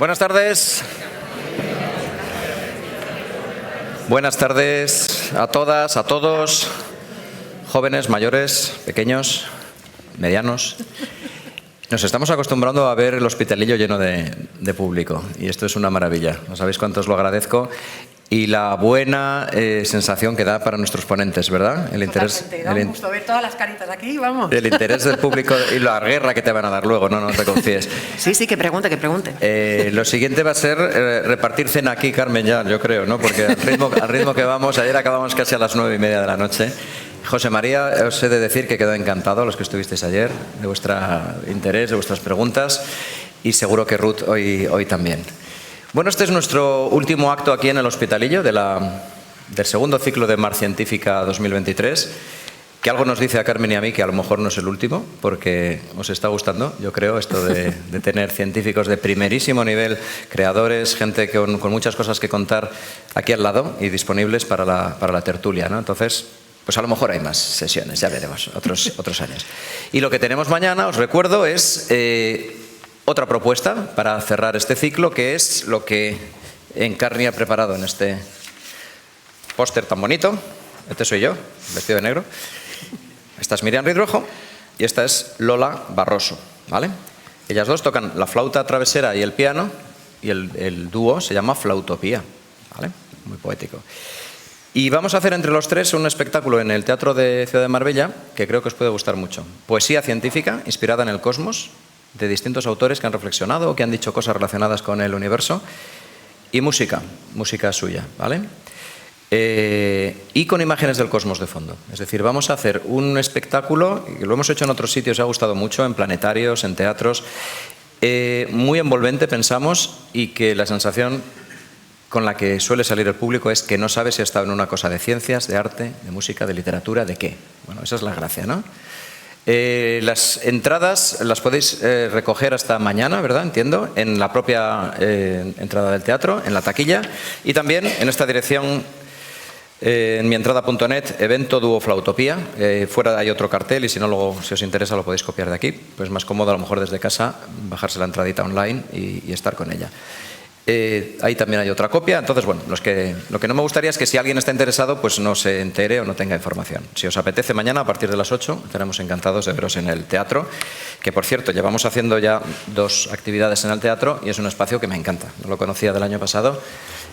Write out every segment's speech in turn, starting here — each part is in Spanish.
Buenas tardes. Buenas tardes a todas, a todos, jóvenes, mayores, pequeños, medianos. Nos estamos acostumbrando a ver el hospitalillo lleno de público y esto es una maravilla. No sabéis cuánto os lo agradezco y la buena sensación que da para nuestros ponentes, ¿verdad? El interés, da un gusto ver todas las caritas aquí, vamos. El interés del público y la guerra que te van a dar luego, no te confíes. Sí, que pregunte, que pregunte. Lo siguiente va a ser repartir cena aquí, Carmen, ya, yo creo, ¿no? Porque al ritmo que vamos, ayer acabamos casi a las 9:30 de la noche. José María, os he de decir que quedó encantado, los que estuvisteis ayer, de vuestro interés, de vuestras preguntas, y seguro que Ruth hoy también. Bueno, este es nuestro último acto aquí en el Hospitalillo del segundo ciclo de Mar Científica 2023, que algo nos dice a Carmen y a mí que a lo mejor no es el último, porque os está gustando, yo creo, esto de tener científicos de primerísimo nivel, creadores, gente con muchas cosas que contar aquí al lado y disponibles para la tertulia, ¿no? Entonces, pues a lo mejor hay más sesiones, ya veremos, otros años. Y lo que tenemos mañana, os recuerdo, es otra propuesta para cerrar este ciclo, que es lo que Encarni ha preparado en este póster tan bonito. Este soy yo, vestido de negro. Esta es Miriam Ridrojo y esta es Lola Barroso, ¿vale? Ellas dos tocan la flauta travesera y el piano, y el dúo se llama Flautopía, ¿vale? Muy poético. Y vamos a hacer entre los tres un espectáculo en el Teatro de Ciudad de Marbella que creo que os puede gustar mucho. Poesía científica inspirada en el cosmos, de distintos autores que han reflexionado o que han dicho cosas relacionadas con el universo, y música suya, ¿vale? Y con imágenes del cosmos de fondo. Es decir, vamos a hacer un espectáculo, que lo hemos hecho en otros sitios, ha gustado mucho, en planetarios, en teatros, muy envolvente, pensamos, y que la sensación con la que suele salir el público es que no sabe si ha estado en una cosa de ciencias, de arte, de música, de literatura, de qué. Bueno, esa es la gracia, ¿no? Las entradas las podéis recoger hasta mañana, ¿verdad? Entiendo, en la propia entrada del teatro, en la taquilla, y también en esta dirección, en mientrada.net, evento dúo Flautopía. Fuera hay otro cartel y si no, luego, si os interesa, lo podéis copiar de aquí. Pues más cómodo a lo mejor desde casa, bajarse la entradita online y estar con ella. Ahí también hay otra copia. Entonces, bueno, lo que no me gustaría es que si alguien está interesado, pues no se entere o no tenga información. Si os apetece mañana, a partir de las 8, estaremos encantados de veros en el teatro, que por cierto, llevamos haciendo ya 2 actividades en el teatro y es un espacio que me encanta. No lo conocía del año pasado.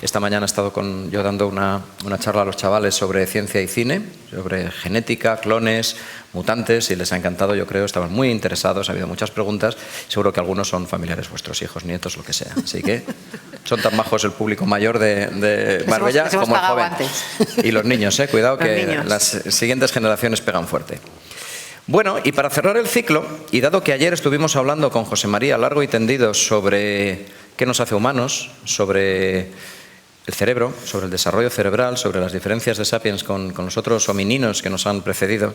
Esta mañana he estado yo dando una charla a los chavales sobre ciencia y cine, sobre genética, clones, mutantes, y les ha encantado, yo creo. Estaban muy interesados, ha habido muchas preguntas. Seguro que algunos son familiares vuestros, hijos, nietos, lo que sea. Así que son tan majos el público mayor de Marbella como el joven. Antes. Y los niños, cuidado, que las siguientes generaciones pegan fuerte. Bueno, y para cerrar el ciclo, y dado que ayer estuvimos hablando con José María largo y tendido sobre qué nos hace humanos, sobre el cerebro, sobre el desarrollo cerebral, sobre las diferencias de Sapiens con los otros homininos que nos han precedido,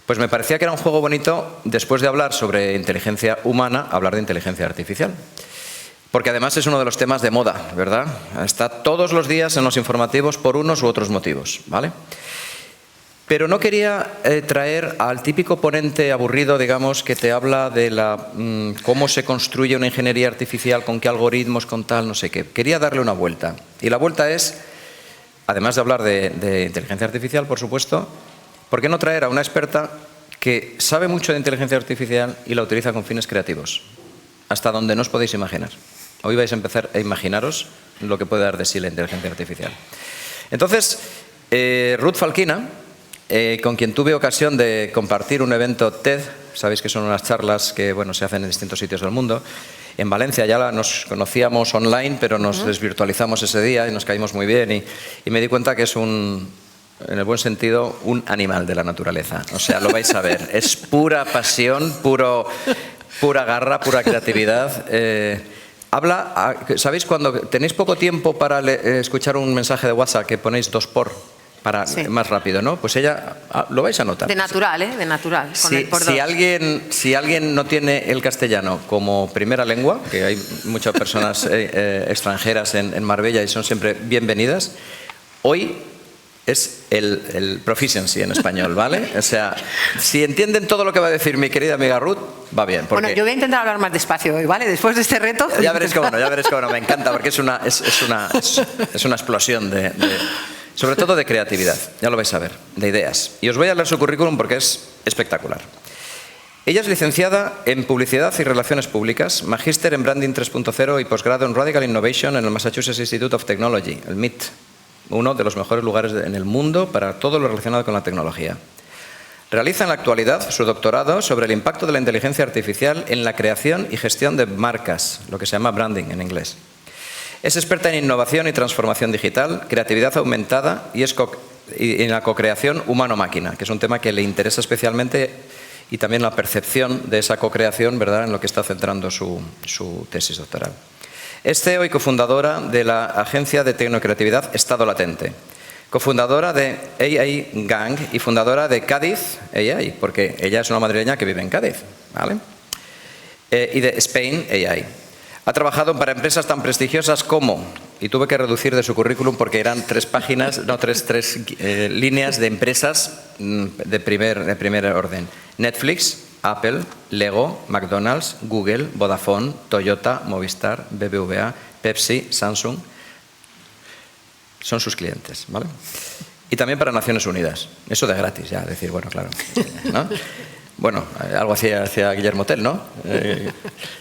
pues me parecía que era un juego bonito, después de hablar sobre inteligencia humana, hablar de inteligencia artificial. Porque además es uno de los temas de moda, ¿verdad? Está todos los días en los informativos por unos u otros motivos, ¿vale? Pero no quería traer al típico ponente aburrido, digamos, que te habla de cómo se construye una ingeniería artificial, con qué algoritmos, con tal, no sé qué. Quería darle una vuelta. Y la vuelta es, además de hablar de inteligencia artificial, por supuesto, ¿por qué no traer a una experta que sabe mucho de inteligencia artificial y la utiliza con fines creativos? Hasta donde no os podéis imaginar. Hoy vais a empezar a imaginaros lo que puede dar de sí la inteligencia artificial. Entonces, Ruth Falquina, con quien tuve ocasión de compartir un evento TED, sabéis que son unas charlas que se hacen en distintos sitios del mundo. En Valencia ya nos conocíamos online, pero nos desvirtualizamos ese día y nos caímos muy bien y me di cuenta que es en el buen sentido, un animal de la naturaleza. O sea, lo vais a ver. Es pura pasión, pura garra, pura creatividad. ¿Sabéis cuando tenéis poco tiempo para escuchar un mensaje de WhatsApp que ponéis 2 por? Para más rápido, ¿no? Pues ella lo vais a notar. De natural, de natural. Si alguien no tiene el castellano como primera lengua, que hay muchas personas extranjeras en Marbella y son siempre bienvenidas, hoy es el proficiency en español, ¿vale? O sea, si entienden todo lo que va a decir mi querida amiga Ruth, va bien. Bueno, yo voy a intentar hablar más despacio hoy, ¿vale? Después de este reto. Ya veréis cómo no, me encanta, porque es una explosión sobre todo de creatividad, ya lo vais a ver, de ideas. Y os voy a leer su currículum porque es espectacular. Ella es licenciada en Publicidad y Relaciones Públicas, magíster en Branding 3.0 y posgrado en Radical Innovation en el Massachusetts Institute of Technology, el MIT, uno de los mejores lugares en el mundo para todo lo relacionado con la tecnología. Realiza en la actualidad su doctorado sobre el impacto de la inteligencia artificial en la creación y gestión de marcas, lo que se llama branding en inglés. Es experta en innovación y transformación digital, creatividad aumentada y en la cocreación humano-máquina, que es un tema que le interesa especialmente, y también la percepción de esa cocreación, ¿verdad?, en lo que está centrando su tesis doctoral. Es CEO y cofundadora de la agencia de tecnocreatividad Estado Latente, cofundadora de AI Gang y fundadora de Cádiz AI, porque ella es una madrileña que vive en Cádiz, ¿vale? Y de Spain AI. Ha trabajado para empresas tan prestigiosas como, y tuve que reducir de su currículum porque eran tres líneas de empresas de primer orden. Netflix, Apple, Lego, McDonald's, Google, Vodafone, Toyota, Movistar, BBVA, Pepsi, Samsung. Son sus clientes, ¿vale? Y también para Naciones Unidas. Eso de gratis, ya, decir, bueno, claro, ¿no? Bueno, algo hacía Guillermo Tell, ¿no?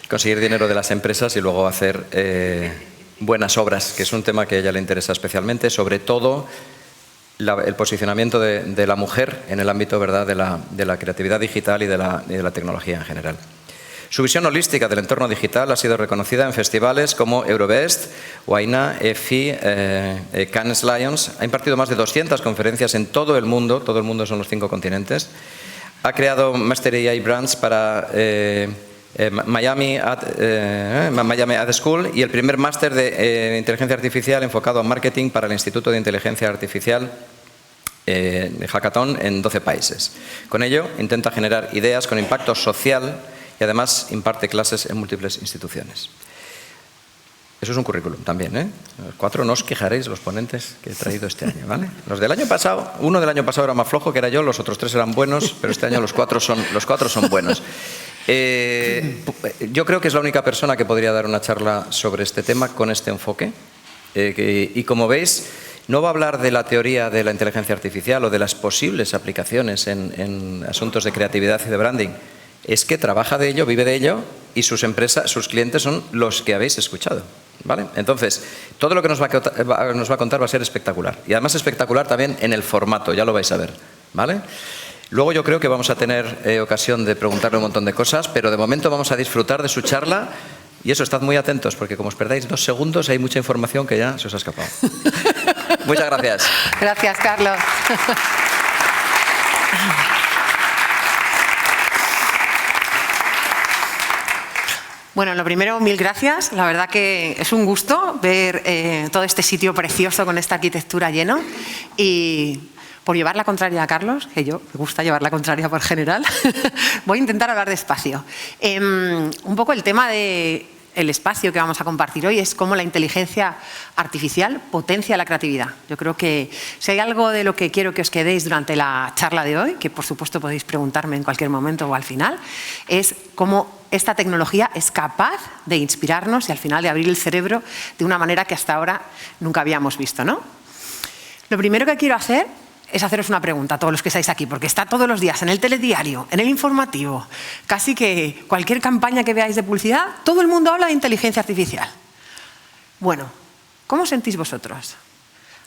Conseguir dinero de las empresas y luego hacer buenas obras, que es un tema que a ella le interesa especialmente, sobre todo el posicionamiento de la mujer en el ámbito, ¿verdad?, de la creatividad digital y de la tecnología en general. Su visión holística del entorno digital ha sido reconocida en festivales como Eurobest, Huayna, EFI, Cannes Lions. Ha impartido más de 200 conferencias en todo el mundo son los 5 continentes. Ha creado Master AI Brands para Miami Ad School y el primer máster de inteligencia artificial enfocado a marketing para el Instituto de Inteligencia Artificial de Hackathon en 12 países. Con ello, intenta generar ideas con impacto social y además imparte clases en múltiples instituciones. Eso es un currículum también, ¿eh? Los 4 no os quejaréis, los ponentes que he traído este año, ¿vale? Los del año pasado, uno del año pasado era más flojo, que era yo, los otros 3 eran buenos, pero este año los cuatro son buenos. Yo creo que es la única persona que podría dar una charla sobre este tema con este enfoque. Y como veis, no va a hablar de la teoría de la inteligencia artificial o de las posibles aplicaciones en asuntos de creatividad y de branding. Es que trabaja de ello, vive de ello y sus empresas, sus clientes son los que habéis escuchado, ¿vale? Entonces, todo lo que nos va a contar va a ser espectacular. Y además espectacular también en el formato, ya lo vais a ver, ¿vale? Luego yo creo que vamos a tener ocasión de preguntarle un montón de cosas, pero de momento vamos a disfrutar de su charla. Y eso, estad muy atentos, porque como os perdáis 2 segundos, hay mucha información que ya se os ha escapado. Muchas gracias. Gracias, Carlos. Bueno, lo primero, 1000 gracias. La verdad que es un gusto ver todo este sitio precioso con esta arquitectura lleno. Y por llevar la contraria a Carlos, que yo me gusta llevar la contraria por general, voy a intentar hablar despacio. Un poco el tema del espacio que vamos a compartir hoy es cómo la inteligencia artificial potencia la creatividad. Yo creo que si hay algo de lo que quiero que os quedéis durante la charla de hoy, que por supuesto podéis preguntarme en cualquier momento o al final, es cómo esta tecnología es capaz de inspirarnos y al final de abrir el cerebro de una manera que hasta ahora nunca habíamos visto, ¿no? Lo primero que quiero hacer es haceros una pregunta a todos los que estáis aquí, porque está todos los días en el telediario, en el informativo, casi que cualquier campaña que veáis de publicidad, todo el mundo habla de inteligencia artificial. Bueno, ¿cómo os sentís vosotros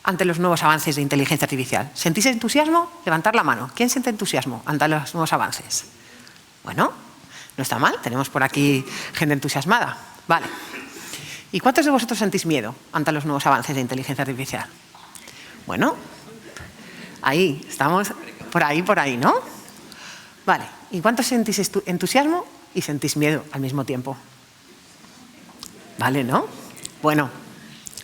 ante los nuevos avances de inteligencia artificial? ¿Sentís entusiasmo? Levantad la mano. ¿Quién siente entusiasmo ante los nuevos avances? Bueno, no está mal, tenemos por aquí gente entusiasmada. Vale. ¿Y cuántos de vosotros sentís miedo ante los nuevos avances de inteligencia artificial? Bueno, ahí, estamos por ahí, ¿no? Vale, ¿y cuántos sentís entusiasmo y sentís miedo al mismo tiempo? Vale, ¿no? Bueno,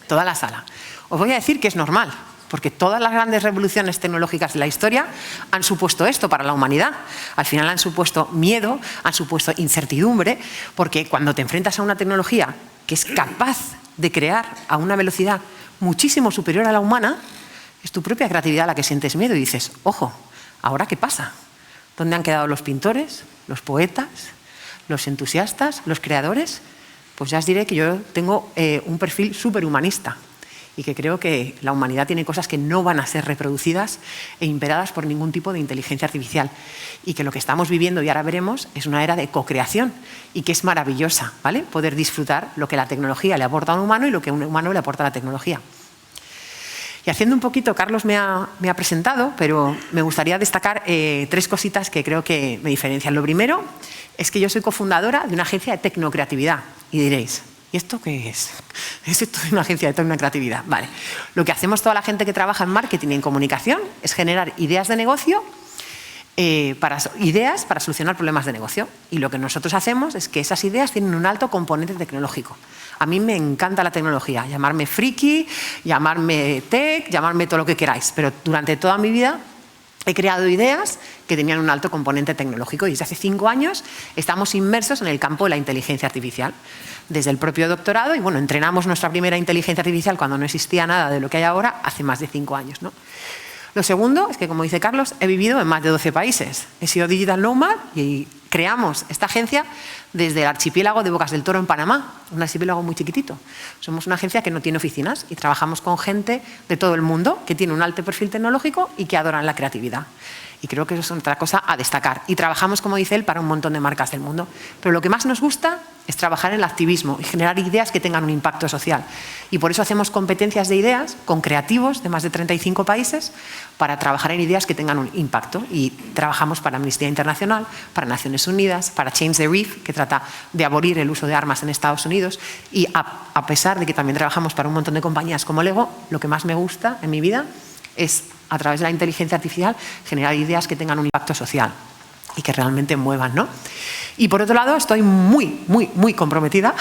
toda la sala. Os voy a decir que es normal, porque todas las grandes revoluciones tecnológicas de la historia han supuesto esto para la humanidad. Al final han supuesto miedo, han supuesto incertidumbre, porque cuando te enfrentas a una tecnología que es capaz de crear a una velocidad muchísimo superior a la humana, Es tu propia creatividad la que sientes miedo y dices, ojo, ¿ahora qué pasa? ¿Dónde han quedado los pintores, los poetas, los entusiastas, los creadores? Pues ya os diré que yo tengo un perfil súper humanista y que creo que la humanidad tiene cosas que no van a ser reproducidas e imperadas por ningún tipo de inteligencia artificial. Y que lo que estamos viviendo, y ahora veremos, es una era de co-creación y que es maravillosa, ¿vale? Poder disfrutar lo que la tecnología le aporta a un humano y lo que un humano le aporta a la tecnología. Y haciendo un poquito, Carlos me ha presentado, pero me gustaría destacar 3 cositas que creo que me diferencian. Lo primero es que yo soy cofundadora de una agencia de tecnocreatividad. Y diréis, ¿y esto qué es? ¿Es esto una agencia de tecnocreatividad? Vale. Lo que hacemos toda la gente que trabaja en marketing y en comunicación es generar ideas de negocio, ideas para solucionar problemas de negocio. Y lo que nosotros hacemos es que esas ideas tienen un alto componente tecnológico. A mí me encanta la tecnología, llamarme friki, llamarme tech, llamarme todo lo que queráis, pero durante toda mi vida he creado ideas que tenían un alto componente tecnológico y desde hace 5 años estamos inmersos en el campo de la inteligencia artificial. Desde el propio doctorado y bueno, entrenamos nuestra primera inteligencia artificial cuando no existía nada de lo que hay ahora, hace más de 5 años, ¿no? Lo segundo es que, como dice Carlos, he vivido en más de 12 países. He sido digital nomad y creamos esta agencia desde el archipiélago de Bocas del Toro en Panamá, un archipiélago muy chiquitito. Somos una agencia que no tiene oficinas y trabajamos con gente de todo el mundo que tiene un alto perfil tecnológico y que adoran la creatividad. Y creo que eso es otra cosa a destacar. Y trabajamos, como dice él, para un montón de marcas del mundo. Pero lo que más nos gusta es trabajar en el activismo y generar ideas que tengan un impacto social. Y por eso hacemos competencias de ideas con creativos de más de 35 países para trabajar en ideas que tengan un impacto. Y trabajamos para Amnistía Internacional, para Naciones Unidas, para Change the Reef, que trata de abolir el uso de armas en Estados Unidos. Y a pesar de que también trabajamos para un montón de compañías como Lego, lo que más me gusta en mi vida es, a través de la inteligencia artificial, generar ideas que tengan un impacto social y que realmente muevan, ¿no? Y por otro lado, estoy muy comprometida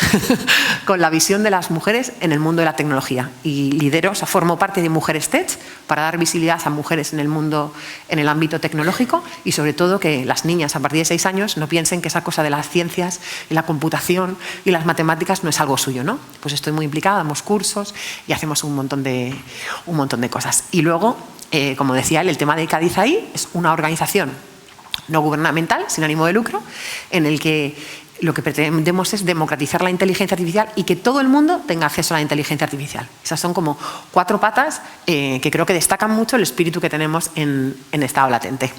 con la visión de las mujeres en el mundo de la tecnología y lidero, o sea, formo parte de Mujeres Tech para dar visibilidad a mujeres en el mundo, en el ámbito tecnológico y sobre todo que las niñas a partir de 6 años no piensen que esa cosa de las ciencias y la computación y las matemáticas no es algo suyo, ¿no? Pues estoy muy implicada, damos cursos y hacemos un montón de cosas. Y luego, como decía él, el tema de Cádiz ahí es una organización no gubernamental, sin ánimo de lucro, en el que lo que pretendemos es democratizar la inteligencia artificial y que todo el mundo tenga acceso a la inteligencia artificial. Esas son como 4 patas que creo que destacan mucho el espíritu que tenemos en estado latente.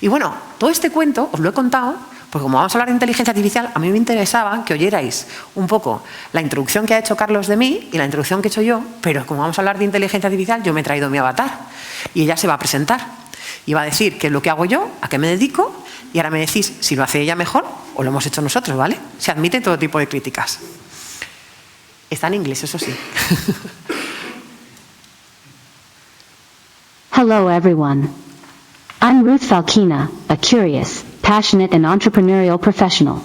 Y bueno, todo este cuento os lo he contado porque como vamos a hablar de inteligencia artificial, a mí me interesaba que oyerais un poco la introducción que ha hecho Carlos de mí y la introducción que he hecho yo, pero como vamos a hablar de inteligencia artificial, yo me he traído mi avatar y ella se va a presentar. Y va a decir qué es lo que hago yo, a qué me dedico, y ahora me decís si lo hace ella mejor o lo hemos hecho nosotros, ¿vale? Se admite todo tipo de críticas. Está en inglés, eso sí. Hello everyone. I'm Ruth Falkina, a curious, passionate and entrepreneurial professional.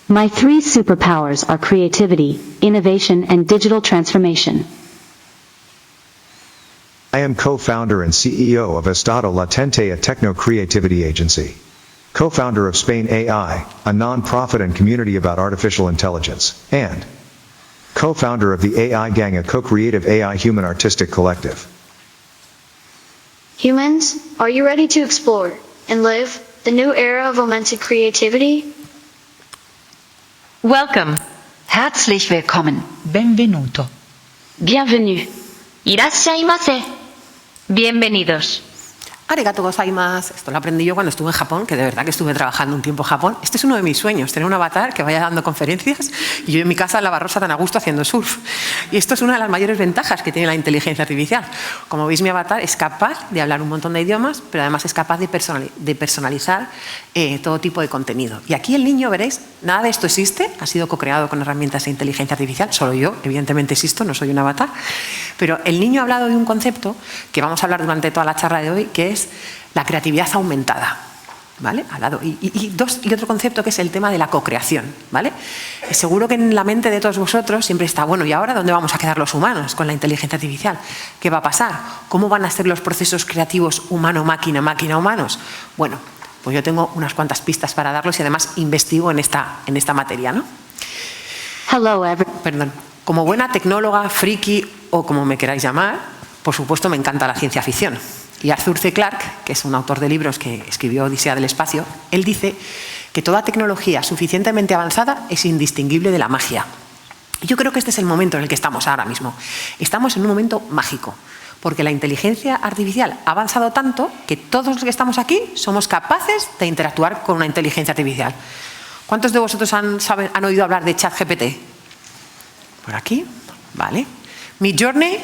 My 3 superpowers are creativity, innovation and digital transformation. I am co-founder and CEO of Estado Latente, a techno-creativity agency. Co-founder of Spain AI, a non-profit and community about artificial intelligence, and co-founder of the AI Gang, a co-creative AI human artistic collective. Humans, are you ready to explore and live the new era of augmented creativity? Welcome. Herzlich willkommen. Benvenuto. Bienvenue. Irashaimase. Bienvenidos. Arigato gozaimasu. Esto lo aprendí yo cuando estuve en Japón, que de verdad que estuve trabajando un tiempo en Japón. Este es uno de mis sueños, tener un avatar que vaya dando conferencias y yo en mi casa en la Barrosa tan a gusto haciendo surf. Y esto es una de las mayores ventajas que tiene la inteligencia artificial. Como veis, mi avatar es capaz de hablar un montón de idiomas, pero además es capaz de personalizar todo tipo de contenido. Y aquí el niño, veréis, nada de esto existe, ha sido co-creado con herramientas de inteligencia artificial, solo yo, evidentemente existo, no soy un avatar, pero el niño ha hablado de un concepto que vamos a hablar durante toda la charla de hoy, que es la creatividad aumentada, ¿vale? Y otro concepto que es el tema de la co-creación, ¿vale? Seguro que en la mente de todos vosotros siempre está, bueno, ¿y ahora dónde vamos a quedar los humanos con la inteligencia artificial? ¿Qué va a pasar? ¿Cómo van a ser los procesos creativos humano-máquina, máquina-humanos? Bueno, pues yo tengo unas cuantas pistas para darlos y además investigo en esta materia, ¿no? Hello everyone. Perdón. Como buena tecnóloga, friki o como me queráis llamar, por supuesto, me encanta la ciencia ficción. Y Arthur C. Clarke, que es un autor de libros que escribió Odisea del Espacio, él dice que toda tecnología suficientemente avanzada es indistinguible de la magia. Y yo creo que este es el momento en el que estamos ahora mismo. Estamos en un momento mágico, porque la inteligencia artificial ha avanzado tanto que todos los que estamos aquí somos capaces de interactuar con una inteligencia artificial. ¿Cuántos de vosotros han oído hablar de ChatGPT? ¿Por aquí? Vale. ¿Midjourney?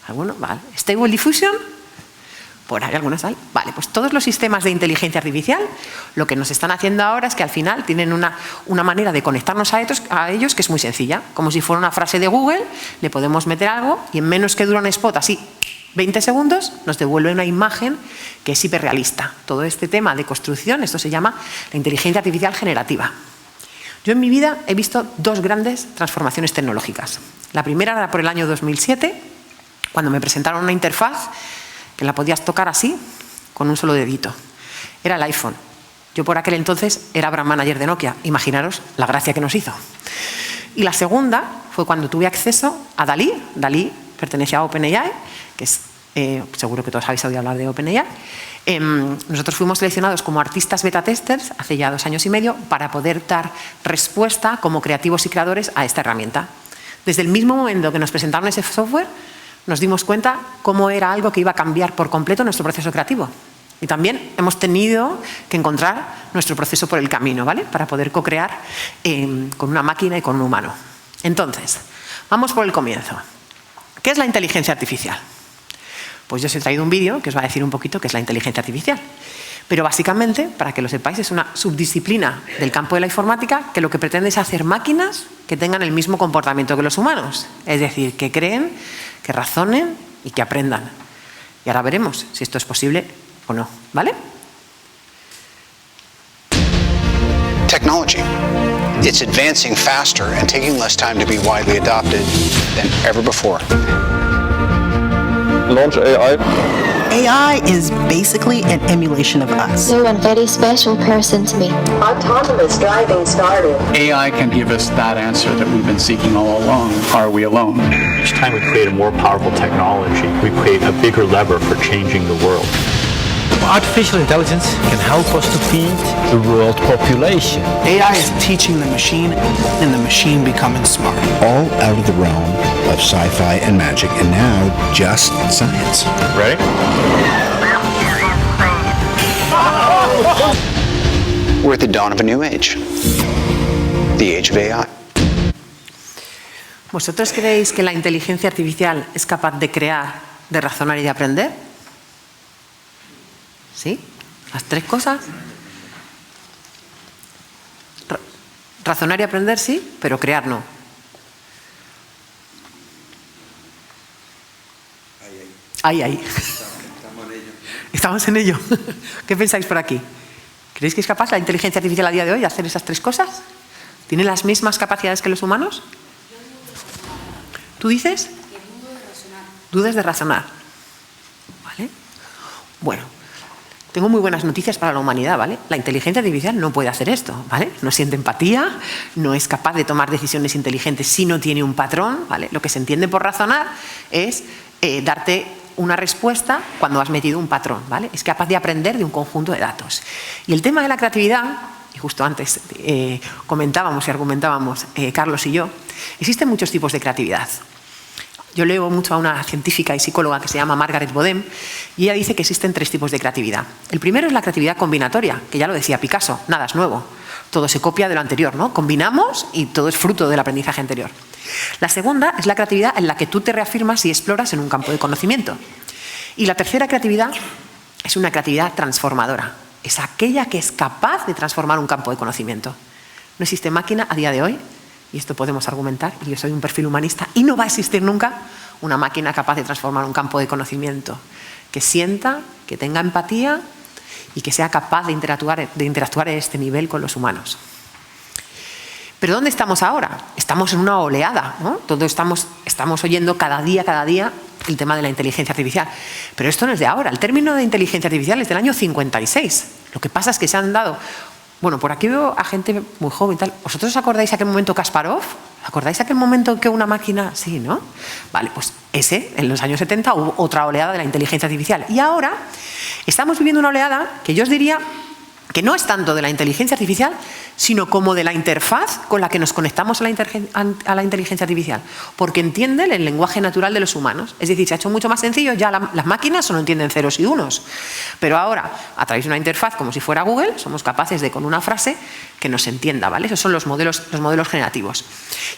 ¿Alguno? Vale. ¿Stable Diffusion? Por ahí algunos hay. Vale, pues todos los sistemas de inteligencia artificial lo que nos están haciendo ahora es que al final tienen una manera de conectarnos a ellos que es muy sencilla. Como si fuera una frase de Google, le podemos meter algo y en menos que dura un spot, así 20 segundos, nos devuelve una imagen que es hiperrealista. Todo este tema de construcción, esto se llama la inteligencia artificial generativa. Yo en mi vida he visto dos grandes transformaciones tecnológicas. La primera era por el año 2007, cuando me presentaron una interfaz que la podías tocar así, con un solo dedito. Era el iPhone. Yo por aquel entonces era brand manager de Nokia. Imaginaros la gracia que nos hizo. Y la segunda fue cuando tuve acceso a DALL-E. DALL-E pertenece a OpenAI, que es, seguro que todos habéis oído hablar de OpenAI. Nosotros fuimos seleccionados como artistas beta testers hace ya 2 años y medio para poder dar respuesta como creativos y creadores a esta herramienta. Desde el mismo momento que nos presentaron ese software, nos dimos cuenta cómo era algo que iba a cambiar por completo nuestro proceso creativo. Y también hemos tenido que encontrar nuestro proceso por el camino, ¿vale? Para poder co-crear con una máquina y con un humano. Entonces, vamos por el comienzo. ¿Qué es la inteligencia artificial? Pues yo os he traído un vídeo que os va a decir un poquito qué es la inteligencia artificial. Pero básicamente, para que lo sepáis, es una subdisciplina del campo de la informática que lo que pretende es hacer máquinas que tengan el mismo comportamiento que los humanos. Es decir, que creen, que razonen y que aprendan. Y ahora veremos si esto es posible o no, ¿vale? Technology. It's advancing faster and taking less time to be widely adopted than ever before. Launch AI. AI is basically an emulation of us. You're a very special person to me. Autonomous driving started. AI can give us that answer that we've been seeking all along. Are we alone? Each time we create a more powerful technology, we create a bigger lever for changing the world. Artificial intelligence can help us to feed the world population. AI is teaching the machine and the machine becoming smart. All out of the realm of sci-fi and magic, and now just science. Ready? We're at the dawn of a new age. The age of AI. ¿Vosotros creéis que la inteligencia artificial es capaz de crear, de razonar y de aprender? ¿Sí? Las 3 cosas. Razonar y aprender sí, pero crear no. Ahí. Estamos en ello. ¿Qué pensáis por aquí? ¿Creéis que es capaz la inteligencia artificial a día de hoy de hacer esas 3 cosas? ¿Tiene las mismas capacidades que los humanos? ¿Tú dices? Dudas de razonar. ¿Vale? Bueno. Tengo muy buenas noticias para la humanidad, ¿vale? La inteligencia artificial no puede hacer esto, ¿vale? No siente empatía, no es capaz de tomar decisiones inteligentes si no tiene un patrón, ¿vale? Lo que se entiende por razonar es darte una respuesta cuando has metido un patrón, ¿vale? Es capaz de aprender de un conjunto de datos. Y el tema de la creatividad, y justo antes comentábamos y argumentábamos Carlos y yo, existen muchos tipos de creatividad. Yo leo mucho a una científica y psicóloga que se llama Margaret Bodem y ella dice que existen 3 tipos de creatividad. El primero es la creatividad combinatoria, que ya lo decía Picasso, nada es nuevo. Todo se copia de lo anterior, ¿no? Combinamos y todo es fruto del aprendizaje anterior. La segunda es la creatividad en la que tú te reafirmas y exploras en un campo de conocimiento. Y la tercera creatividad es una creatividad transformadora. Es aquella que es capaz de transformar un campo de conocimiento. No existe máquina a día de hoy, y esto podemos argumentar, y yo soy un perfil humanista, y no va a existir nunca una máquina capaz de transformar un campo de conocimiento, que sienta, que tenga empatía y que sea capaz de interactuar a este nivel con los humanos. ¿Pero dónde estamos ahora? Estamos en una oleada, ¿no? Todos estamos oyendo cada día el tema de la inteligencia artificial. Pero esto no es de ahora. El término de inteligencia artificial es del año 56. Lo que pasa es que se han dado... Bueno, por aquí veo a gente muy joven y tal. ¿Vosotros os acordáis aquel momento Kasparov? ¿Acordáis aquel momento que una máquina...? Sí, ¿no? Vale, pues En los años 70 hubo otra oleada de la inteligencia artificial. Y ahora estamos viviendo una oleada que yo os diría que no es tanto de la inteligencia artificial, sino como de la interfaz con la que nos conectamos a la inteligencia artificial, porque entiende el lenguaje natural de los humanos. Es decir, se ha hecho mucho más sencillo, ya las máquinas solo entienden ceros y unos, pero ahora, a través de una interfaz como si fuera Google, somos capaces de, con una frase, que nos entienda, ¿vale? Esos son los modelos generativos.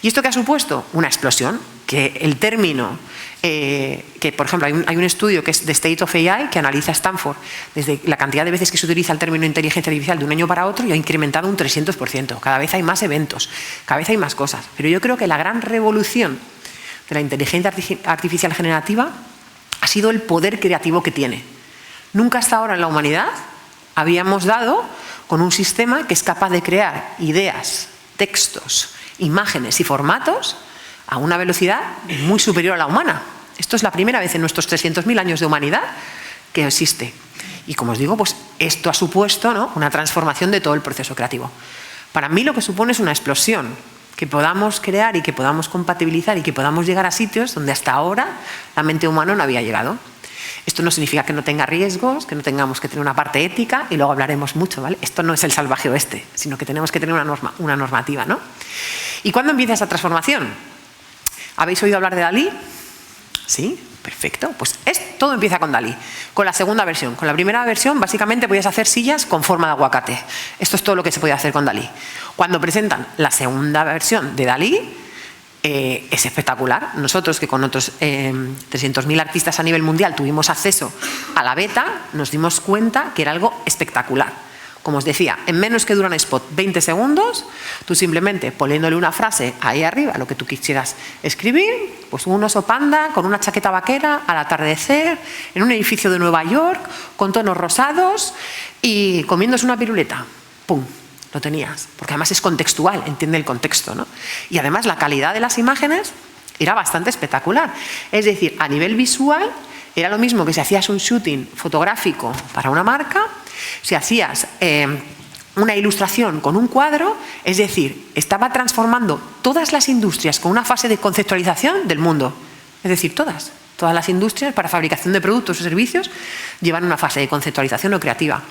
¿Y esto qué ha supuesto? Una explosión, que el término, que por ejemplo hay un estudio que es de State of AI que analiza Stanford, desde la cantidad de veces que se utiliza el término inteligencia artificial de un año para otro y ha incrementado un 300%. Cada vez hay más eventos, cada vez hay más cosas. Pero yo creo que la gran revolución de la inteligencia artificial generativa ha sido el poder creativo que tiene. Nunca hasta ahora en la humanidad habíamos dado con un sistema que es capaz de crear ideas, textos, imágenes y formatos a una velocidad muy superior a la humana. Esto es la primera vez en nuestros 300.000 años de humanidad que existe. Y como os digo, pues esto ha supuesto, ¿no?, una transformación de todo el proceso creativo. Para mí lo que supone es una explosión, que podamos crear y que podamos compatibilizar y que podamos llegar a sitios donde hasta ahora la mente humana no había llegado. Esto no significa que no tenga riesgos, que no tengamos que tener una parte ética, y luego hablaremos mucho, ¿vale? Esto no es el salvaje oeste, sino que tenemos que tener una normativa, ¿no? ¿Y cuándo empieza esa transformación? ¿Habéis oído hablar de Dalí? Sí, perfecto. Pues todo empieza con Dalí, con la segunda versión. Con la primera versión, básicamente, podías hacer sillas con forma de aguacate. Esto es todo lo que se podía hacer con Dalí. Cuando presentan la segunda versión de Dalí, es espectacular. Nosotros, que con otros 300.000 artistas a nivel mundial tuvimos acceso a la beta, nos dimos cuenta que era algo espectacular. Como os decía, en menos que dura un spot 20 segundos, tú simplemente poniéndole una frase ahí arriba, lo que tú quisieras escribir, pues un oso panda con una chaqueta vaquera al atardecer, en un edificio de Nueva York, con tonos rosados y comiéndose una piruleta. ¡Pum! Lo tenías. Porque además es contextual, entiende el contexto, ¿no? Y además la calidad de las imágenes era bastante espectacular. Es decir, a nivel visual era lo mismo que si hacías un shooting fotográfico para una marca, si hacías una ilustración con un cuadro, es decir, estaba transformando todas las industrias con una fase de conceptualización del mundo. Es decir, todas las industrias para fabricación de productos o servicios llevan una fase de conceptualización o creativa.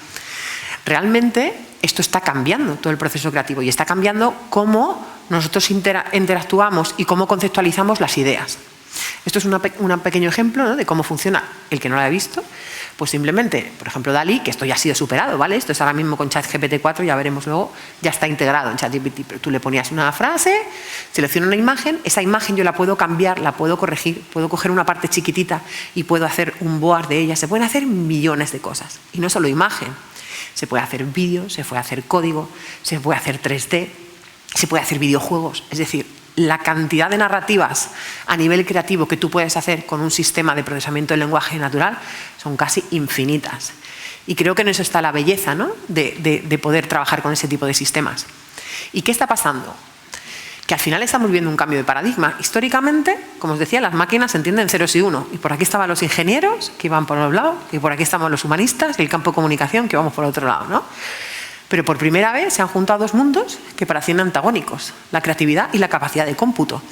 Realmente esto está cambiando todo el proceso creativo y está cambiando cómo nosotros interactuamos y cómo conceptualizamos las ideas. Esto es un pequeño ejemplo, ¿no?, de cómo funciona. El que no lo haya visto, pues simplemente, por ejemplo, Dalí, que esto ya ha sido superado, ¿vale? Esto es ahora mismo con ChatGPT 4, ya veremos luego, ya está integrado en ChatGPT. Pero tú le ponías una frase, selecciona una imagen, esa imagen yo la puedo cambiar, la puedo corregir, puedo coger una parte chiquitita y puedo hacer un board de ella. Se pueden hacer millones de cosas. Y no solo imagen, se puede hacer vídeo, se puede hacer código, se puede hacer 3D, se puede hacer videojuegos. Es decir, la cantidad de narrativas a nivel creativo que tú puedes hacer con un sistema de procesamiento del lenguaje natural son casi infinitas. Y creo que en eso está la belleza, ¿no?, de poder trabajar con ese tipo de sistemas. ¿Y qué está pasando? Que al final estamos viendo un cambio de paradigma. Históricamente, como os decía, las máquinas entienden ceros y unos. Y por aquí estaban los ingenieros, que iban por un lado, y por aquí estaban los humanistas, y el campo de comunicación, que vamos por otro lado, ¿no? Pero por primera vez se han juntado dos mundos que parecían antagónicos, la creatividad y la capacidad de cómputo.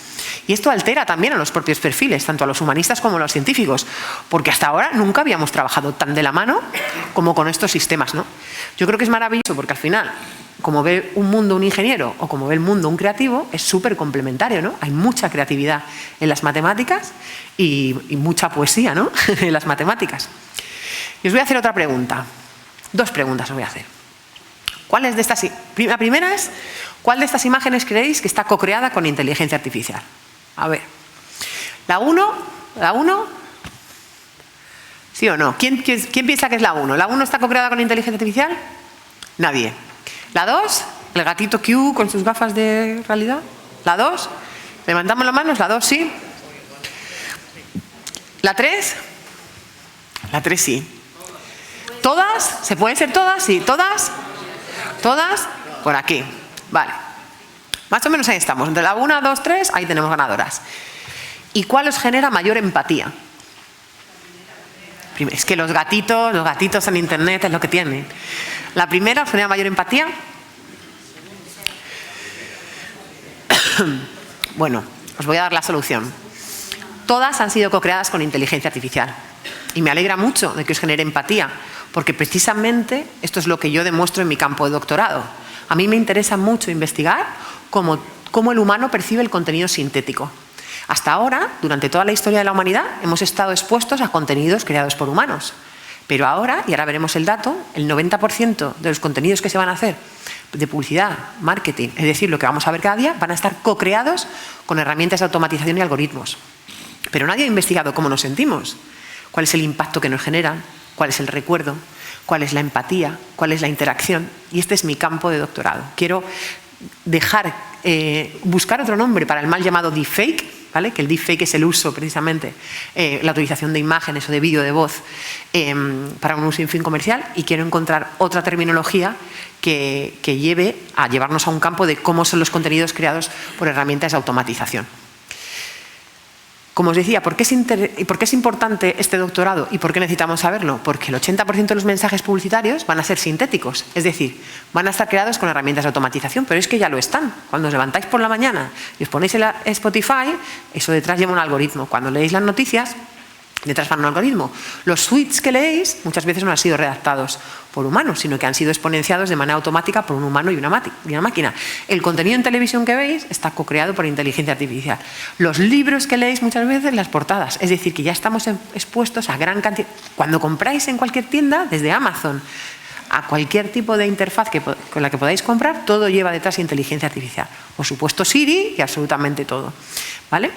Y esto altera también a los propios perfiles, tanto a los humanistas como a los científicos, porque hasta ahora nunca habíamos trabajado tan de la mano como con estos sistemas, ¿no? Yo creo que es maravilloso porque al final, como ve un mundo un ingeniero o como ve el mundo un creativo, es súper complementario, ¿no? Hay mucha creatividad en las matemáticas y mucha poesía, ¿no?, en las matemáticas. Y os voy a hacer otra pregunta. Dos preguntas os voy a hacer. ¿Cuáles de estas? La primera es, ¿cuál de estas imágenes creéis que está co-creada con inteligencia artificial? A ver. ¿La 1? ¿La 1? ¿Sí o no? ¿Quién piensa que es la 1? ¿La 1 está co-creada con inteligencia artificial? Nadie. ¿La 2? ¿El gatito Q con sus gafas de realidad? ¿La 2? Levantamos las manos. ¿La 2 sí? ¿La 3? La 3 sí. ¿Todas? ¿Se pueden ser todas? Sí. ¿Todas? ¿Todas? Por aquí. Vale. Más o menos ahí estamos. Entre la 1, 2, 3, ahí tenemos ganadoras. ¿Y cuál os genera mayor empatía? Es que los gatitos en internet es lo que tienen. ¿La primera os genera mayor empatía? Bueno, os voy a dar la solución. todas han sido co-creadas con inteligencia artificial. Y me alegra mucho de que os genere empatía, porque precisamente esto es lo que yo demuestro en mi campo de doctorado. A mí me interesa mucho investigar cómo el humano percibe el contenido sintético. Hasta ahora, durante toda la historia de la humanidad, hemos estado expuestos a contenidos creados por humanos. Pero ahora, y ahora veremos el dato, el 90% de los contenidos que se van a hacer de publicidad, marketing, es decir, lo que vamos a ver cada día, van a estar co-creados con herramientas de automatización y algoritmos. Pero nadie ha investigado cómo nos sentimos, cuál es el impacto que nos generan, cuál es el recuerdo, cuál es la empatía, cuál es la interacción. Y este es mi campo de doctorado. Quiero buscar otro nombre para el mal llamado deepfake, ¿vale? Que el deepfake es el uso, precisamente, la utilización de imágenes o de vídeo, de voz, para un uso sin fin comercial, y quiero encontrar otra terminología que lleve a llevarnos a un campo de cómo son los contenidos creados por herramientas de automatización. Como os decía, ¿por qué es importante este doctorado y por qué necesitamos saberlo? Porque el 80% de los mensajes publicitarios van a ser sintéticos, es decir, van a estar creados con herramientas de automatización, pero es que ya lo están. Cuando os levantáis por la mañana y os ponéis en Spotify, eso detrás lleva un algoritmo. Cuando leéis las noticias, detrás va un algoritmo. Los tweets que leéis muchas veces no han sido redactados por humanos, sino que han sido exponenciados de manera automática por un humano y una máquina. El contenido en televisión que veis está co-creado por inteligencia artificial. Los libros que leéis muchas veces, las portadas. Es decir, que ya estamos expuestos a gran cantidad. Cuando compráis en cualquier tienda, desde Amazon a cualquier tipo de interfaz con la que podáis comprar, todo lleva detrás inteligencia artificial. Por supuesto Siri y absolutamente todo, ¿vale?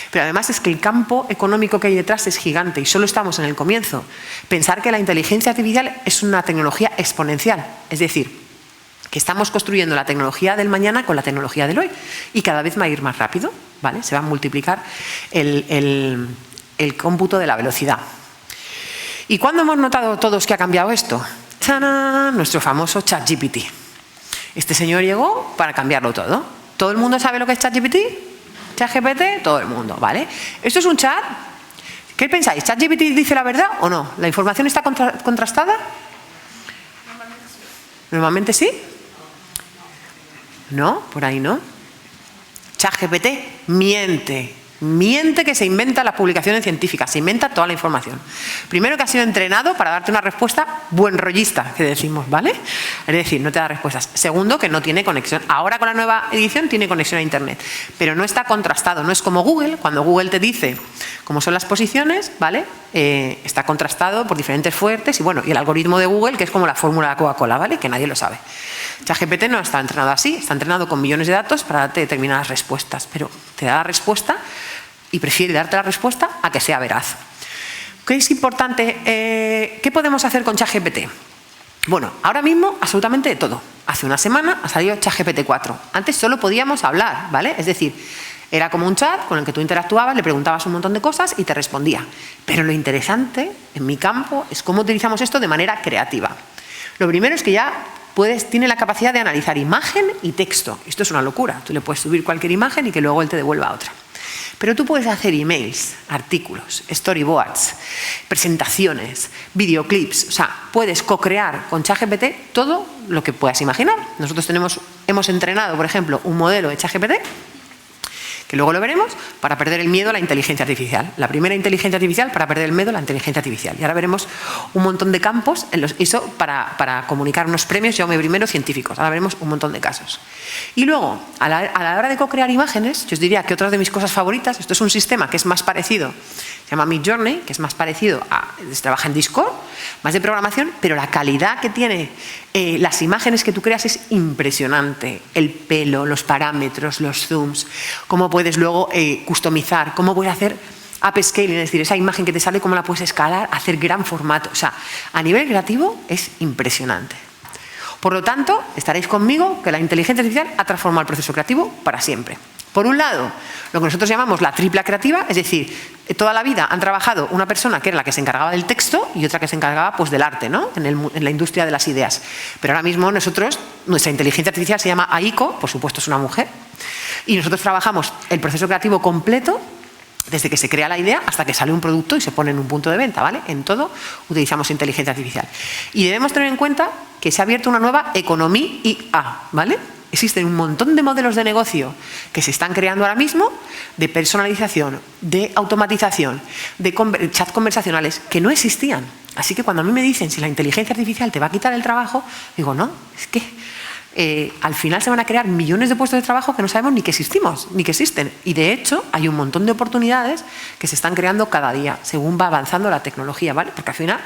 Pero además es que el campo económico que hay detrás es gigante y solo estamos en el comienzo. Pensar que la inteligencia artificial es una tecnología exponencial, es decir, que estamos construyendo la tecnología del mañana con la tecnología del hoy y cada vez va a ir más rápido, ¿vale? Se va a multiplicar el cómputo de la velocidad. ¿Y cuándo hemos notado todos que ha cambiado esto? ¡Tarán! Nuestro famoso ChatGPT. Este señor llegó para cambiarlo todo. ¿Todo el mundo sabe lo que es ChatGPT? ChatGPT, todo el mundo, ¿vale? Esto es un chat. ¿Qué pensáis? ¿ChatGPT dice la verdad o no? ¿La información está contrastada? Normalmente sí. No, por ahí no. ChatGPT miente. Miente, que se inventa las publicaciones científicas, se inventa toda la información. Primero, que ha sido entrenado para darte una respuesta buen rollista, que decimos, ¿vale? Es decir, no te da respuestas. Segundo, que no tiene conexión. Ahora con la nueva edición tiene conexión a Internet, pero no está contrastado. No es como Google. Cuando Google te dice cómo son las posiciones, ¿vale? Está contrastado por diferentes fuentes y bueno, y el algoritmo de Google, que es como la fórmula de Coca-Cola, ¿vale? Que nadie lo sabe. ChatGPT no está entrenado así, está entrenado con millones de datos para darte determinadas respuestas, pero te da la respuesta y prefiere darte la respuesta a que sea veraz. ¿Qué es importante? ¿Qué podemos hacer con ChatGPT? Bueno, ahora mismo absolutamente de todo. Hace una semana ha salido ChatGPT 4. Antes solo podíamos hablar, ¿vale? Es decir, era como un chat con el que tú interactuabas, le preguntabas un montón de cosas y te respondía. Pero lo interesante en mi campo es cómo utilizamos esto de manera creativa. Lo primero es que ya tiene la capacidad de analizar imagen y texto. Esto es una locura. Tú le puedes subir cualquier imagen y que luego él te devuelva otra. Pero tú puedes hacer emails, artículos, storyboards, presentaciones, videoclips. O sea, puedes co-crear con ChatGPT todo lo que puedas imaginar. Nosotros hemos entrenado, por ejemplo, un modelo de ChatGPT, que luego lo veremos, para perder el miedo a la inteligencia artificial. La primera inteligencia artificial para perder el miedo a la inteligencia artificial. Y ahora veremos un montón de campos en los ISO para comunicar unos premios, Jaume I, científicos. Ahora veremos un montón de casos. Y luego, a la hora de co-crear imágenes, yo os diría que otra de mis cosas favoritas, esto es un sistema que es más parecido, se llama Midjourney, que es más parecido se trabaja en Discord, más de programación, pero la calidad que tiene las imágenes que tú creas es impresionante. El pelo, los parámetros, los zooms, cómo puedes luego customizar, cómo puedes hacer upscaling, es decir, esa imagen que te sale, cómo la puedes escalar, hacer gran formato. O sea, a nivel creativo es impresionante. Por lo tanto, estaréis conmigo que la inteligencia artificial ha transformado el proceso creativo para siempre. Por un lado, lo que nosotros llamamos la tripla creativa, es decir, toda la vida han trabajado una persona que era la que se encargaba del texto y otra que se encargaba pues, del arte, ¿no? en la industria de las ideas. Pero ahora mismo nuestra inteligencia artificial se llama Aiko, por supuesto es una mujer, y nosotros trabajamos el proceso creativo completo desde que se crea la idea hasta que sale un producto y se pone en un punto de venta, ¿vale? En todo utilizamos inteligencia artificial. Y debemos tener en cuenta que se ha abierto una nueva economía IA, ¿vale? Existen un montón de modelos de negocio que se están creando ahora mismo de personalización, de automatización, de chat conversacionales que no existían. Así que cuando a mí me dicen si la inteligencia artificial te va a quitar el trabajo, digo, no, es que al final se van a crear millones de puestos de trabajo que no sabemos ni que existimos, ni que existen. Y de hecho hay un montón de oportunidades que se están creando cada día según va avanzando la tecnología, ¿vale? Porque al final,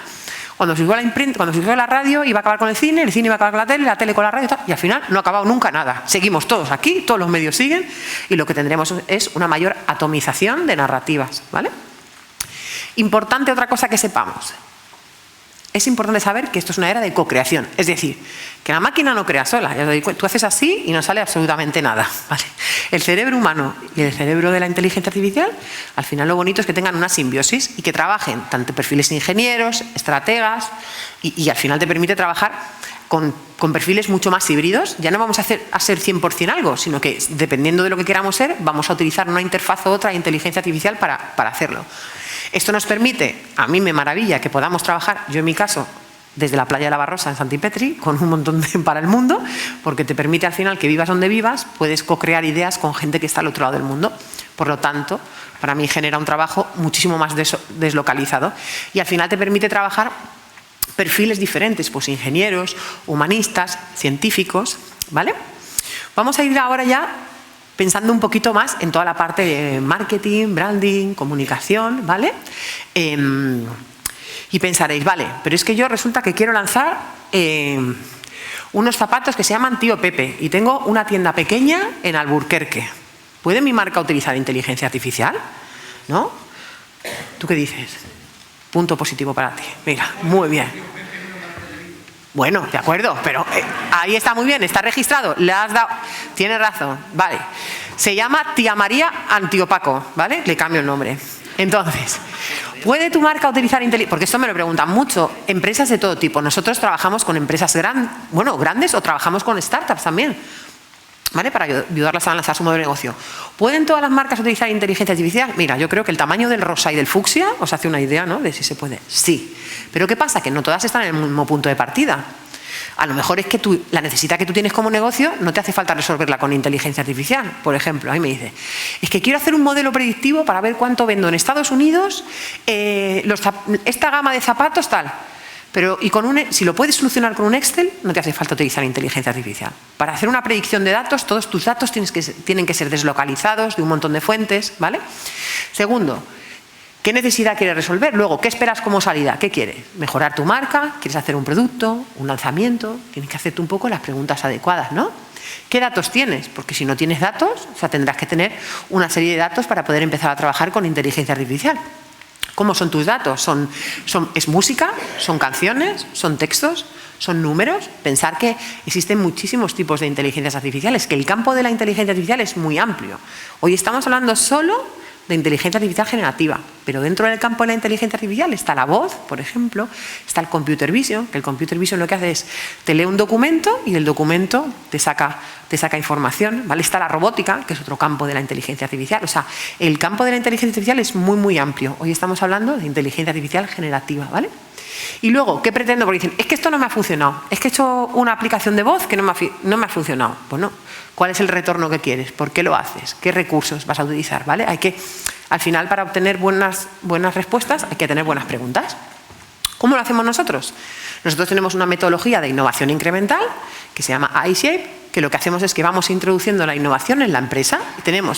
cuando surgió la imprenta, cuando surgió la radio, iba a acabar con el cine iba a acabar con la tele con la radio y al final no ha acabado nunca nada. Seguimos todos aquí, todos los medios siguen y lo que tendremos es una mayor atomización de narrativas, ¿vale? Importante otra cosa que sepamos. Es importante saber que esto es una era de co-creación, es decir, que la máquina no crea sola. Tú haces así y no sale absolutamente nada, ¿vale? El cerebro humano y el cerebro de la inteligencia artificial, al final lo bonito es que tengan una simbiosis y que trabajen tanto perfiles ingenieros, estrategas y al final te permite trabajar con perfiles mucho más híbridos. Ya no vamos a ser 100% algo, sino que dependiendo de lo que queramos ser, vamos a utilizar una interfaz u otra de inteligencia artificial para hacerlo. Esto nos permite, a mí me maravilla que podamos trabajar, yo en mi caso, desde la playa de la Barrosa en Santipetri, con un montón para el mundo, porque te permite al final que vivas donde vivas, puedes co-crear ideas con gente que está al otro lado del mundo. Por lo tanto, para mí genera un trabajo muchísimo más deslocalizado y al final te permite trabajar perfiles diferentes, pues ingenieros, humanistas, científicos, ¿vale? Vamos a ir ahora ya pensando un poquito más en toda la parte de marketing, branding, comunicación, ¿vale? Y pensaréis, vale, pero es que yo resulta que quiero lanzar unos zapatos que se llaman Tío Pepe y tengo una tienda pequeña en Alburquerque. ¿Puede mi marca utilizar inteligencia artificial? ¿No? ¿Tú qué dices? Punto positivo para ti. Mira, muy bien. Bueno, de acuerdo, pero ahí está muy bien, está registrado, le has dado, tienes razón, vale. Se llama Tía María Antiopaco, ¿vale? Le cambio el nombre. Entonces, ¿puede tu marca utilizar inteligencia? Porque esto me lo preguntan mucho, empresas de todo tipo. Nosotros trabajamos con empresas grandes o trabajamos con startups también, ¿vale? Para ayudarlas a lanzar su modelo de negocio. ¿Pueden todas las marcas utilizar inteligencia artificial? Mira, yo creo que el tamaño del rosa y del fucsia os hace una idea, ¿no? De si se puede. Sí. Pero ¿qué pasa? Que no todas están en el mismo punto de partida. A lo mejor es que la necesidad que tú tienes como negocio no te hace falta resolverla con inteligencia artificial. Por ejemplo, ahí me dice, es que quiero hacer un modelo predictivo para ver cuánto vendo en Estados Unidos esta gama de zapatos tal. Pero si lo puedes solucionar con un Excel, no te hace falta utilizar inteligencia artificial. Para hacer una predicción de datos, todos tus datos tienen que ser deslocalizados de un montón de fuentes, ¿vale? Segundo, ¿qué necesidad quieres resolver? Luego, ¿qué esperas como salida? ¿Qué quieres? ¿Mejorar tu marca? ¿Quieres hacer un producto? ¿Un lanzamiento? Tienes que hacerte un poco las preguntas adecuadas, ¿no? ¿Qué datos tienes? Porque si no tienes datos, tendrás que tener una serie de datos para poder empezar a trabajar con inteligencia artificial. ¿Cómo son tus datos? ¿Es música? ¿Son canciones? ¿Son textos? ¿Son números? Pensar que existen muchísimos tipos de inteligencias artificiales, que el campo de la inteligencia artificial es muy amplio. Hoy estamos hablando solo de inteligencia artificial generativa, pero dentro del campo de la inteligencia artificial está la voz, por ejemplo, está el computer vision, que el computer vision lo que hace es, te lee un documento y del documento te saca información, ¿vale? Está la robótica, que es otro campo de la inteligencia artificial. O sea, el campo de la inteligencia artificial es muy, muy amplio. Hoy estamos hablando de inteligencia artificial generativa, ¿vale? Y luego, ¿qué pretendo? Porque dicen, es que esto no me ha funcionado, es que he hecho una aplicación de voz que no me ha funcionado. Pues no. ¿Cuál es el retorno que quieres? ¿Por qué lo haces? ¿Qué recursos vas a utilizar? ¿Vale? Al final, para obtener buenas respuestas, hay que tener buenas preguntas. ¿Cómo lo hacemos nosotros? Nosotros tenemos una metodología de innovación incremental que se llama iShape, que lo que hacemos es que vamos introduciendo la innovación en la empresa.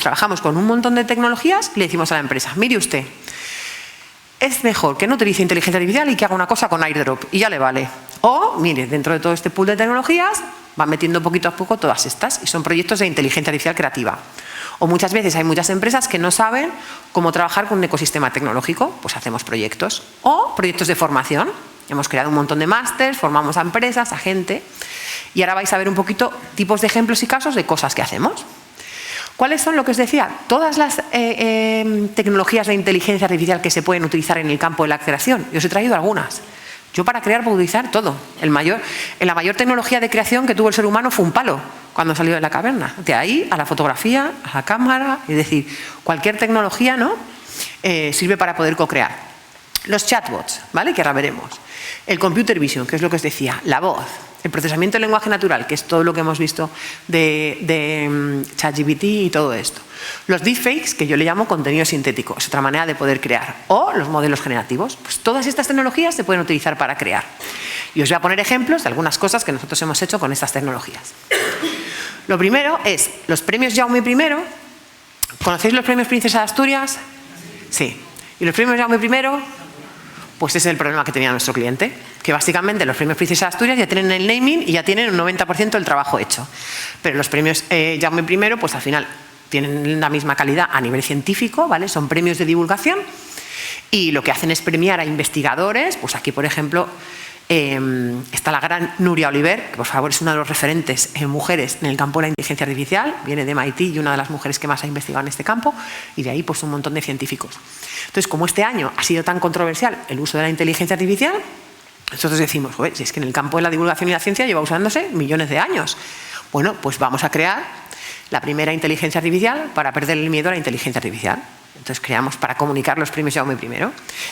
Trabajamos con un montón de tecnologías y le decimos a la empresa, mire usted, es mejor que no utilice inteligencia artificial y que haga una cosa con AirDrop y ya le vale. O, mire, dentro de todo este pool de tecnologías, van metiendo poquito a poco todas estas y son proyectos de inteligencia artificial creativa. O muchas veces hay muchas empresas que no saben cómo trabajar con un ecosistema tecnológico, pues hacemos proyectos. O proyectos de formación. Hemos creado un montón de másters, formamos a empresas, a gente. Y ahora vais a ver un poquito tipos de ejemplos y casos de cosas que hacemos. ¿Cuáles son, lo que os decía? Todas las tecnologías de inteligencia artificial que se pueden utilizar en el campo de la creación. Yo os he traído algunas. Yo para crear puedo utilizar todo. La mayor tecnología de creación que tuvo el ser humano fue un palo cuando salió de la caverna. De ahí a la fotografía, a la cámara, es decir, cualquier tecnología, ¿no? Sirve para poder co-crear. Los chatbots, ¿vale? Que ahora veremos. El computer vision, que es lo que os decía, la voz. el procesamiento del lenguaje natural, que es todo lo que hemos visto de ChatGPT y todo esto. Los deepfakes, que yo le llamo contenido sintético, es otra manera de poder crear. O los modelos generativos. Pues todas estas tecnologías se pueden utilizar para crear. Y os voy a poner ejemplos de algunas cosas que nosotros hemos hecho con estas tecnologías. Lo primero es los premios Jaume I. ¿Conocéis los premios Princesa de Asturias? Sí. ¿Y los premios Jaume I? Pues ese es el problema que tenía nuestro cliente, que básicamente los premios Princesa de Asturias ya tienen el naming y ya tienen un 90% del trabajo hecho. Pero los premios Jaume I, pues al final tienen la misma calidad a nivel científico, ¿vale? Son premios de divulgación y lo que hacen es premiar a investigadores. Pues aquí, por ejemplo, está la gran Nuria Oliver, que por favor es una de los referentes en mujeres en el campo de la inteligencia artificial, viene de MIT y una de las mujeres que más ha investigado en este campo, y de ahí pues un montón de científicos. Entonces, como este año ha sido tan controversial el uso de la inteligencia artificial, nosotros decimos, joder, si es que en el campo de la divulgación y la ciencia lleva usándose millones de años. Bueno, pues vamos a crear la primera inteligencia artificial para perder el miedo a la inteligencia artificial. Entonces creamos para comunicar los premios Jaume I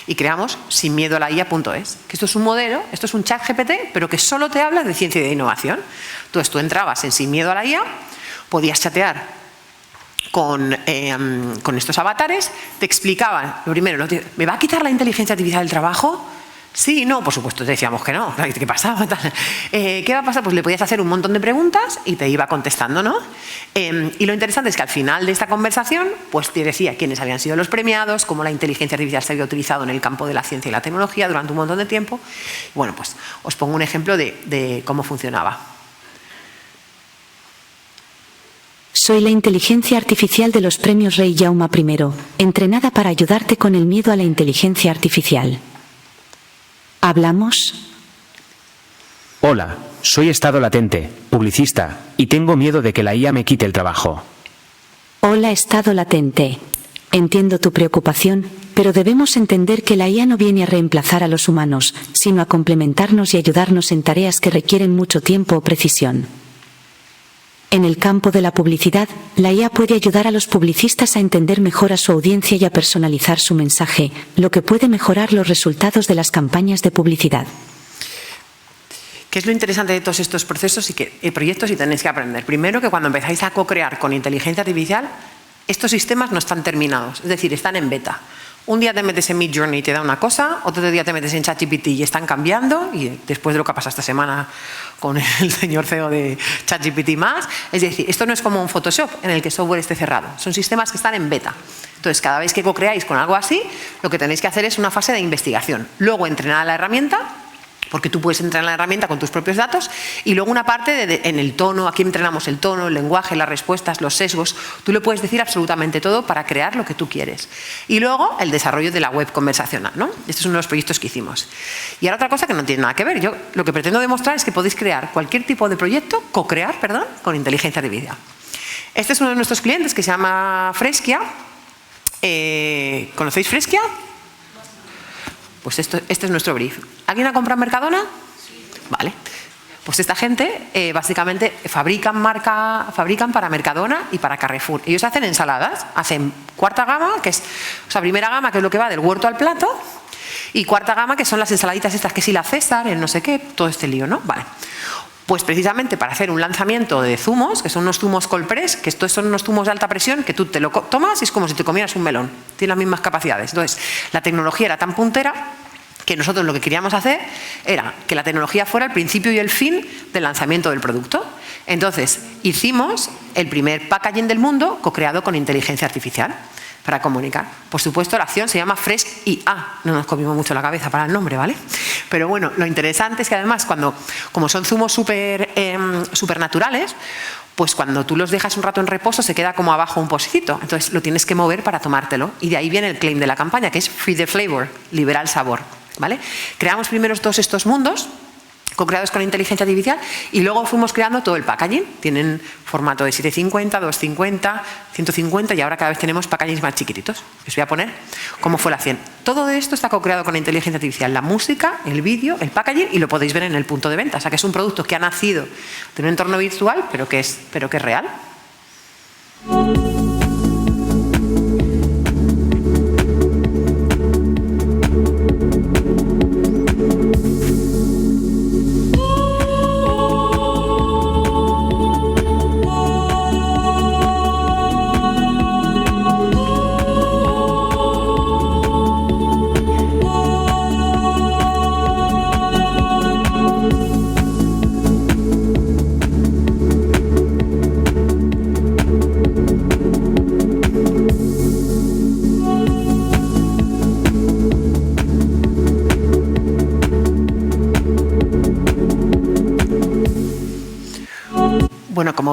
y creamos sin miedo a la IA.es, que esto es un modelo, esto es un chat GPT, pero que solo te habla de ciencia y de innovación. Entonces tú entrabas en sin miedo a la IA, podías chatear con estos avatares, te explicaban, lo primero, ¿me va a quitar la inteligencia artificial el trabajo? Sí, no, por supuesto, te decíamos que no. ¿Qué pasaba? ¿Qué va a pasar? Pues le podías hacer un montón de preguntas y te iba contestando, ¿no? Y lo interesante es que al final de esta conversación, pues te decía quiénes habían sido los premiados, cómo la inteligencia artificial se había utilizado en el campo de la ciencia y la tecnología durante un montón de tiempo. Bueno, pues os pongo un ejemplo de cómo funcionaba. Soy la inteligencia artificial de los premios Rey Jaume I, entrenada para ayudarte con el miedo a la inteligencia artificial. ¿Hablamos? Hola, soy Estado Latente, publicista, y tengo miedo de que la IA me quite el trabajo. Hola, Estado Latente. Entiendo tu preocupación, pero debemos entender que la IA no viene a reemplazar a los humanos, sino a complementarnos y ayudarnos en tareas que requieren mucho tiempo o precisión. En el campo de la publicidad, la IA puede ayudar a los publicistas a entender mejor a su audiencia y a personalizar su mensaje, lo que puede mejorar los resultados de las campañas de publicidad. ¿Qué es lo interesante de todos estos procesos y proyectos y tenéis que aprender? Primero, que cuando empezáis a co-crear con inteligencia artificial, estos sistemas no están terminados, es decir, están en beta. Un día te metes en Midjourney y te da una cosa, otro día te metes en ChatGPT y están cambiando, y después de lo que ha pasado esta semana con el señor CEO de ChatGPT más, es decir, esto no es como un Photoshop en el que el software esté cerrado, son sistemas que están en beta. Entonces, cada vez que co-creáis con algo así, lo que tenéis que hacer es una fase de investigación. Luego, entrenar a la herramienta, porque tú puedes entrenar la herramienta con tus propios datos, y luego una parte en el tono, aquí entrenamos el tono, el lenguaje, las respuestas, los sesgos, tú le puedes decir absolutamente todo para crear lo que tú quieres. Y luego el desarrollo de la web conversacional, ¿no? Este es uno de los proyectos que hicimos. Y ahora otra cosa que no tiene nada que ver, yo lo que pretendo demostrar es que podéis crear cualquier tipo de proyecto, co-crear, perdón, con inteligencia artificial. Este es uno de nuestros clientes que se llama Freskia. ¿Conocéis Freskia? Pues este es nuestro brief. ¿Alguien ha comprado en Mercadona? Sí. Vale. Pues esta gente básicamente fabrican para Mercadona y para Carrefour. Ellos hacen ensaladas, hacen cuarta gama, que es, o sea, primera gama, que es lo que va del huerto al plato, y cuarta gama, que son las ensaladitas estas, que si la César, el no sé qué, todo este lío, ¿no? Vale. Pues precisamente para hacer un lanzamiento de zumos, que son unos zumos cold press, que estos son unos zumos de alta presión, que tú te lo tomas y es como si te comieras un melón. Tiene las mismas capacidades. Entonces, la tecnología era tan puntera que nosotros lo que queríamos hacer era que la tecnología fuera el principio y el fin del lanzamiento del producto. Entonces, hicimos el primer packaging del mundo co-creado con inteligencia artificial para comunicar. Por supuesto, la acción se llama Fresh IA. No nos comimos mucho la cabeza para el nombre, ¿vale? Pero bueno, lo interesante es que además, como son zumos súper naturales, pues cuando tú los dejas un rato en reposo se queda como abajo un pocito. Entonces lo tienes que mover para tomártelo. Y de ahí viene el claim de la campaña, que es Free the Flavor, libera el sabor, ¿vale? Creamos primero todos estos mundos co-creados con inteligencia artificial y luego fuimos creando todo el packaging. Tienen formato de 750, 250, 150 y ahora cada vez tenemos packagings más chiquititos. Les voy a poner cómo fue la 100. Todo esto está co-creado con inteligencia artificial. La música, el vídeo, el packaging, y lo podéis ver en el punto de venta. O sea que es un producto que ha nacido de un entorno virtual, pero que es real.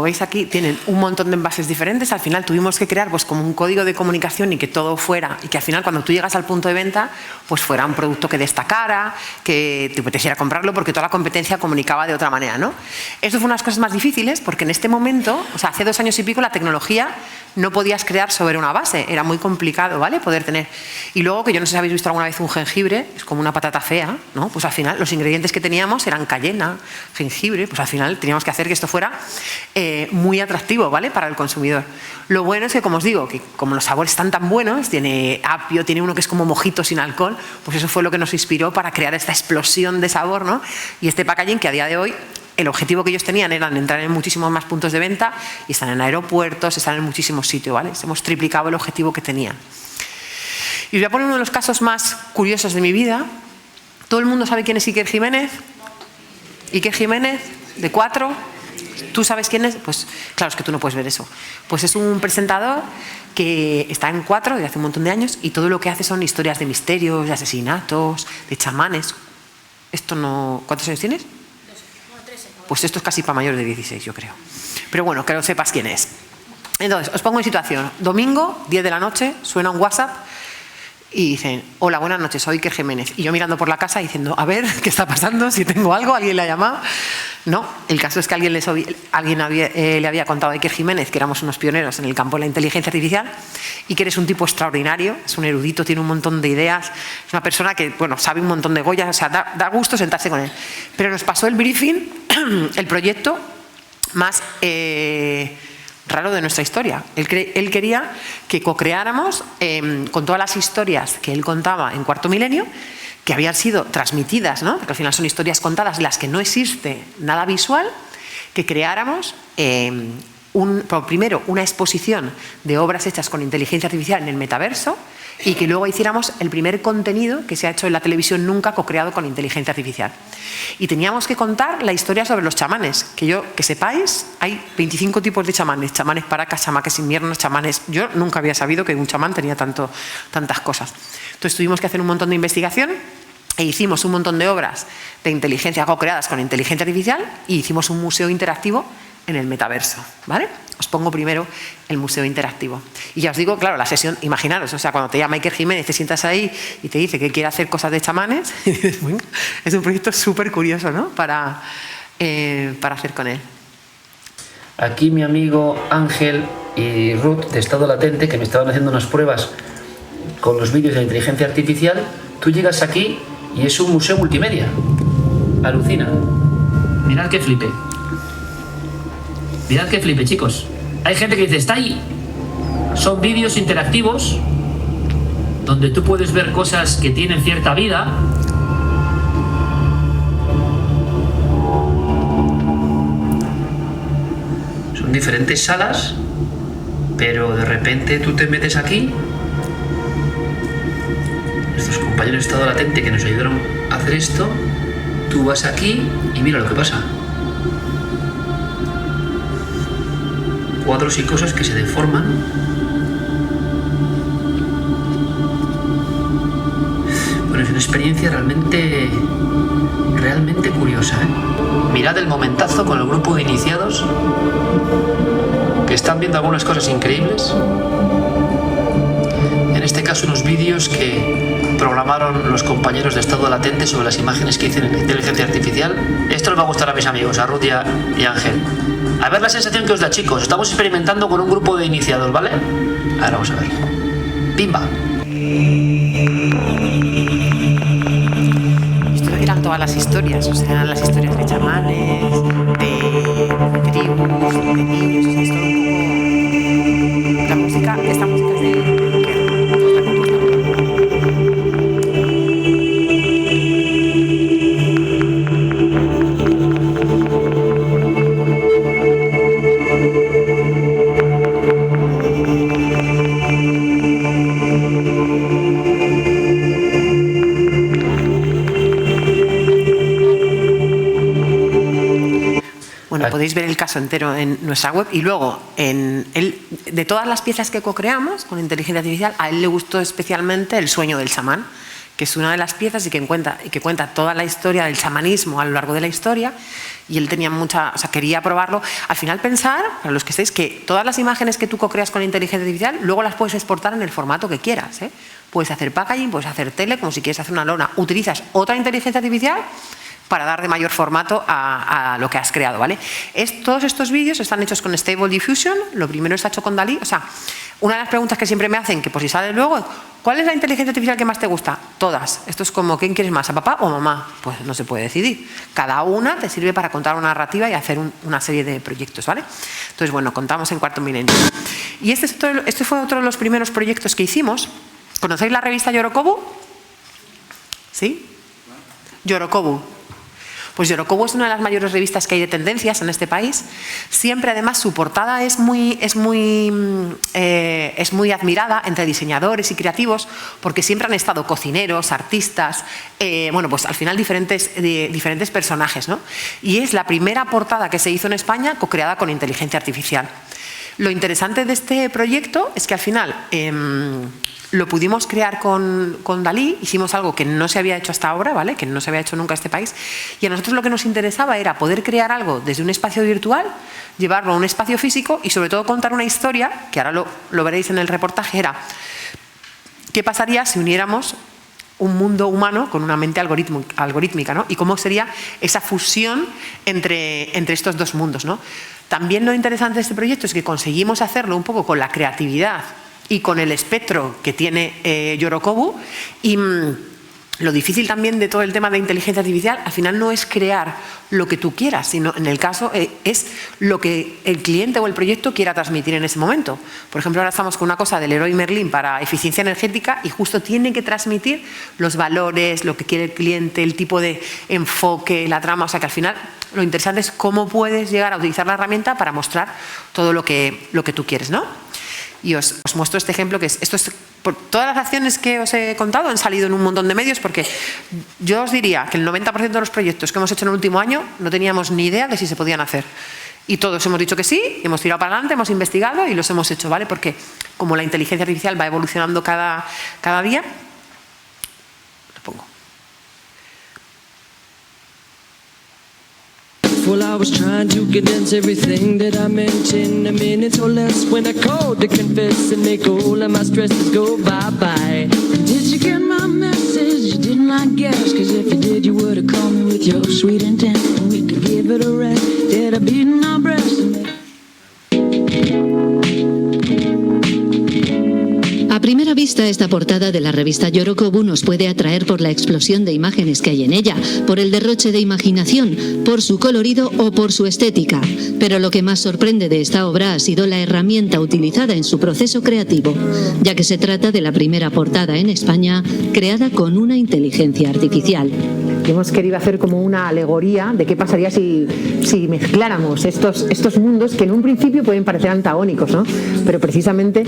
veis aquí, tienen un montón de envases diferentes. Al final tuvimos que crear pues como un código de comunicación y que todo fuera, y que al final cuando tú llegas al punto de venta, pues fuera un producto que destacara, que te apeteciera comprarlo, porque toda la competencia comunicaba de otra manera, ¿no? Esto fue una de las cosas más difíciles, porque en este momento, o sea, hace 2 años y pico, la tecnología no podías crear sobre una base, era muy complicado, ¿vale? Poder tener. Y luego, que yo no sé si habéis visto alguna vez un jengibre, es como una patata fea, ¿no? Pues al final los ingredientes que teníamos eran cayena, jengibre, pues al final teníamos que hacer que esto fuera muy atractivo, ¿vale? Para el consumidor. Lo bueno es que, como os digo, que como los sabores están tan buenos, tiene apio, tiene uno que es como mojito sin alcohol, pues eso fue lo que nos inspiró para crear esta explosión de sabor, ¿no? Y este packaging que a día de hoy, el objetivo que ellos tenían era entrar en muchísimos más puntos de venta, y están en aeropuertos, están en muchísimos sitios, ¿vale? Hemos triplicado el objetivo que tenían. Y os voy a poner uno de los casos más curiosos de mi vida. ¿Todo el mundo sabe quién es Iker Jiménez? Iker Jiménez, de 4. ¿Tú sabes quién es? Pues claro, es que tú no puedes ver eso. Pues es un presentador que está en 4 desde hace un montón de años, y todo lo que hace son historias de misterios, de asesinatos, de chamanes. Esto no... ¿Cuántos años tienes? Pues esto es casi para mayores de 16, yo creo. Pero bueno, que lo sepas quién es. Entonces, os pongo en situación. Domingo, 10 de la noche, suena un WhatsApp y dicen: hola, buenas noches, soy Iker Jiménez. Y yo mirando por la casa diciendo: a ver, ¿qué está pasando? Si tengo algo, ¿alguien le ha llamado? No, el caso es que alguien le había contado a Iker Jiménez que éramos unos pioneros en el campo de la inteligencia artificial, y que eres un tipo extraordinario, es un erudito, tiene un montón de ideas, es una persona que, bueno, sabe un montón de Goyas, o sea, da gusto sentarse con él. Pero nos pasó el briefing, el proyecto más raro de nuestra historia. Él quería que co-creáramos con todas las historias que él contaba en Cuarto Milenio, que habían sido transmitidas, ¿no? Porque al final son historias contadas, las que no existe nada visual, que creáramos primero una exposición de obras hechas con inteligencia artificial en el metaverso, y que luego hiciéramos el primer contenido que se ha hecho en la televisión nunca co-creado con inteligencia artificial. Y teníamos que contar la historia sobre los chamanes, que sepáis, hay 25 tipos de chamanes: chamanes paracas, chamanes inviernos, chamanes... Yo nunca había sabido que un chamán tenía tantas cosas. Entonces tuvimos que hacer un montón de investigación, e hicimos un montón de obras de inteligencia co-creadas con inteligencia artificial, y hicimos un museo interactivo en el metaverso, ¿vale? Os pongo primero el museo interactivo. Y ya os digo, claro, la sesión, imaginaros, o sea, cuando te llama Iker Jiménez, te sientas ahí y te dice que quiere hacer cosas de chamanes, y dices, bueno, es un proyecto súper curioso, ¿no? Para hacer con él. Aquí mi amigo Ángel y Ruth de Estado Latente, que me estaban haciendo unas pruebas con los vídeos de la inteligencia artificial. Tú llegas aquí y es un museo multimedia. Alucina. Mirad qué flipe. Mirad qué flipe, chicos. Hay gente que dice: está ahí. Son vídeos interactivos donde tú puedes ver cosas que tienen cierta vida. Son diferentes salas, pero de repente tú te metes aquí. Estos compañeros de Estado Latente que nos ayudaron a hacer esto, tú vas aquí y mira lo que pasa. Cuadros y cosas que se deforman. Bueno, es una experiencia realmente curiosa, ¿eh? Mirad el momentazo con el grupo de iniciados que están viendo algunas cosas increíbles. En este caso, unos vídeos que programaron los compañeros de Estado Latente sobre las imágenes que hicieron en inteligencia artificial. Esto les va a gustar a mis amigos, a Ruth y a Ángel. A ver la sensación que os da, chicos. Estamos experimentando con un grupo de iniciados, ¿vale? Ahora vamos a ver. ¡Pimba! Esto eran todas las historias, o sea, eran las historias de chamanes, de tribus, de niños, o sea, esto un poco... La música, esta música es de... Podéis ver el caso entero en nuestra web. Y luego, de todas las piezas que co-creamos con inteligencia artificial, a él le gustó especialmente el sueño del chamán, que es una de las piezas y que cuenta toda la historia del chamanismo a lo largo de la historia. Y él tenía quería probarlo. Al final pensar, para los que estéis, que todas las imágenes que tú co-creas con inteligencia artificial, luego las puedes exportar en el formato que quieras, ¿eh? Puedes hacer packaging, puedes hacer tele, como si quieres hacer una lona. Utilizas otra inteligencia artificial para dar de mayor formato a lo que has creado, ¿vale? Todos estos vídeos están hechos con Stable Diffusion. Lo primero está hecho con Dalí. O sea, una de las preguntas que siempre me hacen, que por si sale luego, ¿cuál es la inteligencia artificial que más te gusta? Todas. Esto es como, ¿quién quieres más, a papá o mamá? Pues no se puede decidir. Cada una te sirve para contar una narrativa y hacer una serie de proyectos, ¿vale? Entonces, bueno, contamos en Cuarto Milenio. Y este fue otro de los primeros proyectos que hicimos. ¿Conocéis la revista Yorokobu? ¿Sí? Yorokobu. Pues Yorokobu es una de las mayores revistas que hay de tendencias en este país. Siempre, además, su portada es muy admirada entre diseñadores y creativos, porque siempre han estado cocineros, artistas, pues al final diferentes personajes, ¿no? Y es la primera portada que se hizo en España co-creada con inteligencia artificial. Lo interesante de este proyecto es que al final lo pudimos crear con Dalí, hicimos algo que no se había hecho hasta ahora, ¿vale? Que no se había hecho nunca en este país, y a nosotros lo que nos interesaba era poder crear algo desde un espacio virtual, llevarlo a un espacio físico y sobre todo contar una historia, que ahora lo veréis en el reportaje, era ¿qué pasaría si uniéramos un mundo humano con una mente algorítmica, ¿no? Y cómo sería esa fusión entre estos dos mundos, ¿no? También lo interesante de este proyecto es que conseguimos hacerlo un poco con la creatividad y con el espectro que tiene Yorokobu, y lo difícil también de todo el tema de inteligencia artificial al final no es crear lo que tú quieras, sino en el caso es lo que el cliente o el proyecto quiera transmitir en ese momento. Por ejemplo, ahora estamos con una cosa del Leroy Merlin para eficiencia energética y justo tiene que transmitir los valores, lo que quiere el cliente, el tipo de enfoque, la trama. O sea que al final lo interesante es cómo puedes llegar a utilizar la herramienta para mostrar todo lo que tú quieres, ¿no? Y os muestro este ejemplo, por todas las acciones que os he contado han salido en un montón de medios, porque yo os diría que el 90% de los proyectos que hemos hecho en el último año no teníamos ni idea de si se podían hacer. Y todos hemos dicho que sí, hemos tirado para adelante, hemos investigado y los hemos hecho, ¿vale? Porque como la inteligencia artificial va evolucionando cada día, lo pongo. Well, I was trying to condense everything that I meant in a minute or less when I called to confess and make all of my stresses go bye-bye. Did you get my message? You didn't, I guess, cause if you did, you would have called me with your sweet intent and we could give it a rest. Instead of beating our breasts and A primera vista, esta portada de la revista Yorokobu nos puede atraer por la explosión de imágenes que hay en ella, por el derroche de imaginación, por su colorido o por su estética. Pero lo que más sorprende de esta obra ha sido la herramienta utilizada en su proceso creativo, ya que se trata de la primera portada en España creada con una inteligencia artificial. Hemos querido hacer como una alegoría de qué pasaría si mezcláramos estos mundos que en un principio pueden parecer antagónicos, ¿no? Pero precisamente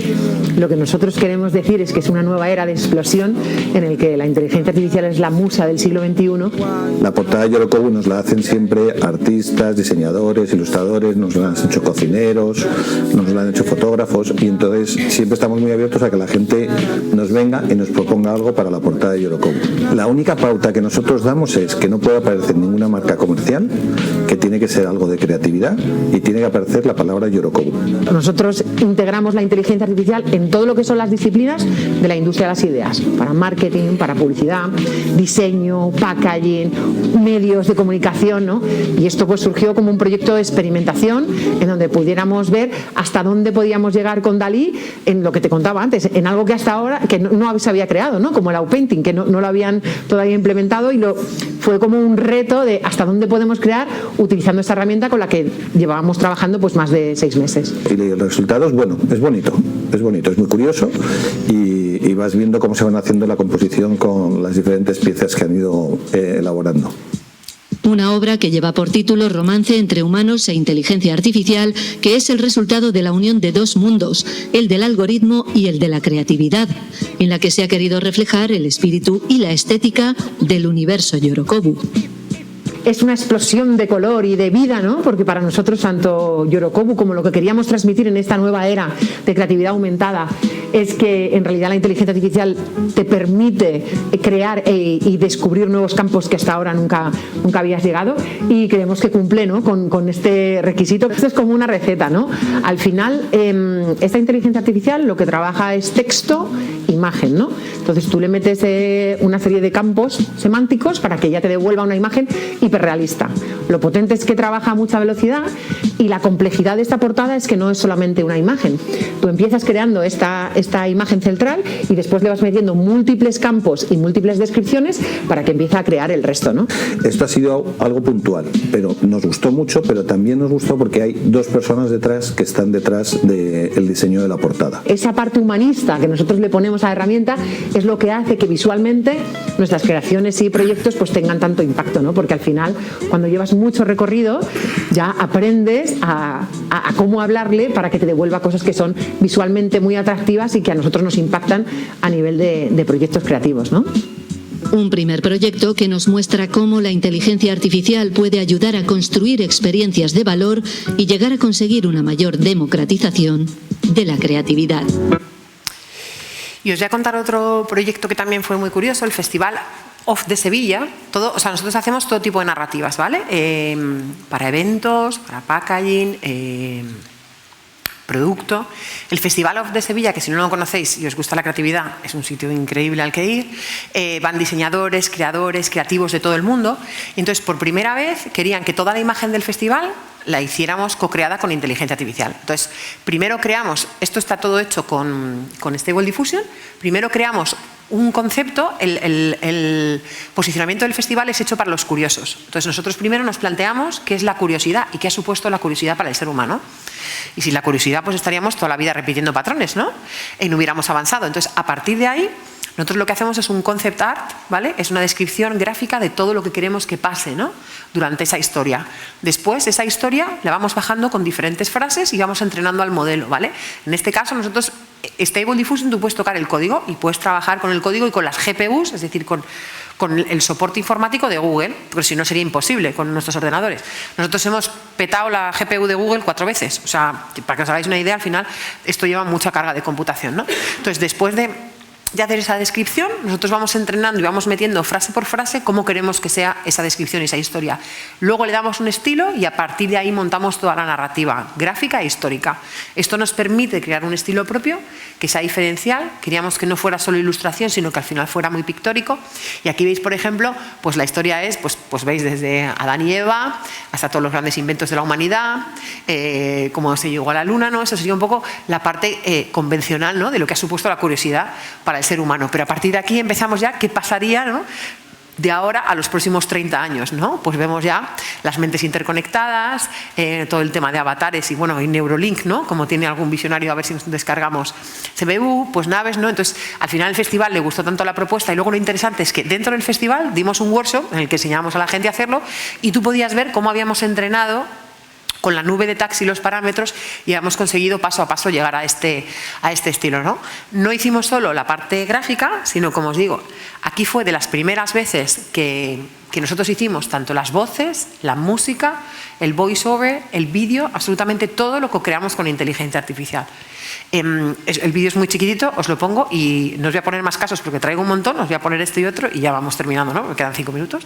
lo que nosotros queremos decir es que es una nueva era de explosión en el que la inteligencia artificial es la musa del siglo XXI. La portada de Yorokobu nos la hacen siempre artistas, diseñadores, ilustradores, nos la han hecho cocineros, nos la han hecho fotógrafos, y entonces siempre estamos muy abiertos a que la gente nos venga y nos proponga algo para la portada de Yorokobu. La única pauta que nosotros damos es que no puede aparecer ninguna marca comercial, que tiene que ser algo de creatividad y tiene que aparecer la palabra Yorokobu. Nosotros integramos la inteligencia artificial en todo lo que son las disciplinas de la industria de las ideas, para marketing, para publicidad, diseño, packaging, medios de comunicación, ¿no? Y esto pues surgió como un proyecto de experimentación en donde pudiéramos ver hasta dónde podíamos llegar con Dalí en lo que te contaba antes, en algo que hasta ahora que no se había creado, ¿no? Como el outpainting, que no lo habían todavía implementado, y fue como un reto de hasta dónde podemos crear utilizando esta herramienta con la que llevábamos trabajando pues más de 6 meses. Y el resultado es bueno, es bonito, es muy curioso, y vas viendo cómo se van haciendo la composición con las diferentes piezas que han ido elaborando. Una obra que lleva por título Romance entre humanos e inteligencia artificial, que es el resultado de la unión de dos mundos, el del algoritmo y el de la creatividad, en la que se ha querido reflejar el espíritu y la estética del universo Yorokobu. es una explosión de color y de vida, ¿no? Porque para nosotros tanto Yorokobu como lo que queríamos transmitir en esta nueva era de creatividad aumentada es que en realidad la inteligencia artificial te permite crear y descubrir nuevos campos que hasta ahora nunca habías llegado, y creemos que cumple, ¿no? con este requisito. Esto es como una receta, ¿no? Al final esta inteligencia artificial lo que trabaja es texto, imagen, ¿no? Entonces tú le metes una serie de campos semánticos para que ella te devuelva una imagen hiperrealista. Lo potente es que trabaja a mucha velocidad, y la complejidad de esta portada es que no es solamente una imagen. Tú empiezas creando esta imagen central y después le vas metiendo múltiples campos y múltiples descripciones para que empiece a crear el resto, ¿no? Esto ha sido algo puntual, pero nos gustó mucho, pero también nos gustó porque hay dos personas detrás que están detrás del diseño de la portada. Esa parte humanista que nosotros le ponemos a la herramienta es lo que hace que visualmente nuestras creaciones y proyectos pues tengan tanto impacto, ¿no? Porque al final, cuando llevas mucho recorrido, ya aprendes a cómo hablarle para que te devuelva cosas que son visualmente muy atractivas y que a nosotros nos impactan a nivel de proyectos creativos, ¿no? Un primer proyecto que nos muestra cómo la inteligencia artificial puede ayudar a construir experiencias de valor y llegar a conseguir una mayor democratización de la creatividad. Y os voy a contar otro proyecto que también fue muy curioso, el Festival Off de Sevilla. Nosotros hacemos todo tipo de narrativas, ¿vale? Para eventos, para packaging, producto. El Festival Off de Sevilla, que si no lo conocéis y os gusta la creatividad, es un sitio increíble al que ir. Van diseñadores, creadores, creativos de todo el mundo. Y entonces, por primera vez, querían que toda la imagen del festival la hiciéramos co-creada con inteligencia artificial. Entonces, primero creamos, esto está todo hecho con Stable Diffusion, primero creamos un concepto, el posicionamiento del festival es hecho para los curiosos. Entonces, nosotros primero nos planteamos qué es la curiosidad y qué ha supuesto la curiosidad para el ser humano. Y sin la curiosidad, pues estaríamos toda la vida repitiendo patrones, ¿no? Y no hubiéramos avanzado. Entonces, a partir de ahí, nosotros lo que hacemos es un concept art, ¿vale? Es una descripción gráfica de todo lo que queremos que pase, ¿no? Durante esa historia. Después, esa historia la vamos bajando con diferentes frases y vamos entrenando al modelo, ¿vale? En este caso, nosotros, Stable Diffusion, tú puedes tocar el código y puedes trabajar con el código y con las GPUs, es decir, con el soporte informático de Google, porque si no sería imposible con nuestros ordenadores. Nosotros hemos petado la GPU de Google 4 veces, o sea, para que os hagáis una idea, al final esto lleva mucha carga de computación, ¿no? Entonces, después de hacer esa descripción, nosotros vamos entrenando y vamos metiendo frase por frase cómo queremos que sea esa descripción y esa historia. Luego le damos un estilo y a partir de ahí montamos toda la narrativa gráfica e histórica. Esto nos permite crear un estilo propio que sea diferencial. Queríamos que no fuera solo ilustración, sino que al final fuera muy pictórico. Y aquí veis, por ejemplo, pues la historia es, pues veis desde Adán y Eva hasta todos los grandes inventos de la humanidad, cómo se llegó a la luna, ¿no? Eso sería un poco la parte convencional, ¿no? De lo que ha supuesto la curiosidad para el ser humano. Pero a partir de aquí empezamos ya qué pasaría, ¿no? De ahora a los próximos 30 años, ¿no? Pues vemos ya las mentes interconectadas, todo el tema de avatares y bueno, y Neurolink, ¿no? Como tiene algún visionario, a ver si nos descargamos CBU, pues naves, ¿no? Entonces, al final el festival le gustó tanto la propuesta y luego lo interesante es que dentro del festival dimos un workshop en el que enseñábamos a la gente a hacerlo y tú podías ver cómo habíamos entrenado con la nube de tags y los parámetros y hemos conseguido paso a paso llegar a este estilo, ¿no? No hicimos solo la parte gráfica, sino, como os digo, aquí fue de las primeras veces que nosotros hicimos tanto las voces, la música, el voiceover, el vídeo, absolutamente todo lo que creamos con inteligencia artificial. El vídeo es muy chiquitito, os lo pongo y no os voy a poner más casos porque traigo un montón, os voy a poner esto y otro y ya vamos terminando, ¿no? Me quedan 5 minutos.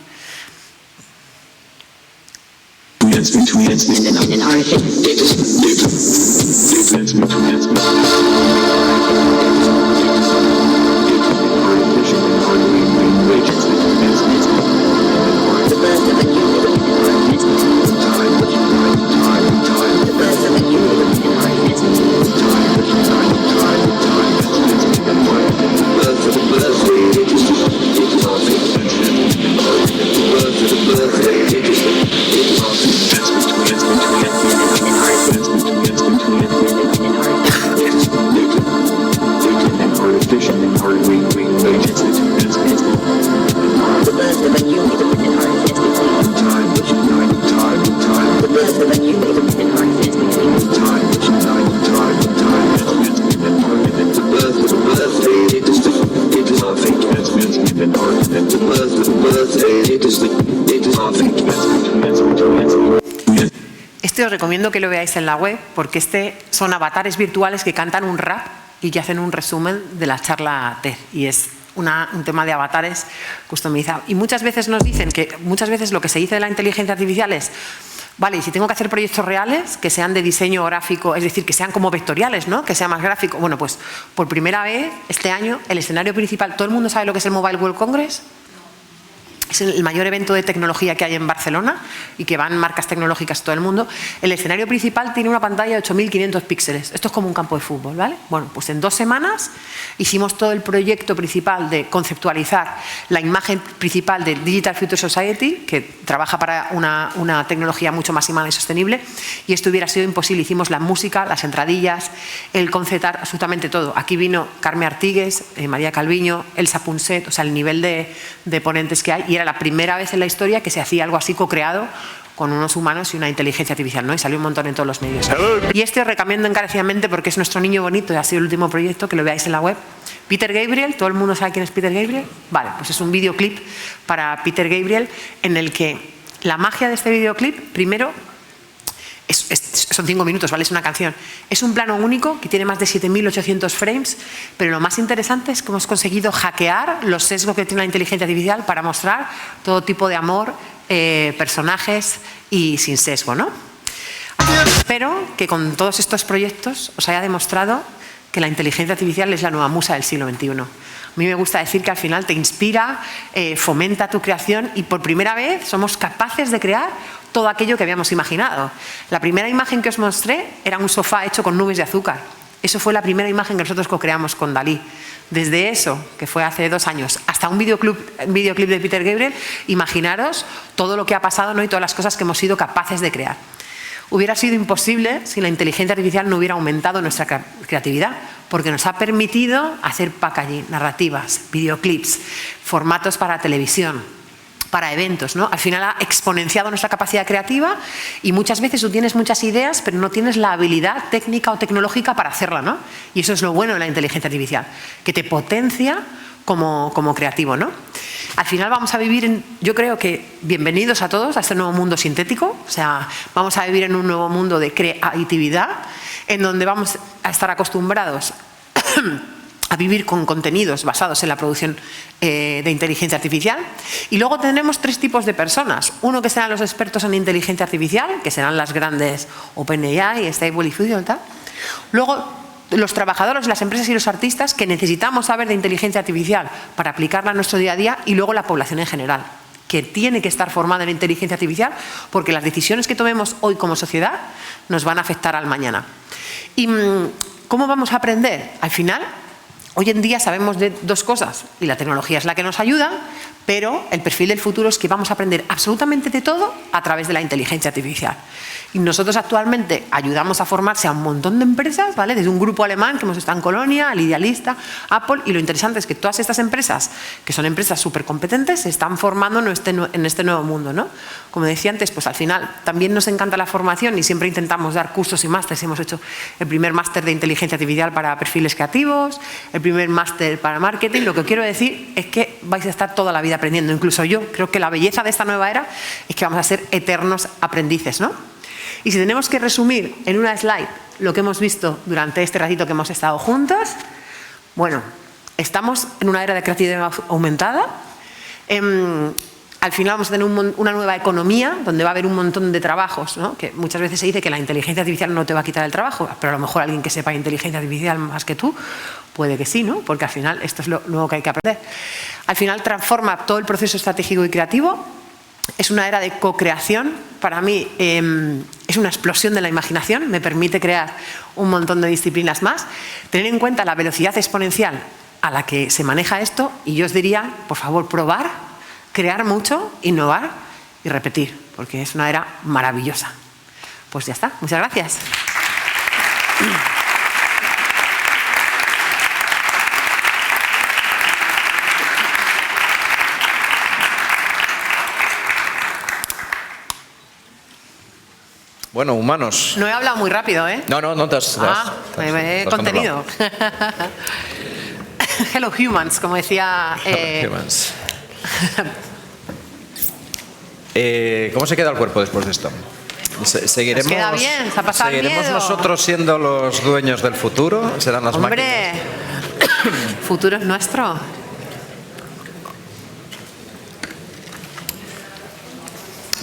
Este os recomiendo que lo veáis en la web porque son avatares virtuales que cantan un rap y que hacen un resumen de la charla TED y es un tema de avatares customizado. Y muchas veces nos dicen que muchas veces lo que se dice de la inteligencia artificial es vale, y si tengo que hacer proyectos reales que sean de diseño gráfico, es decir, que sean como vectoriales, ¿no? Que sea más gráfico. Bueno, pues por primera vez este año el escenario principal, ¿todo el mundo sabe lo que es el Mobile World Congress? Es el mayor evento de tecnología que hay en Barcelona y que van marcas tecnológicas todo el mundo. El escenario principal tiene una pantalla de 8.500 píxeles. Esto es como un campo de fútbol, ¿vale? Bueno, pues en 2 semanas hicimos todo el proyecto principal de conceptualizar la imagen principal de Digital Future Society, que trabaja para una tecnología mucho más humana y sostenible, y esto hubiera sido imposible. Hicimos la música, las entradillas, el concept art, absolutamente todo. Aquí vino Carme Artigues, María Calviño, Elsa Punset, o sea, el nivel de ponentes que hay, y era la primera vez en la historia que se hacía algo así co-creado con unos humanos y una inteligencia artificial, ¿no? Y salió un montón en todos los medios. Y os recomiendo encarecidamente porque es nuestro niño bonito y ha sido el último proyecto, que lo veáis en la web. Peter Gabriel, ¿todo el mundo sabe quién es Peter Gabriel? Vale, pues es un videoclip para Peter Gabriel en el que la magia de este videoclip, primero, son 5 minutos, ¿vale? Es una canción. Es un plano único que tiene más de 7.800 frames, pero lo más interesante es que hemos conseguido hackear los sesgos que tiene la inteligencia artificial para mostrar todo tipo de amor, personajes y sin sesgo, ¿no? Espero que con todos estos proyectos os haya demostrado que la inteligencia artificial es la nueva musa del siglo XXI. A mí me gusta decir que al final te inspira, fomenta tu creación y por primera vez somos capaces de crear todo aquello que habíamos imaginado. La primera imagen que os mostré era un sofá hecho con nubes de azúcar. Eso fue la primera imagen que nosotros co-creamos con Dalí. Desde eso, que fue hace 2 años, hasta un videoclip de Peter Gabriel, imaginaros todo lo que ha pasado, ¿no? Y todas las cosas que hemos sido capaces de crear. Hubiera sido imposible si la inteligencia artificial no hubiera aumentado nuestra creatividad, porque nos ha permitido hacer packaging, narrativas, videoclips, formatos para televisión, para eventos, ¿no? Al final ha exponenciado nuestra capacidad creativa y muchas veces tú tienes muchas ideas, pero no tienes la habilidad técnica o tecnológica para hacerla, ¿no? Y eso es lo bueno de la inteligencia artificial, que te potencia como creativo, ¿no? Al final vamos a vivir yo creo que bienvenidos a todos a este nuevo mundo sintético, o sea, vamos a vivir en un nuevo mundo de creatividad, en donde vamos a estar acostumbrados a vivir con contenidos basados en la producción de inteligencia artificial. Y luego tenemos 3 tipos de personas. Uno que serán los expertos en inteligencia artificial, que serán las grandes OpenAI, Stable Diffusion y tal. Luego los trabajadores, las empresas y los artistas que necesitamos saber de inteligencia artificial para aplicarla a nuestro día a día, y luego la población en general, que tiene que estar formada en inteligencia artificial porque las decisiones que tomemos hoy como sociedad nos van a afectar al mañana. ¿Y cómo vamos a aprender? Al final, hoy en día sabemos de 2 cosas y la tecnología es la que nos ayuda, pero el perfil del futuro es que vamos a aprender absolutamente de todo a través de la inteligencia artificial. Y nosotros actualmente ayudamos a formarse a un montón de empresas, ¿vale? Desde un grupo alemán que hemos estado en Colonia, al Idealista, Apple, y lo interesante es que todas estas empresas, que son empresas súper competentes, se están formando en este nuevo mundo, ¿no? Como decía antes, pues al final también nos encanta la formación y siempre intentamos dar cursos y másteres. Hemos hecho el primer máster de inteligencia artificial para perfiles creativos, el primer máster para marketing. Lo que quiero decir es que vais a estar toda la vida aprendiendo. Incluso yo creo que la belleza de esta nueva era es que vamos a ser eternos aprendices, ¿no? Y si tenemos que resumir en una slide lo que hemos visto durante este ratito que hemos estado juntos, bueno, estamos en una era de creatividad aumentada. Al final vamos a tener una nueva economía donde va a haber un montón de trabajos, ¿no? Que muchas veces se dice que la inteligencia artificial no te va a quitar el trabajo, pero a lo mejor alguien que sepa inteligencia artificial más que tú, puede que sí, ¿no? Porque al final esto es lo nuevo que hay que aprender. Al final transforma todo el proceso estratégico y creativo. Es una era de co-creación. Para mí es una explosión de la imaginación, me permite crear un montón de disciplinas más. Tener en cuenta la velocidad exponencial a la que se maneja esto, y yo os diría, por favor, probar, crear mucho, innovar y repetir, porque es una era maravillosa. Pues ya está, muchas gracias. Bueno, humanos. No he hablado muy rápido, ¿eh? No te has... contenido. Hello humans, como decía... Hello humans. ¿Cómo se queda el cuerpo después de esto? ¿Seguiremos, queda bien, se ha pasado el ¿seguiremos miedo? nosotros siendo los dueños del futuro? ¿Serán las máquinas? Hombre, futuro es nuestro.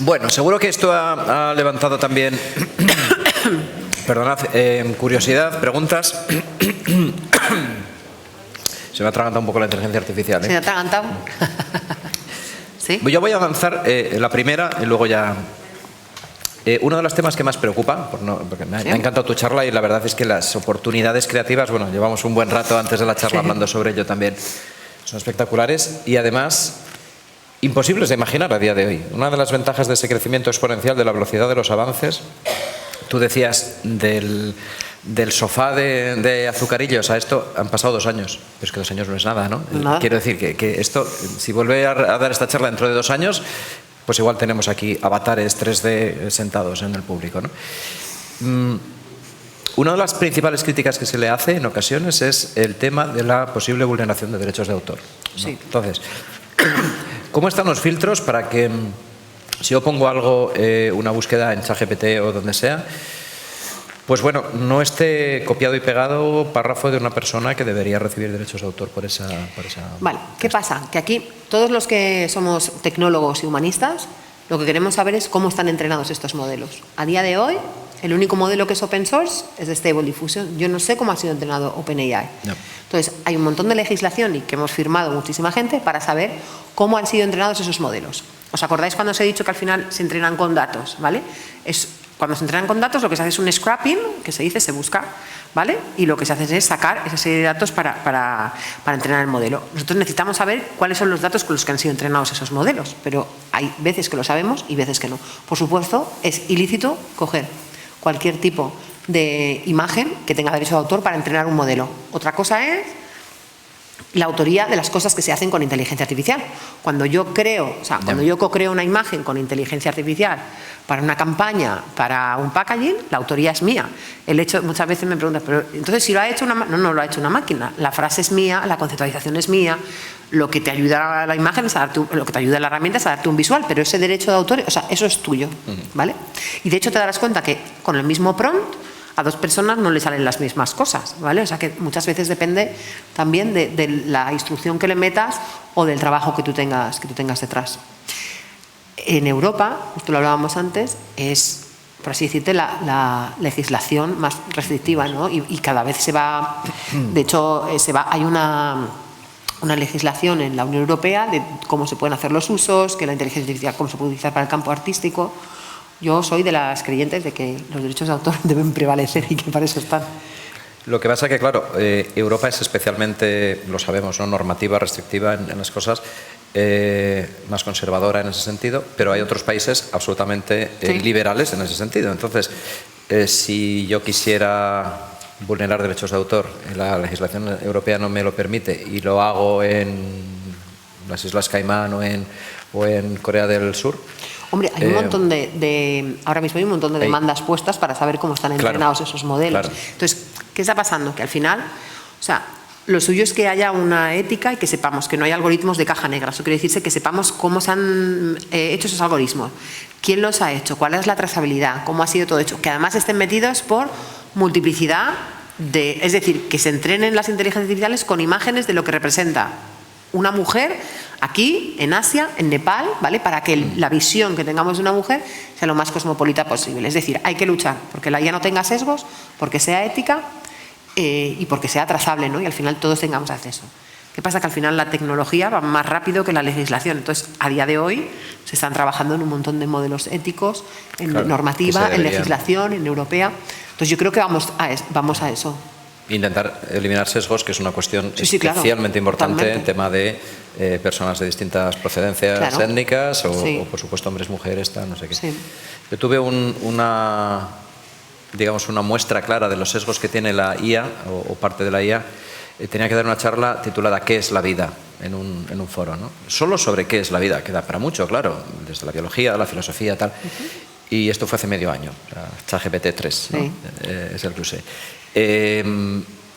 Bueno, seguro que esto ha levantado también, perdonad, curiosidad, preguntas. Se me ha atragantado un poco la inteligencia artificial. ¿Se me ha atragantado? ¿Sí? Yo voy a avanzar la primera y luego ya... uno de los temas que más preocupa, porque me ha encantado tu charla y la verdad es que las oportunidades creativas, bueno, llevamos un buen rato antes de la charla hablando sobre ello también, son espectaculares y además imposibles de imaginar a día de hoy. Una de las ventajas de ese crecimiento exponencial de la velocidad de los avances, tú decías del sofá de azucarillos a esto han pasado 2 años, pero es que 2 años no es nada, ¿no? Nada. Quiero decir que esto, si vuelve a dar esta charla dentro de 2 años, pues igual tenemos aquí avatares 3D sentados en el público, ¿no? Una de las principales críticas que se le hace en ocasiones es el tema de la posible vulneración de derechos de autor, ¿no? Sí. Entonces, ¿cómo están los filtros para que, si yo pongo algo, una búsqueda en ChatGPT o donde sea, pues bueno, no esté copiado y pegado párrafo de una persona que debería recibir derechos de autor por esa... Vale, ¿qué pasa? Que aquí todos los que somos tecnólogos y humanistas, lo que queremos saber es cómo están entrenados estos modelos. A día de hoy, el único modelo que es open source es de Stable Diffusion. Yo no sé cómo ha sido entrenado OpenAI. No. Entonces, hay un montón de legislación y que hemos firmado muchísima gente para saber cómo han sido entrenados esos modelos. ¿Os acordáis cuando os he dicho que al final se entrenan con datos? ¿Vale? Cuando se entrenan con datos, lo que se hace es un scrapping, que se dice, se busca, ¿vale? Y lo que se hace es sacar esa serie de datos para entrenar el modelo. Nosotros necesitamos saber cuáles son los datos con los que han sido entrenados esos modelos, pero hay veces que lo sabemos y veces que no. Por supuesto, es ilícito coger cualquier tipo de imagen que tenga derecho de autor para entrenar un modelo. Otra cosa es la autoría de las cosas que se hacen con inteligencia artificial. Cuando yo creo, cuando yo co-creo una imagen con inteligencia artificial para una campaña, para un packaging, la autoría es mía. El hecho, muchas veces me preguntan, pero entonces si lo ha hecho una máquina, no lo ha hecho una máquina. La frase es mía, la conceptualización es mía, lo que te ayuda a la imagen es a darte lo que te ayuda a la herramienta es a darte un visual, pero ese derecho de autor, eso es tuyo, ¿vale? Y de hecho te darás cuenta que con el mismo prompt a 2 personas no le salen las mismas cosas, ¿vale? O sea que muchas veces depende también de la instrucción que le metas o del trabajo que tú tengas detrás. En Europa, esto lo hablábamos antes, es, por así decirte, la legislación más restrictiva, ¿no? Y cada vez se va, de hecho, hay una legislación en la Unión Europea de cómo se pueden hacer los usos, que la inteligencia artificial cómo se puede utilizar para el campo artístico. Yo soy de las creyentes de que los derechos de autor deben prevalecer y que para eso están. Lo que pasa que, claro, Europa es especialmente, lo sabemos, ¿no?, normativa, restrictiva en las cosas, más conservadora en ese sentido, pero hay otros países absolutamente liberales en ese sentido. Entonces, si yo quisiera vulnerar derechos de autor, la legislación europea no me lo permite y lo hago en las Islas Caimán o en Corea del Sur. Hombre, hay un montón ahora mismo hay un montón de demandas puestas para saber cómo están entrenados esos modelos. Claro. Entonces, ¿qué está pasando? Que al final, lo suyo es que haya una ética y que sepamos que no hay algoritmos de caja negra. Eso quiere decirse que sepamos cómo se han hecho esos algoritmos, quién los ha hecho, cuál es la trazabilidad, cómo ha sido todo hecho. Que además estén metidos por multiplicidad es decir, que se entrenen las inteligencias artificiales con imágenes de lo que representa una mujer aquí, en Asia, en Nepal, ¿vale? Para que la visión que tengamos de una mujer sea lo más cosmopolita posible. Es decir, hay que luchar porque la IA no tenga sesgos, porque sea ética y porque sea trazable, ¿no? Y al final todos tengamos acceso. ¿Qué pasa? Que al final la tecnología va más rápido que la legislación. Entonces, a día de hoy se están trabajando en un montón de modelos éticos, en normativa, en legislación, en europea. Entonces, yo creo que vamos a eso. Intentar eliminar sesgos, que es una cuestión especialmente importante, totalmente. el tema de personas de distintas procedencias étnicas o, por supuesto, hombres, mujeres, tal, no sé qué. Sí. Yo tuve una muestra clara de los sesgos que tiene la IA o parte de la IA. Tenía que dar una charla titulada ¿Qué es la vida? en un foro, ¿no? Solo sobre qué es la vida, que da para mucho, claro, desde la biología, la filosofía, tal. Y esto fue hace medio año, ChatGPT 3, ¿no? Es el que usé.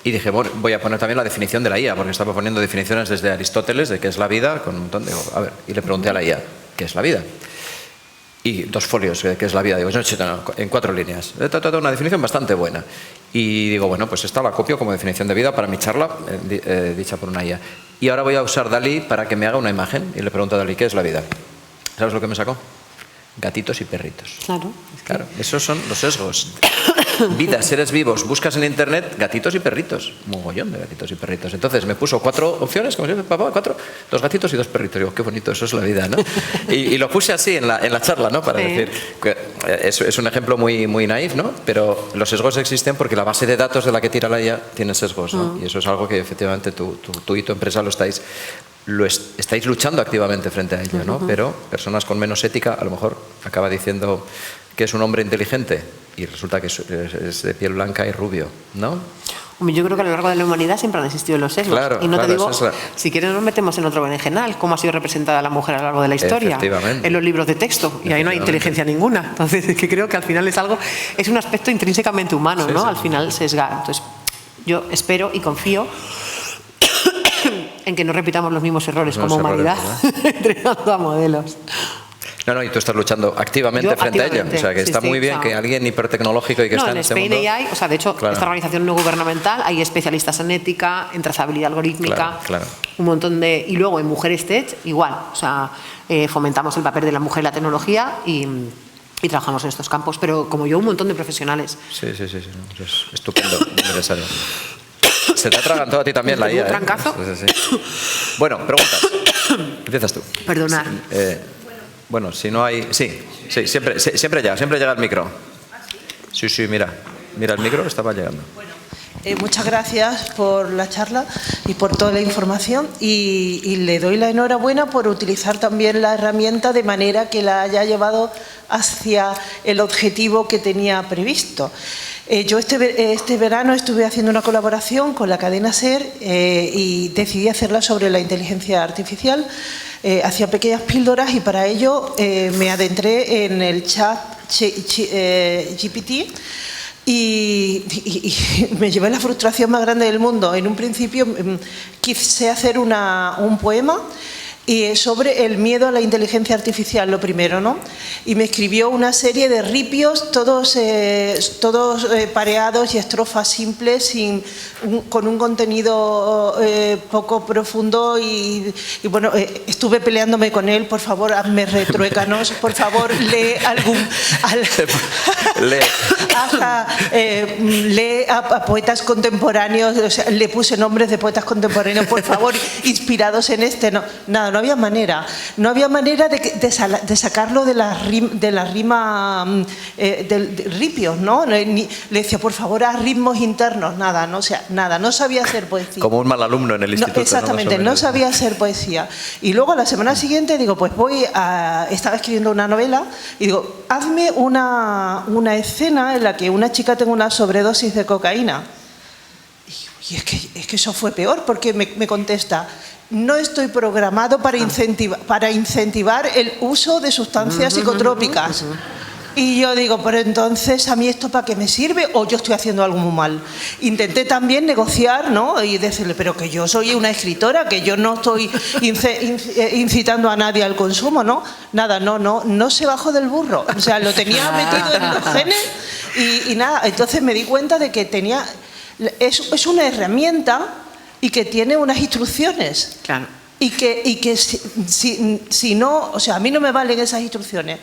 Y dije, bueno, voy a poner también la definición de la IA, porque estaba poniendo definiciones desde Aristóteles de qué es la vida, con un montón de... A ver, y le pregunté a la IA, ¿qué es la vida? Y 2 folios, ¿qué es la vida? Digo, no, en 4 líneas. Una definición bastante buena. Y digo, bueno, pues esta la copio como definición de vida para mi charla, dicha por una IA. Y ahora voy a usar DALL-E para que me haga una imagen y le pregunto a DALL-E, ¿qué es la vida? ¿Sabes lo que me sacó? Gatitos y perritos. Claro. Claro, esos son los sesgos. Vida, seres vivos, buscas en internet gatitos y perritos, mogollón de gatitos y perritos. Entonces me puso 4 opciones, como siempre, papá, 4, 2 gatitos y 2 perritos. Digo, qué bonito, eso es la vida, ¿no? Y lo puse así en la charla, ¿no? Para decir que es un ejemplo muy naif, ¿no? Pero los sesgos existen porque la base de datos de la que tira la IA tiene sesgos, ¿no? Y eso es algo que efectivamente tú y tu empresa estáis luchando activamente frente a ello, ¿no? Pero personas con menos ética a lo mejor acaba diciendo que es un hombre inteligente y resulta que es de piel blanca y rubio, ¿no? Yo creo que a lo largo de la humanidad siempre han existido los sesgos. Claro, y no claro, te digo, si quieres nos metemos en otro berenjenal, cómo ha sido representada la mujer a lo largo de la historia, en los libros de texto, y ahí no hay inteligencia ninguna. Entonces es que creo que al final es un aspecto intrínsecamente humano, ¿no? Al final sesgar. Entonces yo espero y confío en que no repitamos los mismos errores como humanidad entrenando a modelos. No, y tú estás luchando activamente frente a ello. O sea, que está muy bien que alguien hipertecnológico y que está en este mundo... No, en Spain AI, o sea, de hecho, esta organización no gubernamental, hay especialistas en ética, en trazabilidad algorítmica, un montón de... Y luego en Mujeres Tech, igual. O sea, fomentamos el papel de la mujer en la tecnología y trabajamos en estos campos. Pero como yo, un montón de profesionales. Sí. Es estupendo, muy necesario. Se te ha atragantado a ti también la IA. ¿Un trancazo? Sí. Bueno, preguntas. Empiezas tú. Perdonad. Bueno, si no hay... Sí, siempre llega el micro. Sí, mira el micro, estaba llegando. Muchas gracias por la charla y por toda la información y le doy la enhorabuena por utilizar también la herramienta de manera que la haya llevado hacia el objetivo que tenía previsto. Yo este verano estuve haciendo una colaboración con la cadena SER y decidí hacerla sobre la inteligencia artificial. Hacía pequeñas píldoras y para ello me adentré en el chat GPT y me llevé la frustración más grande del mundo. En un principio quise hacer un poema sobre el miedo a la inteligencia artificial, lo primero, ¿no? Y me escribió una serie de ripios, todos pareados y estrofas simples, con un contenido poco profundo y bueno, estuve peleándome con él. Por favor, hazme retruécanos, por favor, lee lee a poetas contemporáneos, o sea, le puse nombres de poetas contemporáneos, por favor, inspirados en no había manera de sacarlo de la rima de ripios, ¿no? Le decía, por favor, haz ritmos internos, nada, no sabía hacer poesía. Como un mal alumno en el instituto. Exactamente, no sabía hacer poesía. Y luego a la semana siguiente digo, pues estaba escribiendo una novela y digo, hazme una escena en la que una chica tenga una sobredosis de cocaína. Y es que eso fue peor, porque me contesta, no estoy programado para incentivar el uso de sustancias psicotrópicas. Y yo digo, pero entonces, ¿a mí esto para qué me sirve? ¿O yo estoy haciendo algo muy mal? Intenté también negociar, ¿no? Y decirle, pero que yo soy una escritora, que yo no estoy incitando a nadie al consumo, ¿no? Nada, no se bajó del burro. O sea, lo tenía metido en los genes y nada. Entonces me di cuenta de que es una herramienta y que tiene unas instrucciones. Claro. Y que si no, o sea, a mí no me valen esas instrucciones,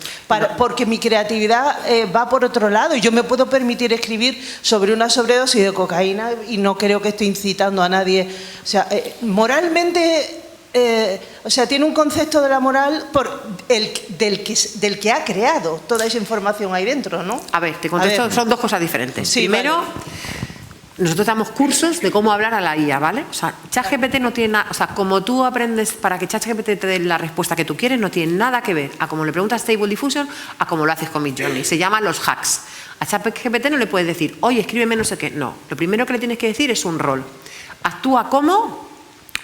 porque mi creatividad va por otro lado y yo me puedo permitir escribir sobre una sobredosis de cocaína y no creo que esté incitando a nadie. O sea, moralmente, o sea, tiene un concepto de la moral del que ha creado toda esa información ahí dentro, ¿no? A ver, te contesto, son dos cosas diferentes. Sí, primero... Vale. Nosotros damos cursos de cómo hablar a la IA, ¿vale? O sea, ChatGPT no tiene nada, o sea, como tú aprendes para que ChatGPT te dé la respuesta que tú quieres, no tiene nada que ver a cómo le preguntas Stable Diffusion a cómo lo haces con Midjourney. Se llaman los hacks. A ChatGPT no le puedes decir, oye, escríbeme no sé qué. No, lo primero que le tienes que decir es un rol. Actúa como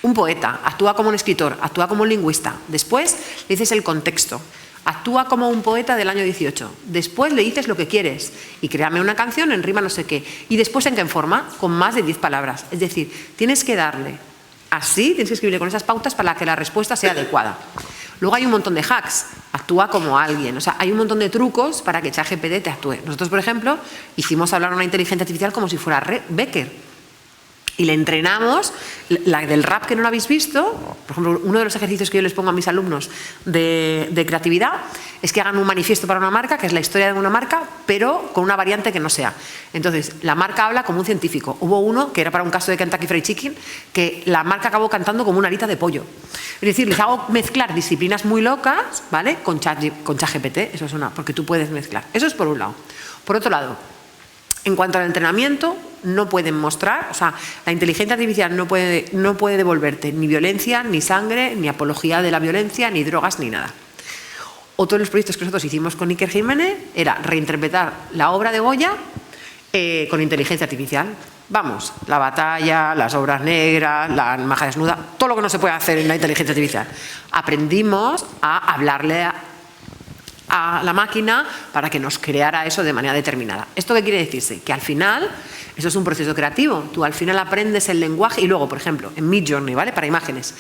Un poeta actúa como un escritor, actúa como un lingüista. Después le dices el contexto. Actúa como un poeta del año 18. Después le dices lo que quieres y créame una canción en rima no sé qué. Y después en qué forma, con más de 10 palabras. Es decir, tienes que darle así, tienes que escribirle con esas pautas para que la respuesta sea adecuada. Luego hay un montón de hacks. Actúa como alguien. O sea, hay un montón de trucos para que ChatGPT te actúe. Nosotros, por ejemplo, hicimos hablar a una inteligencia artificial como si fuera Becker. Y le entrenamos, la del rap que no lo habéis visto, por ejemplo, uno de los ejercicios que yo les pongo a mis alumnos de creatividad es que hagan un manifiesto para una marca, que es la historia de una marca, pero con una variante que no sea. Entonces, la marca habla como un científico. Hubo uno, que era para un caso de Kentucky Fried Chicken, que la marca acabó cantando como una arita de pollo. Es decir, les hago mezclar disciplinas muy locas, ¿vale? Con ChatGPT, eso es una, porque tú puedes mezclar. Eso es por un lado. Por otro lado, en cuanto al entrenamiento, no pueden mostrar, o sea, la inteligencia artificial no puede devolverte ni violencia, ni sangre, ni apología de la violencia, ni drogas, ni nada. Otro de los proyectos que nosotros hicimos con Iker Jiménez era reinterpretar la obra de Goya con inteligencia artificial. Vamos, la batalla, las obras negras, la maja desnuda, todo lo que no se puede hacer en la inteligencia artificial. Aprendimos a hablarle a la máquina para que nos creara eso de manera determinada. ¿Esto qué quiere decirse? Que al final, eso es un proceso creativo. Tú al final aprendes el lenguaje y luego, por ejemplo, en Midjourney, ¿vale? Para imágenes.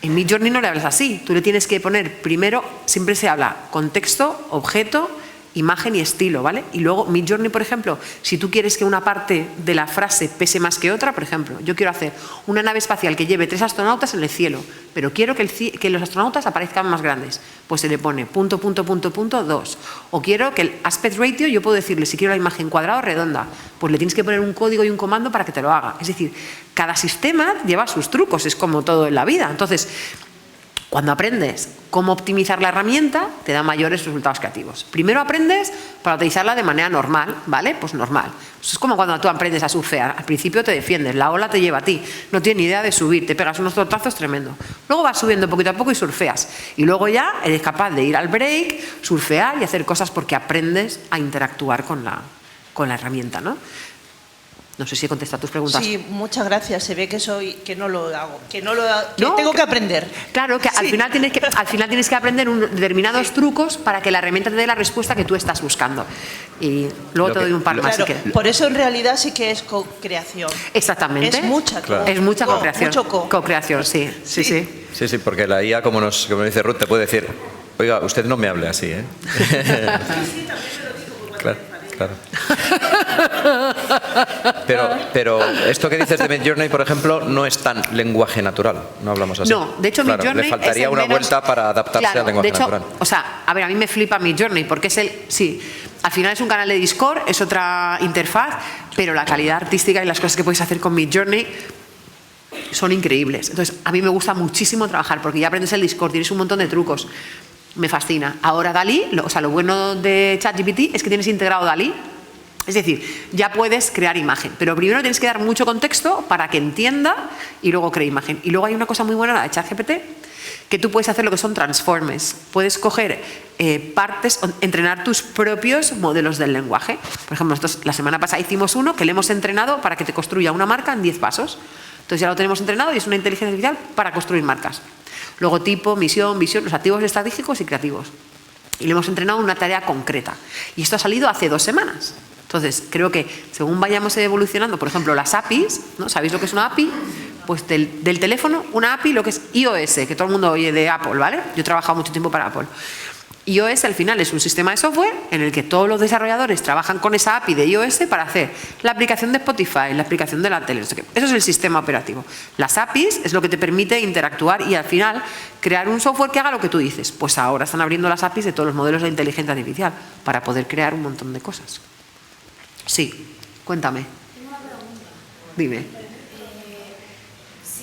En Midjourney no le hablas así. Tú le tienes que poner primero, siempre se habla contexto, objeto, imagen y estilo, ¿vale? Y luego Midjourney, por ejemplo, si tú quieres que una parte de la frase pese más que otra, por ejemplo, yo quiero hacer una nave espacial que lleve 3 astronautas en el cielo, pero quiero que los astronautas aparezcan más grandes, pues se le pone ... 2. O quiero que el aspect ratio, yo puedo decirle si quiero la imagen cuadrada o redonda, pues le tienes que poner un código y un comando para que te lo haga. Es decir, cada sistema lleva sus trucos, es como todo en la vida. Entonces, cuando aprendes cómo optimizar la herramienta, te da mayores resultados creativos. Primero aprendes para utilizarla de manera normal, ¿vale? Pues normal. Eso es como cuando tú aprendes a surfear. Al principio te defiendes, la ola te lleva a ti. No tienes ni idea de subir, te pegas unos tortazos tremendos. Luego vas subiendo poquito a poco y surfeas. Y luego ya eres capaz de ir al break, surfear y hacer cosas porque aprendes a interactuar con la herramienta, ¿no? No sé si he contestado tus preguntas. Sí, muchas gracias. Se ve que no lo hago, que tengo que aprender. Claro, que al final tienes que aprender determinados trucos para que la herramienta te dé la respuesta que tú estás buscando. Y luego te doy un par más. Claro, por eso en realidad sí que es co-creación. Exactamente. Es mucha co-creación. Mucho co-creación, sí. Sí, porque la IA, como nos dice Ruth, te puede decir, oiga, usted no me hable así, ¿eh? Claro. Pero esto que dices de Midjourney, por ejemplo, no es tan lenguaje natural. No hablamos así. No, de hecho, Midjourney le faltaría una vuelta para adaptarse al lenguaje natural. O sea, a ver, a mí me flipa Midjourney porque al final es un canal de Discord, es otra interfaz, pero la calidad artística y las cosas que puedes hacer con Midjourney son increíbles. Entonces, a mí me gusta muchísimo trabajar porque ya aprendes el Discord, tienes un montón de trucos. Me fascina. Ahora DALL-E, lo bueno de ChatGPT es que tienes integrado DALL-E. Es decir, ya puedes crear imagen, pero primero tienes que dar mucho contexto para que entienda y luego cree imagen. Y luego hay una cosa muy buena de ChatGPT, que tú puedes hacer lo que son transformes. Puedes coger partes, entrenar tus propios modelos del lenguaje. Por ejemplo, nosotros la semana pasada hicimos uno que le hemos entrenado para que te construya una marca en 10 pasos. Entonces ya lo tenemos entrenado y es una inteligencia artificial para construir marcas. Logotipo, misión, visión, los activos estratégicos y creativos. Y le hemos entrenado en una tarea concreta. Y esto ha salido hace 2 semanas. Entonces, creo que según vayamos evolucionando, por ejemplo, las APIs, ¿no? ¿Sabéis lo que es una API? Pues del teléfono, una API, lo que es iOS, que todo el mundo oye de Apple, ¿vale? Yo he trabajado mucho tiempo para Apple. iOS al final es un sistema de software en el que todos los desarrolladores trabajan con esa API de iOS para hacer la aplicación de Spotify, la aplicación de la tele. Eso es el sistema operativo. Las APIs es lo que te permite interactuar y al final crear un software que haga lo que tú dices. Pues ahora están abriendo las APIs de todos los modelos de inteligencia artificial para poder crear un montón de cosas. Sí, cuéntame. Dime.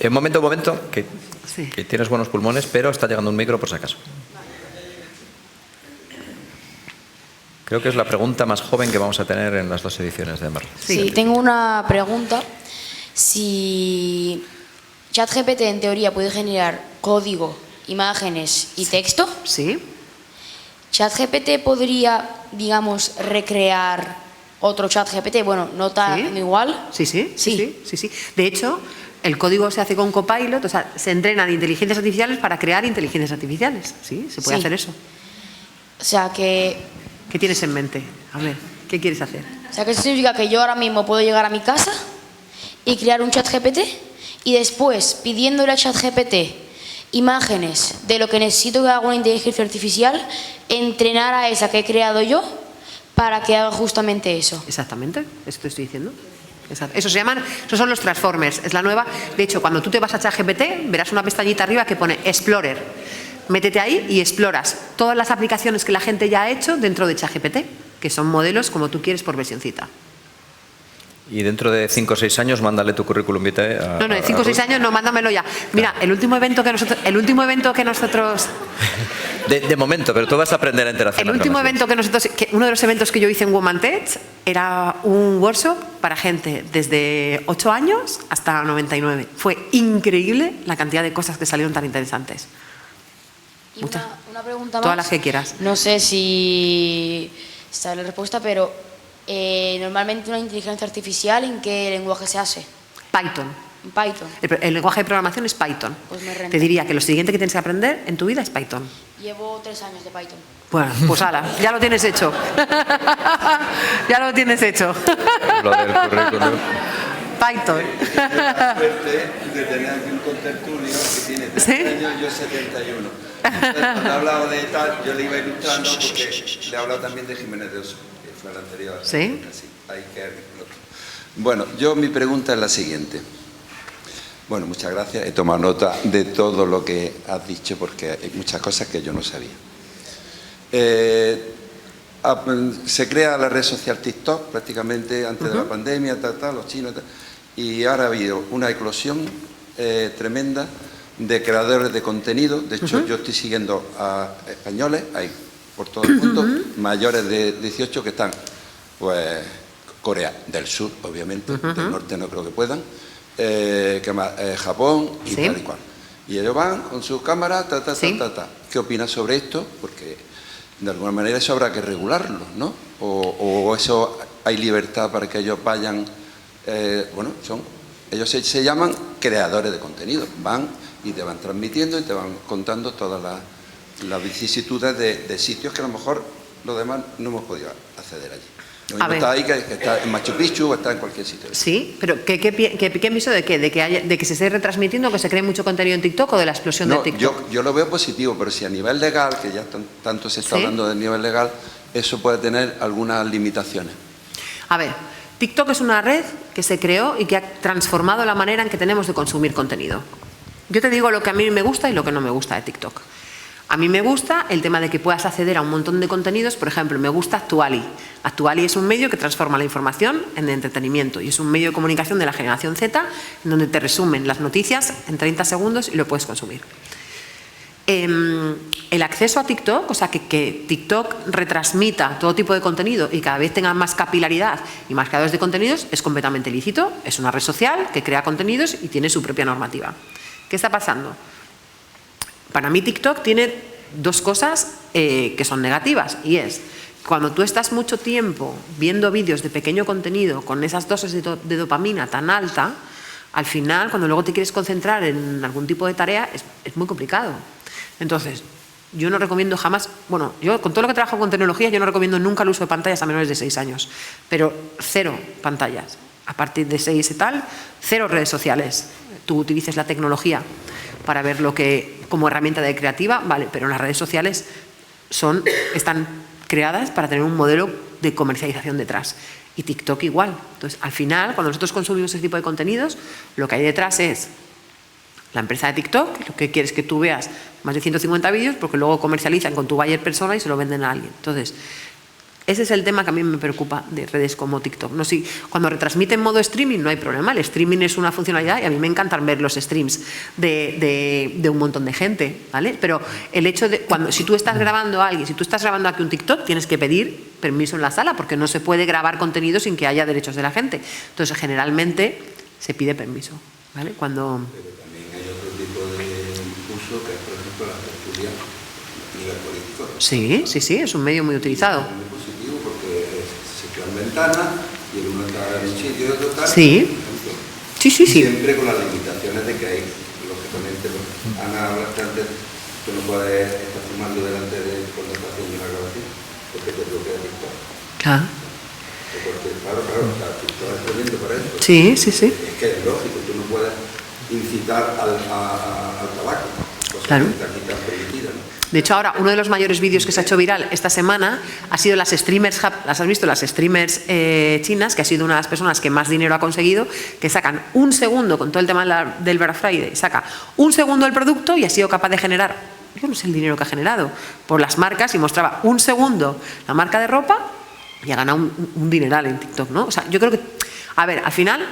Un momento, que tienes buenos pulmones, pero está llegando un micro por si acaso. Creo que es la pregunta más joven que vamos a tener en las 2 ediciones de Emerald. Sí, tengo una pregunta. Si ChatGPT en teoría puede generar código, imágenes y texto, ¿sí? ¿ChatGPT podría, digamos, recrear otro ChatGPT? Bueno, no tan igual. Sí. De hecho, el código se hace con Copilot, o sea, se entrenan inteligencias artificiales para crear inteligencias artificiales. Sí, se puede hacer eso. O sea que... ¿Qué tienes en mente? A ver, ¿qué quieres hacer? O sea que eso significa que yo ahora mismo puedo llegar a mi casa y crear un chat GPT y después, pidiéndole a chat GPT imágenes de lo que necesito que haga una inteligencia artificial, entrenar a esa que he creado yo para que haga justamente eso. Exactamente, eso te estoy diciendo. Esos son los Transformers, es la nueva. De hecho, cuando tú te vas a ChatGPT, verás una pestañita arriba que pone Explorer. Métete ahí y exploras todas las aplicaciones que la gente ya ha hecho dentro de ChatGPT, que son modelos como tú quieres por versioncita. Y dentro de 5 o 6 años, mándale tu currículum vitae a... No, de 5 o 6 años no, mándamelo ya. Mira, el último evento que nosotros... De momento, pero tú vas a aprender a interaccionar. El último evento uno de los eventos que yo hice en Woman Tech era un workshop para gente desde 8 años hasta 99. Fue increíble la cantidad de cosas que salieron tan interesantes. Y una pregunta más. Todas las que quieras. No sé si sabe la respuesta, pero normalmente una inteligencia artificial, ¿en qué lenguaje se hace? Python. Python. El lenguaje de programación es Python. Pues me renta. Te diría que lo siguiente que tienes que aprender en tu vida es Python. Llevo 3 años de Python. Bueno, pues ala, ya lo tienes hecho. Ya lo tienes hecho. Lo del currículum. Python. La suerte de tener aquí un contertulio que tiene 30 años, yo 71. Entonces, cuando ha hablado de tal, yo le iba ilustrando porque le he hablado también de Jiménez de Oso, que fue la anterior. ¿Sí? Bueno, mi pregunta es la siguiente. Bueno, muchas gracias. He tomado nota de todo lo que has dicho porque hay muchas cosas que yo no sabía. Se crea la red social TikTok prácticamente antes de la pandemia, los chinos, y ahora ha habido una eclosión tremenda de creadores de contenido. De hecho, yo estoy siguiendo a españoles, hay por todo el mundo, mayores de 18 que están, pues, Corea del Sur, obviamente, del norte no creo que puedan, Japón y tal y cual. Y ellos van con sus cámaras, ¿Qué opinas sobre esto? Porque de alguna manera eso habrá que regularlo, ¿no? O eso hay libertad para que ellos vayan, ellos se llaman creadores de contenido, van y te van transmitiendo y te van contando todas las vicisitudes de sitios que a lo mejor los demás no hemos podido acceder allí. No está ahí, que está en Machu Picchu o está en cualquier sitio. Sí, pero ¿qué pienso de qué? ¿De que se esté retransmitiendo, que se cree mucho contenido en TikTok o de la explosión de TikTok? Yo lo veo positivo, pero si a nivel legal, que ya tanto se está hablando del nivel legal, eso puede tener algunas limitaciones. A ver, TikTok es una red que se creó y que ha transformado la manera en que tenemos de consumir contenido. Yo te digo lo que a mí me gusta y lo que no me gusta de TikTok. A mí me gusta el tema de que puedas acceder a un montón de contenidos. Por ejemplo, me gusta Actuali. Actuali es un medio que transforma la información en entretenimiento y es un medio de comunicación de la generación Z en donde te resumen las noticias en 30 segundos y lo puedes consumir. El acceso a TikTok, o sea, que TikTok retransmita todo tipo de contenido y cada vez tenga más capilaridad y más creadores de contenidos, es completamente lícito. Es una red social que crea contenidos y tiene su propia normativa. ¿Qué está pasando? Para mí TikTok tiene dos cosas que son negativas, y es cuando tú estás mucho tiempo viendo vídeos de pequeño contenido con esas dosis de dopamina tan alta, al final cuando luego te quieres concentrar en algún tipo de tarea es muy complicado. Entonces, yo no recomiendo jamás, bueno, yo con todo lo que trabajo con tecnología, yo no recomiendo nunca el uso de pantallas a menores de 6 años, pero 0 pantallas. A partir de 6 y tal, 0 redes sociales. Tú utilices la tecnología para ver lo que como herramienta de creativa, vale, pero las redes sociales están creadas para tener un modelo de comercialización detrás. Y TikTok igual. Entonces, al final, cuando nosotros consumimos ese tipo de contenidos, lo que hay detrás es la empresa de TikTok, lo que quiere es que tú veas más de 150 vídeos, porque luego comercializan con tu buyer persona y se lo venden a alguien. Entonces, ese es el tema que a mí me preocupa de redes como TikTok. No, si cuando retransmiten en modo streaming no hay problema, el streaming es una funcionalidad y a mí me encantan ver los streams de un montón de gente, ¿vale? Pero el hecho de, si tú estás grabando a alguien, si tú estás grabando aquí un TikTok, tienes que pedir permiso en la sala porque no se puede grabar contenido sin que haya derechos de la gente. Entonces, generalmente se pide permiso, ¿vale? Pero también hay otro tipo de uso que es, por ejemplo, la tertulia a nivel político. Sí, es un medio muy utilizado. Porque se quedan ventanas y el uno está en un sitio y otro tal. Sí. Sí. Siempre con las limitaciones de que hay, lógicamente, Ana, hablaste antes, tú no puedes estar filmando delante de cuando estás haciendo una grabación, porque te bloquea TikTok. Claro. Claro, o sea, TikTok es tremendo para eso. Sí. Es que es lógico, tú no puedes incitar al tabaco, cosa Claro. que está aquí tan permitida, ¿no? De hecho, ahora, uno de los mayores vídeos que se ha hecho viral esta semana ha sido las streamers, ¿las has visto? Las streamers chinas, que ha sido una de las personas que más dinero ha conseguido, que sacan un segundo, con todo el tema del Black Friday, saca un segundo el producto y ha sido capaz de generar, yo no sé el dinero que ha generado, por las marcas, y mostraba un segundo la marca de ropa y ha ganado un dineral en TikTok, ¿no? O sea, yo creo que, a ver, al final,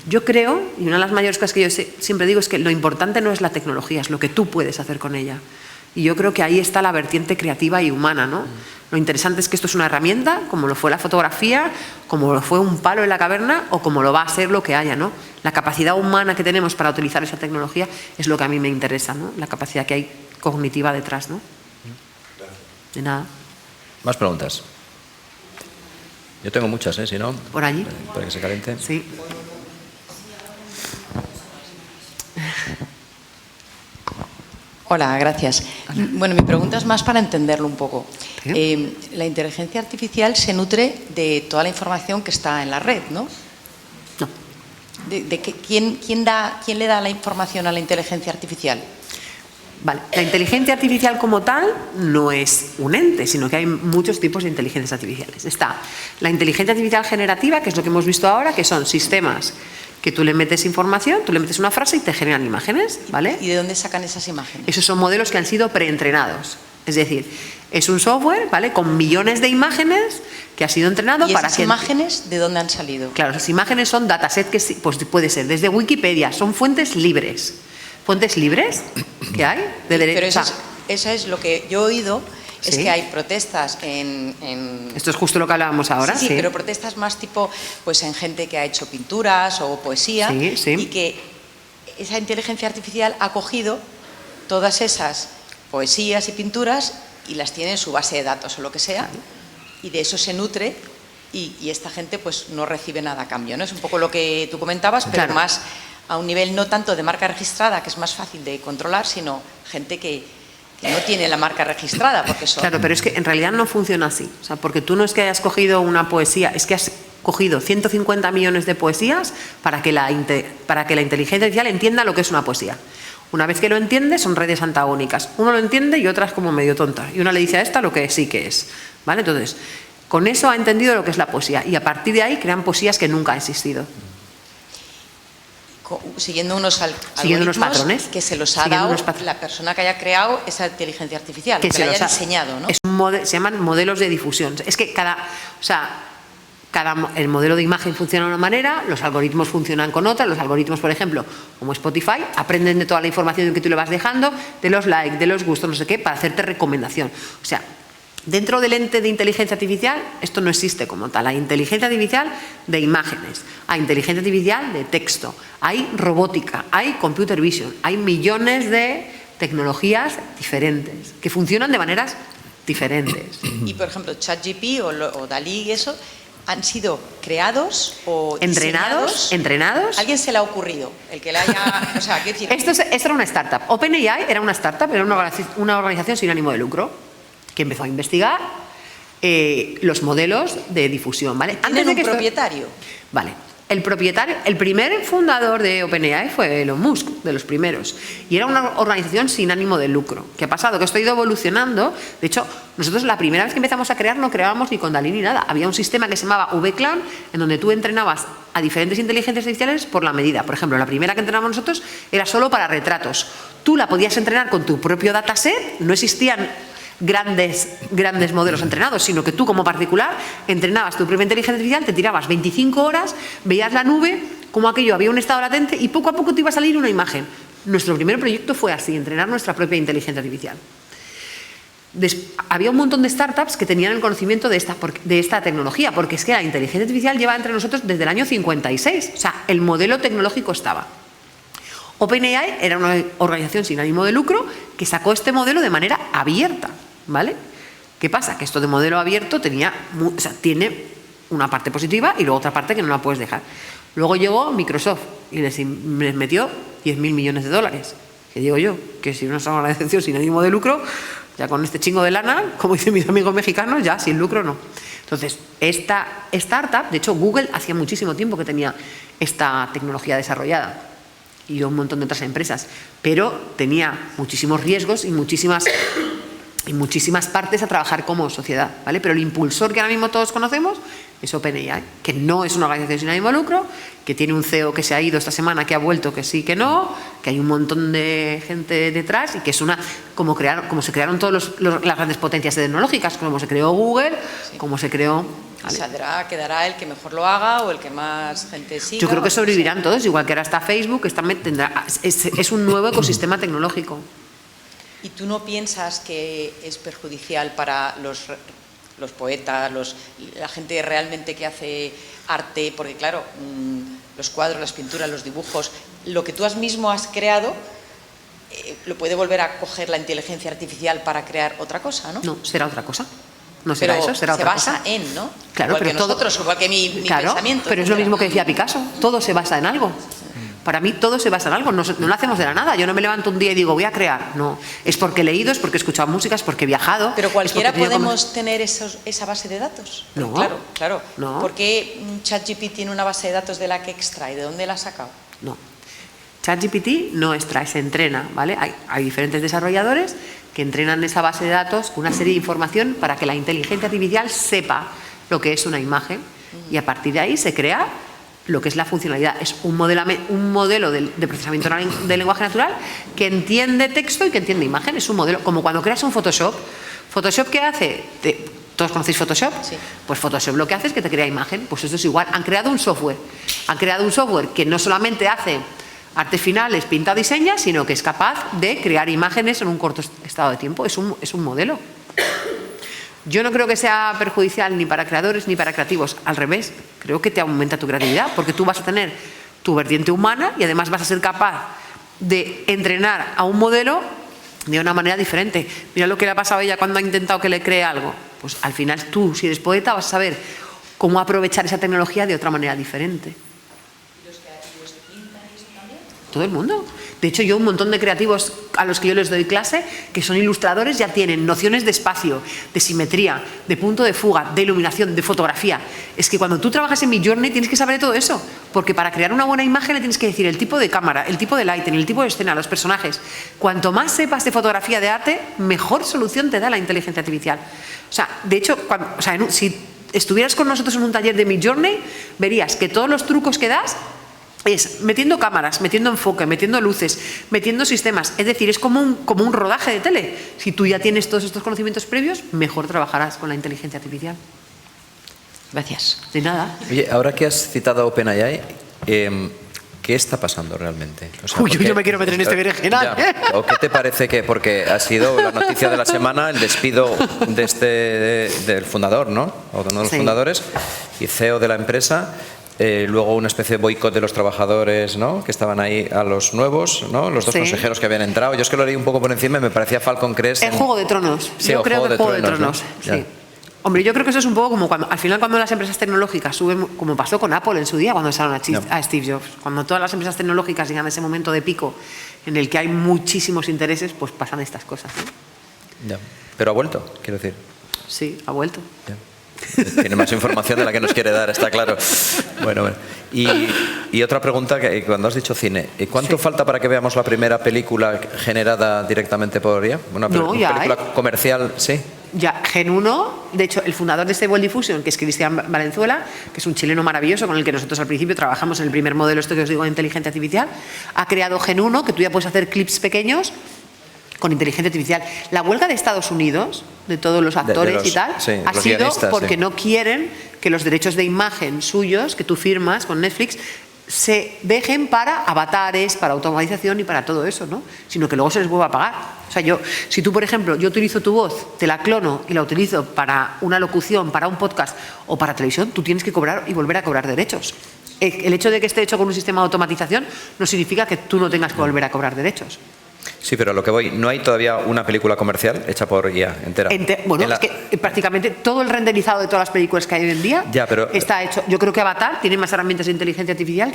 yo creo, y una de las mayores cosas que yo siempre digo es que lo importante no es la tecnología, es lo que tú puedes hacer con ella. Y yo creo que ahí está la vertiente creativa y humana, ¿no? Lo interesante es que esto es una herramienta, como lo fue la fotografía, como lo fue un palo en la caverna o como lo va a ser lo que haya, ¿no? La capacidad humana que tenemos para utilizar esa tecnología es lo que a mí me interesa, ¿no? La capacidad que hay cognitiva detrás, ¿no? De nada. Más preguntas. Yo tengo muchas, si no. Por allí. Para que se caliente. Sí. Hola, gracias. Bueno, mi pregunta es más para entenderlo un poco. La inteligencia artificial se nutre de toda la información que está en la red, ¿no? No. ¿Quién le da la información a la inteligencia artificial? Vale, la inteligencia artificial como tal no es un ente, sino que hay muchos tipos de inteligencias artificiales. Está la inteligencia artificial generativa, que es lo que hemos visto ahora, que son sistemas que tú le metes información, tú le metes una frase y te generan imágenes, ¿vale? ¿Y de dónde sacan esas imágenes? Esos son modelos que han sido preentrenados. Es decir, es un software, ¿vale?, con millones de imágenes que ha sido entrenado para que... ¿Y esas imágenes de dónde han salido? Claro, esas imágenes son datasets que pues puede ser desde Wikipedia, son fuentes libres. ¿Fuentes libres que hay? De derecho. Pero eso es lo que yo he oído, es que hay protestas en... Esto es justo lo que hablábamos ahora. Sí, pero protestas más tipo, pues en gente que ha hecho pinturas o poesía, y que esa inteligencia artificial ha cogido todas esas poesías y pinturas y las tiene en su base de datos o lo que sea, y de eso se nutre y esta gente pues no recibe nada a cambio, ¿no? Es un poco lo que tú comentabas, pero más a un nivel no tanto de marca registrada, que es más fácil de controlar, sino gente que no tiene la marca registrada. Porque son... Claro, pero es que en realidad no funciona así. O sea, porque tú no es que hayas cogido una poesía, es que has cogido 150 millones de poesías para que la inteligencia artificial entienda lo que es una poesía. Una vez que lo entiende, son redes antagónicas. Uno lo entiende y otra es como medio tonta. Y una le dice a esta lo que sí que es. ¿Vale? Entonces, con eso ha entendido lo que es la poesía. Y a partir de ahí crean poesías que nunca han existido. Siguiendo unos patrones que se los ha dado la persona que haya creado esa inteligencia artificial, que la haya diseñado, ¿no? Se llaman modelos de difusión. Es que el modelo de imagen funciona de una manera, los algoritmos funcionan con otra. Los algoritmos, por ejemplo, como Spotify, aprenden de toda la información que tú le vas dejando, de los likes, de los gustos, no sé qué, para hacerte recomendación. O sea, dentro del ente de inteligencia artificial, esto no existe como tal. Hay inteligencia artificial de imágenes, hay inteligencia artificial de texto, hay robótica, hay computer vision, hay millones de tecnologías diferentes que funcionan de maneras diferentes. Y, por ejemplo, ChatGPT o DALL-E y eso, ¿han sido creados o entrenados? ¿Alguien se le ha ocurrido? El que le haya... O sea, ¿qué decir? Esto era una startup. OpenAI era una startup, era una organización sin ánimo de lucro, que empezó a investigar los modelos de difusión, ¿vale? ¿Tienen un propietario? Vale. El primer fundador de OpenAI fue Elon Musk, de los primeros. Y era una organización sin ánimo de lucro. ¿Qué ha pasado? Que esto ha ido evolucionando. De hecho, nosotros la primera vez que empezamos a crear no creábamos ni con DALL-E ni nada. Había un sistema que se llamaba VClan, en donde tú entrenabas a diferentes inteligencias artificiales por la medida. Por ejemplo, la primera que entrenamos nosotros era solo para retratos. Tú la podías entrenar con tu propio dataset, no existían grandes modelos entrenados, sino que tú como particular entrenabas tu propia inteligencia artificial, te tirabas 25 horas, veías la nube, como aquello había un estado latente y poco a poco te iba a salir una imagen. Nuestro primer proyecto fue así, entrenar nuestra propia inteligencia artificial. Había un montón de startups que tenían el conocimiento de esta tecnología, porque es que la inteligencia artificial lleva entre nosotros desde el año 56, o sea, el modelo tecnológico estaba. OpenAI era una organización sin ánimo de lucro que sacó este modelo de manera abierta, ¿vale? ¿Qué pasa? Que esto de modelo abierto tiene una parte positiva y luego otra parte que no la puedes dejar. Luego llegó Microsoft y les metió 10.000 millones de dólares. Que digo yo, que si no es una organización sin ánimo de lucro, ya con este chingo de lana, como dicen mis amigos mexicanos, ya sin lucro no. Entonces, esta startup, de hecho Google hacía muchísimo tiempo que tenía esta tecnología desarrollada y un montón de otras empresas, pero tenía muchísimos riesgos y muchísimas partes a trabajar como sociedad, ¿vale? Pero el impulsor que ahora mismo todos conocemos es OpenAI, que no es una organización sin ánimo de lucro, que tiene un CEO que se ha ido esta semana, que ha vuelto, que sí, que no, que hay un montón de gente detrás y que es como se crearon todas las grandes potencias tecnológicas, como se creó Google, sí. Como se creó... ¿vale? Quedará el que mejor lo haga o el que más gente siga. Yo creo que sobrevivirán todos, igual que ahora está Facebook, es un nuevo ecosistema tecnológico. ¿Y tú no piensas que es perjudicial para los poetas, la gente realmente que hace arte? Porque claro, los cuadros, las pinturas, los dibujos, lo que tú mismo has creado, lo puede volver a coger la inteligencia artificial para crear otra cosa, ¿no? No, será otra cosa. No será eso, será otra cosa. Se basa en, ¿no? Claro, igual que nosotros, igual que mi pensamiento. Pero es lo mismo que decía Picasso, todo se basa en algo. Para mí todo se basa en algo, no lo hacemos de la nada. Yo no me levanto un día y digo voy a crear, no. Es porque he leído, es porque he escuchado música, es porque he viajado. Pero cualquiera podemos tener esa base de datos. No. Claro. No. ¿Por qué ChatGPT tiene una base de datos de la que extrae? ¿De dónde la ha sacado? No. ChatGPT no extrae, se entrena, ¿vale? Hay diferentes desarrolladores que entrenan esa base de datos con una serie de información para que la inteligencia artificial sepa lo que es una imagen y a partir de ahí se crea lo que es la funcionalidad. Es un modelo de procesamiento de lenguaje natural que entiende texto y que entiende imagen. Es un modelo, como cuando creas un Photoshop. ¿Photoshop qué hace? ¿Todos conocéis Photoshop? Sí. Pues Photoshop lo que hace es que te crea imagen. Pues esto es igual. Han creado un software. Que no solamente hace artes finales, pinta o diseña, sino que es capaz de crear imágenes en un corto estado de tiempo. Es un modelo. Yo no creo que sea perjudicial ni para creadores ni para creativos. Al revés, creo que te aumenta tu creatividad porque tú vas a tener tu vertiente humana y además vas a ser capaz de entrenar a un modelo de una manera diferente. Mira lo que le ha pasado a ella cuando ha intentado que le cree algo. Pues al final tú, si eres poeta, vas a saber cómo aprovechar esa tecnología de otra manera diferente. ¿Y los que pintan eso también? Todo el mundo. De hecho, yo un montón de creativos a los que yo les doy clase, que son ilustradores, ya tienen nociones de espacio, de simetría, de punto de fuga, de iluminación, de fotografía. Es que cuando tú trabajas en Midjourney tienes que saber de todo eso, porque para crear una buena imagen le tienes que decir el tipo de cámara, el tipo de lighting, el tipo de escena, los personajes. Cuanto más sepas de fotografía, de arte, mejor solución te da la inteligencia artificial. O sea, de hecho, si estuvieras con nosotros en un taller de Midjourney, verías que todos los trucos que das es metiendo cámaras, metiendo enfoque, metiendo luces, metiendo sistemas. Es decir, es como un rodaje de tele. Si tú ya tienes todos estos conocimientos previos, mejor trabajarás con la inteligencia artificial. Gracias. De nada. Oye, ahora que has citado a OpenAI, ¿qué está pasando realmente? O sea, yo no me quiero meter en este berenjenal. ¿O qué te parece que, porque ha sido la noticia de la semana, el despido del fundador, ¿no? O de uno de los fundadores y CEO de la empresa? Luego una especie de boicot de los trabajadores, ¿no? Que estaban ahí a los nuevos, ¿no? Los dos consejeros que habían entrado. Yo es que lo leí un poco por encima y me parecía Falcon Crest. El Juego de Tronos. Sí, yo creo que Juego de Tronos. ¿No? Sí. Hombre, yo creo que eso es un poco como al final cuando las empresas tecnológicas suben, como pasó con Apple en su día cuando echaron a Steve Jobs. Cuando todas las empresas tecnológicas llegan a ese momento de pico en el que hay muchísimos intereses, pues pasan estas cosas, ¿no? Ya. Pero ha vuelto, quiero decir. Sí, ha vuelto. Ya. Tiene más información de la que nos quiere dar, está claro. Bueno. Y otra pregunta, que cuando has dicho cine, ¿cuánto falta para que veamos la primera película generada directamente por IA? Una película comercial, ¿sí? Ya, Gen 1, de hecho, el fundador de Stable Diffusion, que es Cristian Valenzuela, que es un chileno maravilloso con el que nosotros al principio trabajamos en el primer modelo, esto que os digo de inteligencia artificial, ha creado Gen 1, que tú ya puedes hacer clips pequeños con inteligencia artificial. La huelga de Estados Unidos, de todos los actores y tal, ha sido porque no quieren que los derechos de imagen suyos, que tú firmas con Netflix, se dejen para avatares, para automatización y para todo eso, ¿no? Sino que luego se les vuelva a pagar. O sea, si tú, por ejemplo, yo utilizo tu voz, te la clono y la utilizo para una locución, para un podcast o para televisión, tú tienes que cobrar y volver a cobrar derechos. El hecho de que esté hecho con un sistema de automatización no significa que tú no tengas que volver a cobrar derechos. Sí, pero a lo que voy, no hay todavía una película comercial hecha por IA entera. Bueno, es que prácticamente todo el renderizado de todas las películas que hay hoy en día está hecho. Yo creo que Avatar tiene más herramientas de inteligencia artificial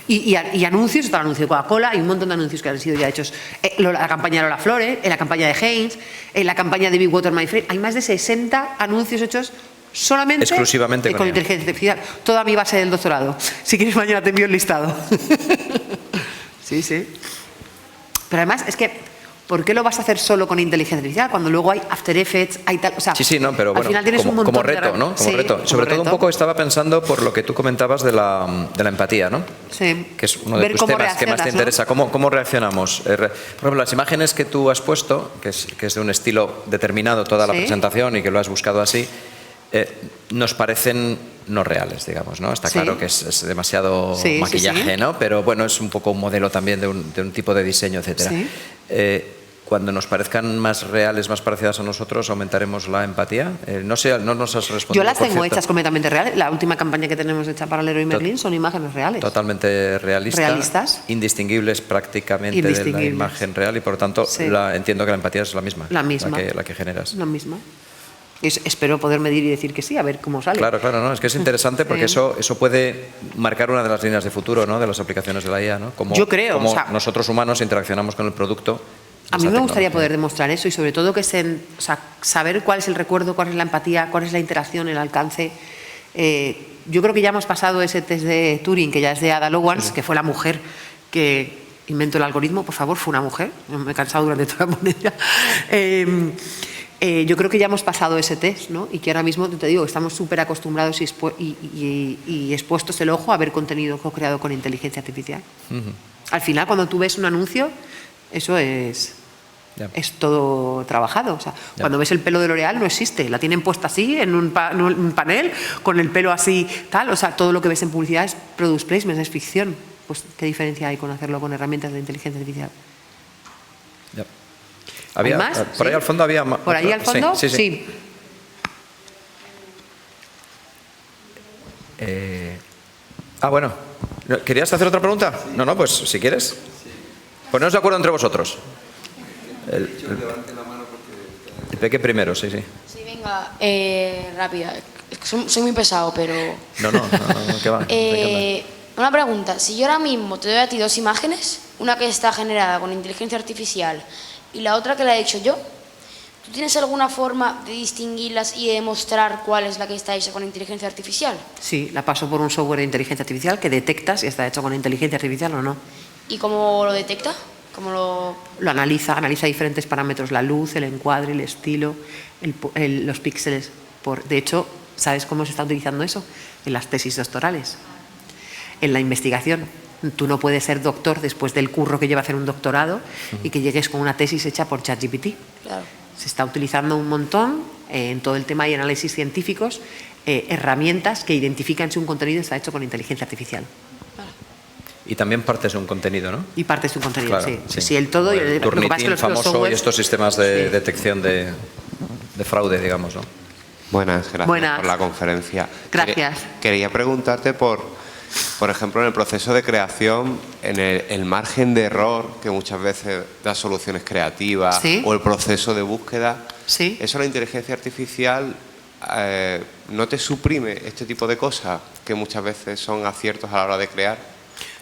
y anuncios, está el anuncio de Coca-Cola, hay un montón de anuncios que han sido ya hechos. La campaña de Lola Flores, la campaña de Heinz, la campaña de Big Water My Friend, hay más de 60 anuncios hechos solamente exclusivamente con inteligencia artificial. Toda mi base del doctorado. Si quieres mañana te envío el listado. Sí, sí. Pero además es que, ¿por qué lo vas a hacer solo con inteligencia artificial cuando luego hay After Effects, hay tal? O sea, sí, no, pero bueno, al final tienes un montón como reto, ¿no? Como reto. Sobre todo un poco estado pensando por lo que tú comentabas de la empatía, ¿no? Sí. Que es uno de tus temas que más te interesa. ¿Cómo reaccionamos? Por ejemplo, las imágenes que tú has puesto, que es de un estilo determinado toda la presentación y que lo has buscado así, nos parecen no reales, digamos, ¿no? Está claro que es demasiado maquillaje, ¿no? Pero bueno, es un poco un modelo también de un tipo de diseño, etcétera. Cuando nos parezcan más reales, más parecidas a nosotros, ¿aumentaremos la empatía? No nos has respondido. Yo las tengo hechas completamente reales. La última campaña que tenemos hecha para Leroy Merlin son imágenes reales. Totalmente realistas. Indistinguibles prácticamente de la imagen real y por lo tanto entiendo que la empatía es la misma. La que generas. La misma. Espero poder medir y decir que sí, a ver cómo sale. Claro, no, es que es interesante porque eso puede marcar una de las líneas de futuro, ¿no? De las aplicaciones de la IA, ¿no? Yo creo. Cómo nosotros humanos interaccionamos con el producto. A mí me gustaría poder demostrar eso y sobre todo que saber cuál es el recuerdo, cuál es la empatía, cuál es la interacción, el alcance. Yo creo que ya hemos pasado ese test de Turing, que ya es de Ada Lovelace, que fue la mujer que inventó el algoritmo. Por favor, fue una mujer. Me he cansado durante toda la ponencia. Yo creo que ya hemos pasado ese test, ¿no? Y que ahora mismo, te digo, estamos súper acostumbrados y expuestos el ojo a ver contenido co-creado con inteligencia artificial. Al final, cuando tú ves un anuncio, eso es todo trabajado. O sea, cuando ves el pelo de L'Oréal no existe, la tienen puesta así en un panel con el pelo así tal. O sea, todo lo que ves en publicidad es product placement, es ficción. Pues qué diferencia hay con hacerlo con herramientas de inteligencia artificial. ¿Había más? Por ahí al fondo había más. ¿Por ahí al fondo? Sí. Bueno. ¿Querías hacer otra pregunta? No, pues si quieres. Poneros de acuerdo entre vosotros. El Peque primero, sí. Sí, venga, rápida. Soy muy pesado, pero... No, ¿qué va? Una pregunta. Si yo ahora mismo te doy a ti dos imágenes, una que está generada con inteligencia artificial y la otra que la he hecho yo, ¿tú tienes alguna forma de distinguirlas y de demostrar cuál es la que está hecha con inteligencia artificial? Sí, la paso por un software de inteligencia artificial que detecta si está hecho con inteligencia artificial o no. ¿Y cómo lo detecta? Lo analiza diferentes parámetros, la luz, el encuadre, el estilo, los píxeles. De hecho, ¿sabes cómo se está utilizando eso? En las tesis doctorales, en la investigación. Tú no puedes ser doctor después del curro que lleva hacer un doctorado y que llegues con una tesis hecha por ChatGPT. Claro. Se está utilizando un montón en todo el tema de análisis científicos, herramientas que identifican si un contenido está hecho con inteligencia artificial. Y también partes de un contenido, ¿no? Y partes de un contenido, claro, sí. El todo. El Turnitin famoso y estos sistemas de detección de fraude, digamos, ¿no? Buenas, gracias por la conferencia. Gracias. Quería preguntarte por ejemplo, en el proceso de creación, en el margen de error que muchas veces da soluciones creativas, o el proceso de búsqueda, ¿eso la inteligencia artificial no te suprime este tipo de cosas que muchas veces son aciertos a la hora de crear?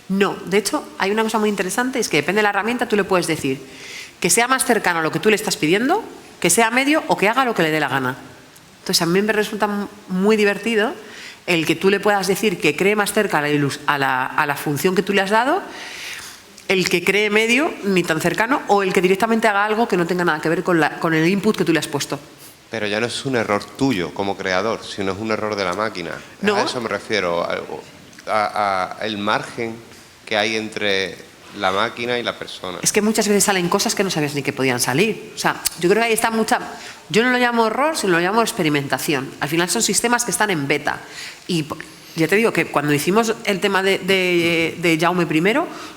No, de hecho, hay una cosa muy interesante, es que depende de la herramienta, tú le puedes decir que sea más cercano a lo que tú le estás pidiendo, que sea medio o que haga lo que le dé la gana. Entonces, a mí me resulta muy divertido el que tú le puedas decir que cree más cerca a la función que tú le has dado, el que cree medio, ni tan cercano, o el que directamente haga algo que no tenga nada que ver con el input que tú le has puesto. Pero ya no es un error tuyo como creador, sino es un error de la máquina. No. A eso me refiero, a el margen que hay entre la máquina y la persona. Es que muchas veces salen cosas que no sabías ni que podían salir. O sea, yo creo que ahí está mucha... Yo no lo llamo error, sino lo llamo experimentación. Al final son sistemas que están en beta. Y ya te digo que cuando hicimos el tema de Jaume I,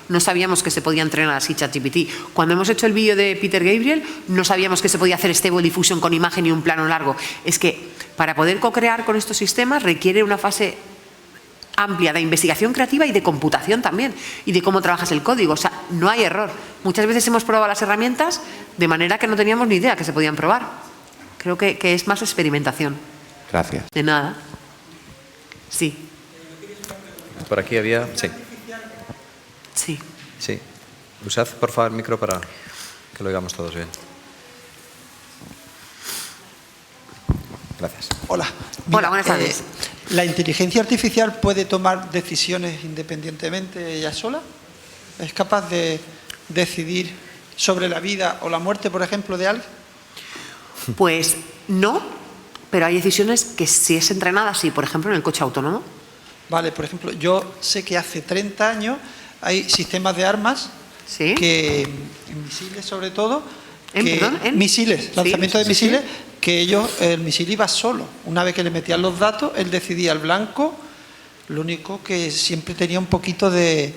no sabíamos que se podía entrenar así ChatGPT. Cuando hemos hecho el vídeo de Peter Gabriel, no sabíamos que se podía hacer Stable Diffusion con imagen y un plano largo. Es que para poder co-crear con estos sistemas requiere una fase amplia de investigación creativa y de computación también, y de cómo trabajas el código. O sea, no hay error. Muchas veces hemos probado las herramientas de manera que no teníamos ni idea que se podían probar. Creo que es más experimentación. Gracias. De nada. Sí. Por aquí había... Sí. Sí. Sí. Usad, por favor, el micro para que lo oigamos todos bien. Gracias. Hola. Hola, buenas tardes. ¿La inteligencia artificial puede tomar decisiones independientemente ella sola? ¿Es capaz de decidir sobre la vida o la muerte, por ejemplo, de alguien? Pues no, pero hay decisiones que si es entrenada, sí. Por ejemplo, en el coche autónomo. Vale, por ejemplo, yo sé que hace 30 años hay sistemas de armas que, en misiles sobre todo, misiles, lanzamiento de misiles, que el misil iba solo. Una vez que le metían los datos, él decidía el blanco, lo único que siempre tenía un poquito de...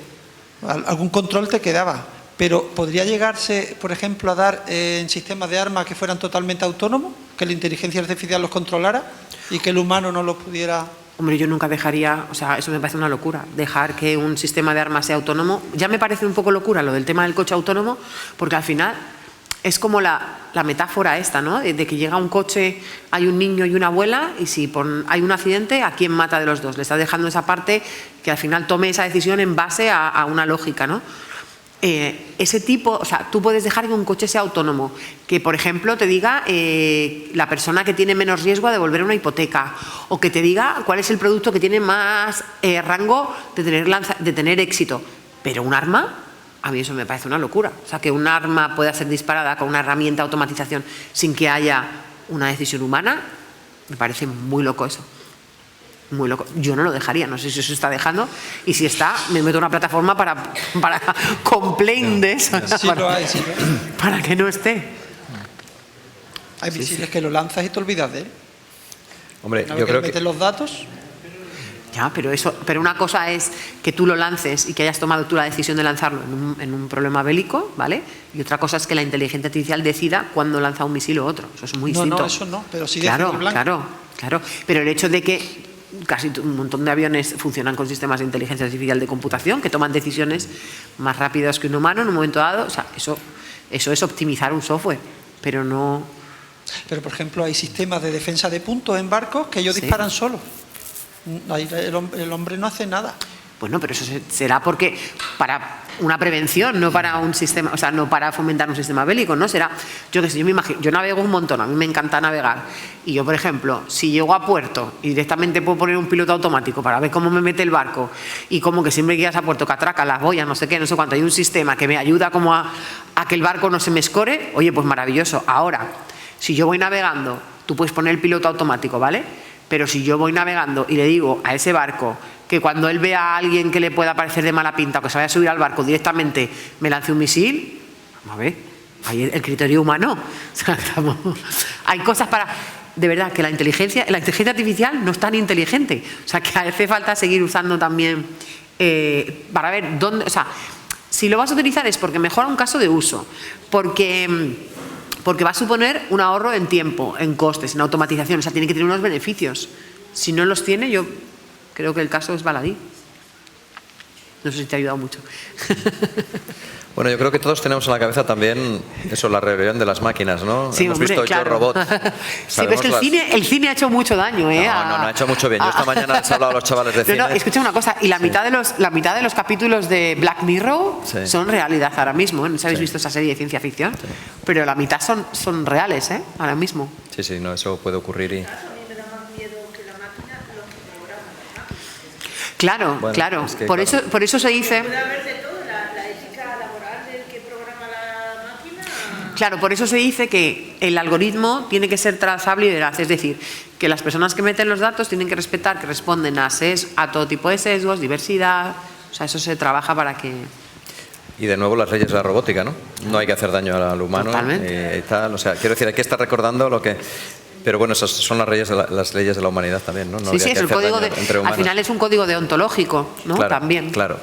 algún control te quedaba. Pero ¿podría llegarse, por ejemplo, a dar en sistemas de armas que fueran totalmente autónomos? ¿Que la inteligencia artificial los controlara y que el humano no los pudiera...? Hombre, yo nunca dejaría, o sea, eso me parece una locura, dejar que un sistema de armas sea autónomo. Ya me parece un poco locura lo del tema del coche autónomo, porque al final es como la metáfora esta, ¿no? De que llega un coche, hay un niño y una abuela, y si hay un accidente, ¿a quién mata de los dos? Le está dejando esa parte que al final tome esa decisión en base a una lógica, ¿no? Ese tipo, o sea, tú puedes dejar que un coche sea autónomo, que por ejemplo te diga la persona que tiene menos riesgo a devolver una hipoteca, o que te diga cuál es el producto que tiene más rango de tener éxito. Pero un arma, a mí eso me parece una locura. O sea, que un arma pueda ser disparada con una herramienta de automatización sin que haya una decisión humana, me parece muy loco eso. Muy loco. Yo no lo dejaría, no sé si se está dejando, y si está, me meto en una plataforma para complain de eso. Sí, lo hay, sí, lo hay. Para que no esté. Hay misiles que lo lanzas y te olvidas de él. Hombre, yo creo que metes los datos. Ya, pero una cosa es que tú lo lances y que hayas tomado tú la decisión de lanzarlo en un problema bélico, ¿vale? Y otra cosa es que la inteligencia artificial decida cuándo lanza un misil o otro. Eso es muy distinto. No, eso no, pero sí claro, decide el blanco. Claro. Pero el hecho de que casi un montón de aviones funcionan con sistemas de inteligencia artificial de computación que toman decisiones más rápidas que un humano en un momento dado, o sea, eso es optimizar un software, pero no... Pero, por ejemplo, hay sistemas de defensa de puntos en barcos que ellos disparan solos. El hombre no hace nada. Bueno, pero eso será porque para una prevención, no para un sistema, o sea, no para fomentar un sistema bélico, ¿no? Será, yo qué sé, yo me imagino, yo navego un montón, a mí me encanta navegar, y yo, por ejemplo, si llego a puerto y directamente puedo poner un piloto automático para ver cómo me mete el barco, y como que siempre que llegas a puerto que atraca las boyas, no sé qué, no sé cuánto, hay un sistema que me ayuda como a que el barco no se me escore, oye, pues maravilloso. Ahora, si yo voy navegando, tú puedes poner el piloto automático, ¿vale? Pero si yo voy navegando y le digo a ese barco que cuando él vea a alguien que le pueda parecer de mala pinta o que se vaya a subir al barco directamente me lance un misil, vamos a ver, hay el criterio humano. O sea, hay cosas para... De verdad, que la inteligencia artificial no es tan inteligente. O sea, que hace falta seguir usando también para ver dónde... O sea, si lo vas a utilizar es porque mejora un caso de uso, porque va a suponer un ahorro en tiempo, en costes, en automatización. O sea, tiene que tener unos beneficios. Si no los tiene, yo creo que el caso es baladí. No sé si te ha ayudado mucho. Bueno, yo creo que todos tenemos en la cabeza también eso, la rebelión de las máquinas, ¿no? Sí, hemos hombre, visto claro. Yo Robot. Sí, pero es que el cine ha hecho mucho daño, ¿eh? No ha hecho mucho bien. Yo esta mañana les he hablado a los chavales de cine. No, escucha una cosa, y la mitad de los capítulos de Black Mirror son realidad ahora mismo, ¿eh? No sé si habéis visto esa serie de ciencia ficción, pero la mitad son reales, ¿eh? Ahora mismo. Sí, no, eso puede ocurrir y... Claro, bueno, claro. Es que, por eso se dice... Puede haber de todo, la ética laboral del que programa la máquina. Claro, por eso se dice que el algoritmo tiene que ser trazable y veraz, es decir, que las personas que meten los datos tienen que respetar que responden a todo tipo de sesgos, diversidad, o sea, eso se trabaja para que... Y de nuevo las leyes de la robótica, ¿no? No hay que hacer daño al humano. Totalmente. Y tal, o sea, quiero decir, hay que estar recordando lo que... Pero bueno, esas son las leyes de la humanidad también, ¿no? Sí, es el código al final es un código deontológico, ¿no? Claro, también. Claro.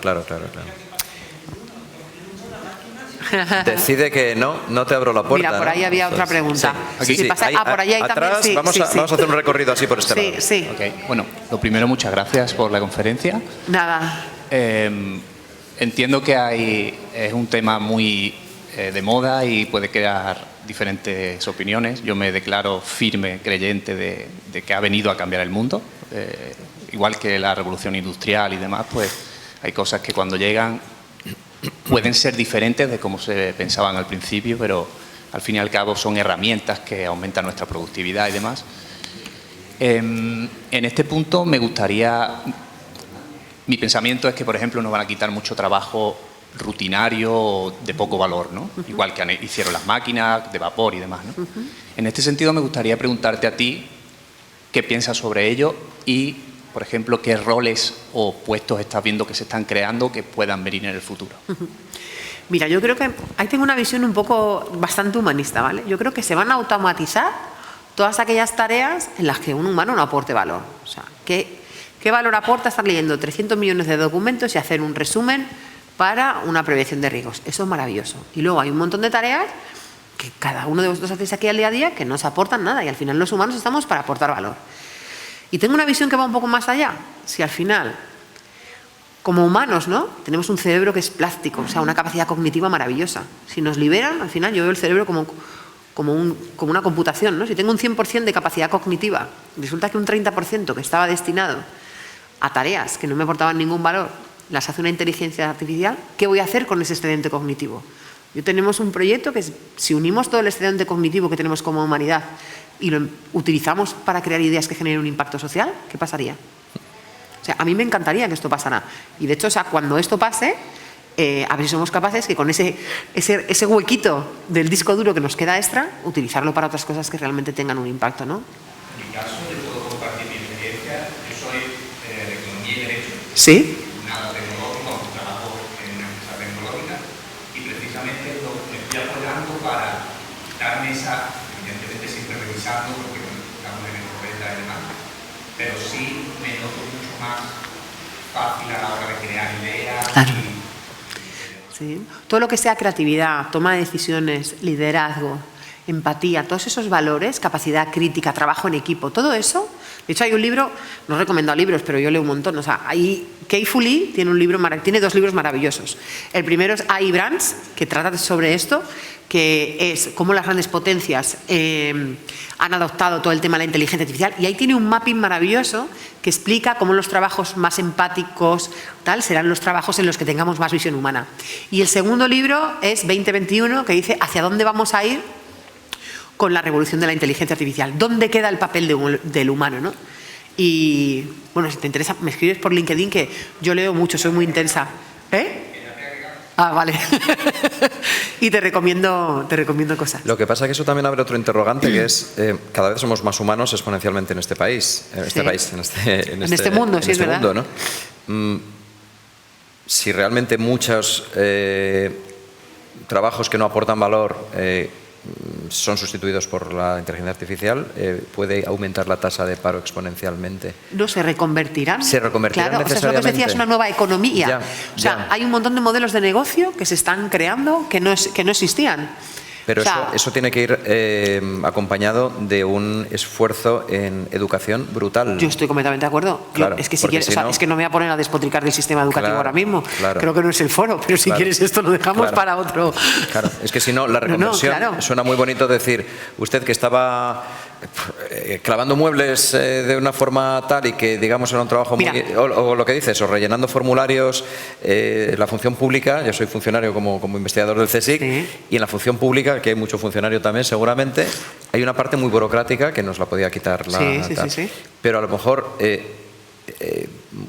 decide que no te abro la puerta. Mira, por ahí había otra pregunta. Sí. Si pasa, por allá hay atrás, también. Vamos a hacer un recorrido así por este lado. Sí. Okay. Bueno, lo primero, muchas gracias por la conferencia. Nada. Entiendo que es un tema muy de moda y puede crear diferentes opiniones. Yo me declaro firme creyente de que ha venido a cambiar el mundo. Igual que la revolución industrial y demás, pues hay cosas que cuando llegan pueden ser diferentes de como se pensaban al principio, pero al fin y al cabo son herramientas que aumentan nuestra productividad y demás. En este punto me gustaría... Mi pensamiento es que, por ejemplo, nos van a quitar mucho trabajo rutinario de poco valor, ¿no? Igual que hicieron las máquinas de vapor y demás, ¿no? En este sentido me gustaría preguntarte a ti qué piensas sobre ello y, por ejemplo, qué roles o puestos estás viendo que se están creando que puedan venir en el futuro. Mira, yo creo que ahí tengo una visión un poco bastante humanista, ¿vale? Yo creo que se van a automatizar todas aquellas tareas en las que un humano no aporte valor. O sea, ¿qué valor aporta estar leyendo 300 millones de documentos y hacer un resumen para una prevención de riesgos? Eso es maravilloso. Y luego hay un montón de tareas que cada uno de vosotros hacéis aquí al día a día que no os aportan nada y al final los humanos estamos para aportar valor. Y tengo una visión que va un poco más allá. Si al final, como humanos, ¿no?, tenemos un cerebro que es plástico, o sea, una capacidad cognitiva maravillosa. Si nos liberan, al final yo veo el cerebro como una computación, ¿no? Si tengo un 100% de capacidad cognitiva, resulta que un 30% que estaba destinado a tareas que no me aportaban ningún valor, las hace una inteligencia artificial, ¿qué voy a hacer con ese excedente cognitivo? Tenemos un proyecto que si unimos todo el excedente cognitivo que tenemos como humanidad y lo utilizamos para crear ideas que generen un impacto social, ¿qué pasaría? O sea, a mí me encantaría que esto pasara. Y de hecho, o sea, cuando esto pase, a ver si somos capaces que con ese huequito del disco duro que nos queda extra, utilizarlo para otras cosas que realmente tengan un impacto, ¿no? En mi caso, yo puedo compartir mi experiencia. Yo soy de Economía y Derecho. Sí. Nada tecnológico, trabajo en una empresa tecnológica y precisamente me estoy apoyando para darme esa, evidentemente siempre revisando porque estamos en escopeta y demás, pero sí me noto mucho más fácil a la hora de crear ideas. Claro. Sí. Todo lo que sea creatividad, toma de decisiones, liderazgo, empatía, todos esos valores, capacidad crítica, trabajo en equipo, todo eso. De hecho, hay un libro, no he recomendado libros, pero yo leo un montón. O sea, Kay Fu Lee tiene dos libros maravillosos. El primero es AI Brands, que trata sobre esto, que es cómo las grandes potencias han adoptado todo el tema de la inteligencia artificial. Y ahí tiene un mapping maravilloso que explica cómo los trabajos más empáticos serán los trabajos en los que tengamos más visión humana. Y el segundo libro es 2021, que dice hacia dónde vamos a ir con la revolución de la inteligencia artificial. ¿Dónde queda el papel del humano, ¿no? Y, bueno, si te interesa, me escribes por LinkedIn, que yo leo mucho, soy muy intensa. Ah, vale. Y te recomiendo cosas. Lo que pasa es que eso también abre otro interrogante, que es cada vez somos más humanos exponencialmente en este país. En este mundo, sí, es verdad. Mundo, ¿no? Si realmente muchos trabajos que no aportan valor son sustituidos por la inteligencia artificial, puede aumentar la tasa de paro exponencialmente. No, se reconvertirán. Se reconvertirán, claro, necesariamente. O sea, es lo que decías, una nueva economía. Hay un montón de modelos de negocio que se están creando que no existían. Pero eso tiene que ir acompañado de un esfuerzo en educación brutal. Yo estoy completamente de acuerdo. Claro, es que es que no me voy a poner a despotricar del sistema educativo ahora mismo. Claro. Creo que no es el foro, pero si quieres esto lo dejamos para otro. Claro, es que si no, la reconversión suena muy bonito decir, usted que estaba clavando muebles de una forma tal y que digamos era un trabajo muy... O lo que dices, o rellenando formularios, la función pública, yo soy funcionario como investigador del CSIC, y en la función pública, que hay mucho funcionario también seguramente, hay una parte muy burocrática que nos la podía quitar pero a lo mejor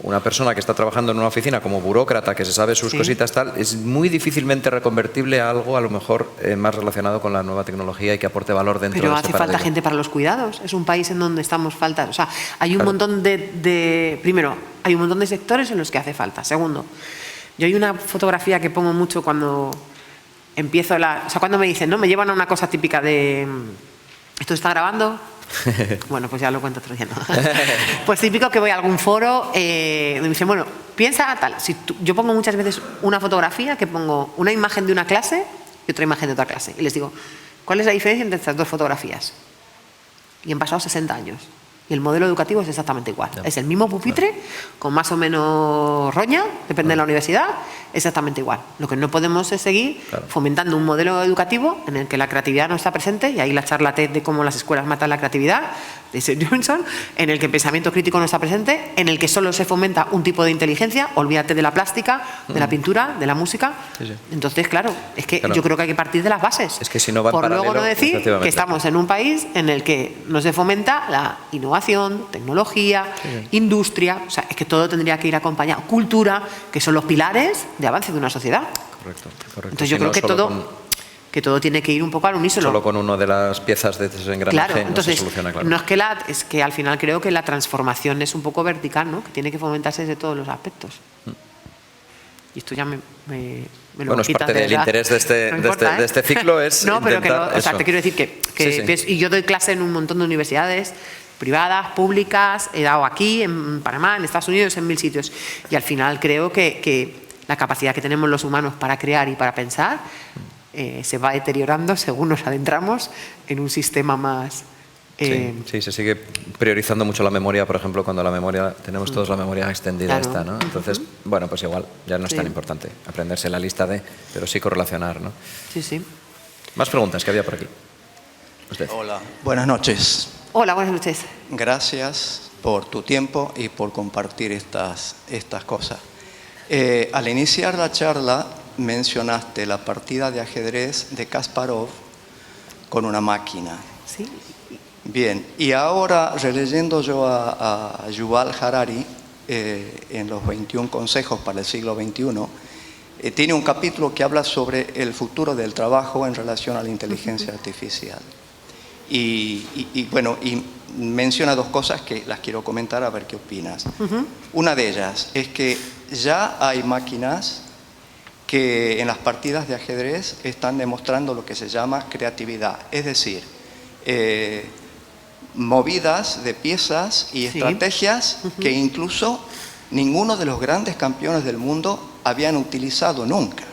una persona que está trabajando en una oficina como burócrata, que se sabe sus cositas tal, es muy difícilmente reconvertible a algo a lo mejor más relacionado con la nueva tecnología y que aporte valor dentro de ese paradigma. Pero hace falta gente para los cuidados. Es un país en donde estamos falta. O sea, hay un montón primero, hay un montón de sectores en los que hace falta. Segundo, yo hay una fotografía que pongo mucho cuando empiezo o sea, cuando me dicen, ¿no? Me llevan a una cosa típica de... ¿Esto está grabando? Bueno, pues ya lo cuento otro día, ¿no? Pues típico que voy a algún foro donde me dicen, bueno, piensa tal. Yo pongo muchas veces una fotografía que pongo una imagen de una clase y otra imagen de otra clase. Y les digo, ¿cuál es la diferencia entre estas dos fotografías? Y han pasado 60 años. Y el modelo educativo es exactamente igual. Es el mismo pupitre, con más o menos roña, depende de la universidad, exactamente igual. Lo que no podemos es seguir fomentando un modelo educativo en el que la creatividad no está presente, y ahí la charla TED de cómo las escuelas matan la creatividad, de Sir Johnson, en el que el pensamiento crítico no está presente, en el que solo se fomenta un tipo de inteligencia, olvídate de la plástica, de la pintura, de la música. Entonces, claro, es que yo creo que hay que partir de las bases. Es que si no va en por paralelo, luego no decir que estamos en un país en el que no se fomenta la innovación, tecnología, industria, o sea, es que todo tendría que ir acompañado. Cultura, que son los pilares de avance de una sociedad. Correcto. Entonces yo creo que todo tiene que ir un poco al unísono. Solo con una de las piezas de ese engranaje no se soluciona, claro. No es que al final creo que la transformación es un poco vertical, ¿no? Que tiene que fomentarse desde todos los aspectos. Y esto ya me lo bueno, es parte del interés de este ciclo, es no, pero intentar o sea, te quiero decir que y yo doy clase en un montón de universidades privadas, públicas, he dado aquí, en Panamá, en Estados Unidos, en 1000 sitios. Y al final creo que la capacidad que tenemos los humanos para crear y para pensar se va deteriorando según nos adentramos en un sistema más... Sí, se sigue priorizando mucho la memoria, por ejemplo, cuando la memoria, tenemos todos la memoria extendida esta, ¿no? Entonces, bueno, pues igual, ya no es tan importante aprenderse la lista pero sí correlacionar, ¿no? Sí. Más preguntas que había por aquí. Usted. Hola, buenas noches. Hola, buenas noches. Gracias por tu tiempo y por compartir estas cosas. Al iniciar la charla mencionaste la partida de ajedrez de Kasparov con una máquina. Sí. Bien, y ahora releyendo yo a Yuval Harari en los 21 consejos para el siglo XXI, tiene un capítulo que habla sobre el futuro del trabajo en relación a la inteligencia artificial. Y menciona dos cosas que las quiero comentar a ver qué opinas. Una de ellas es que ya hay máquinas que en las partidas de ajedrez están demostrando lo que se llama creatividad, es decir, movidas de piezas y estrategias que incluso ninguno de los grandes campeones del mundo habían utilizado nunca.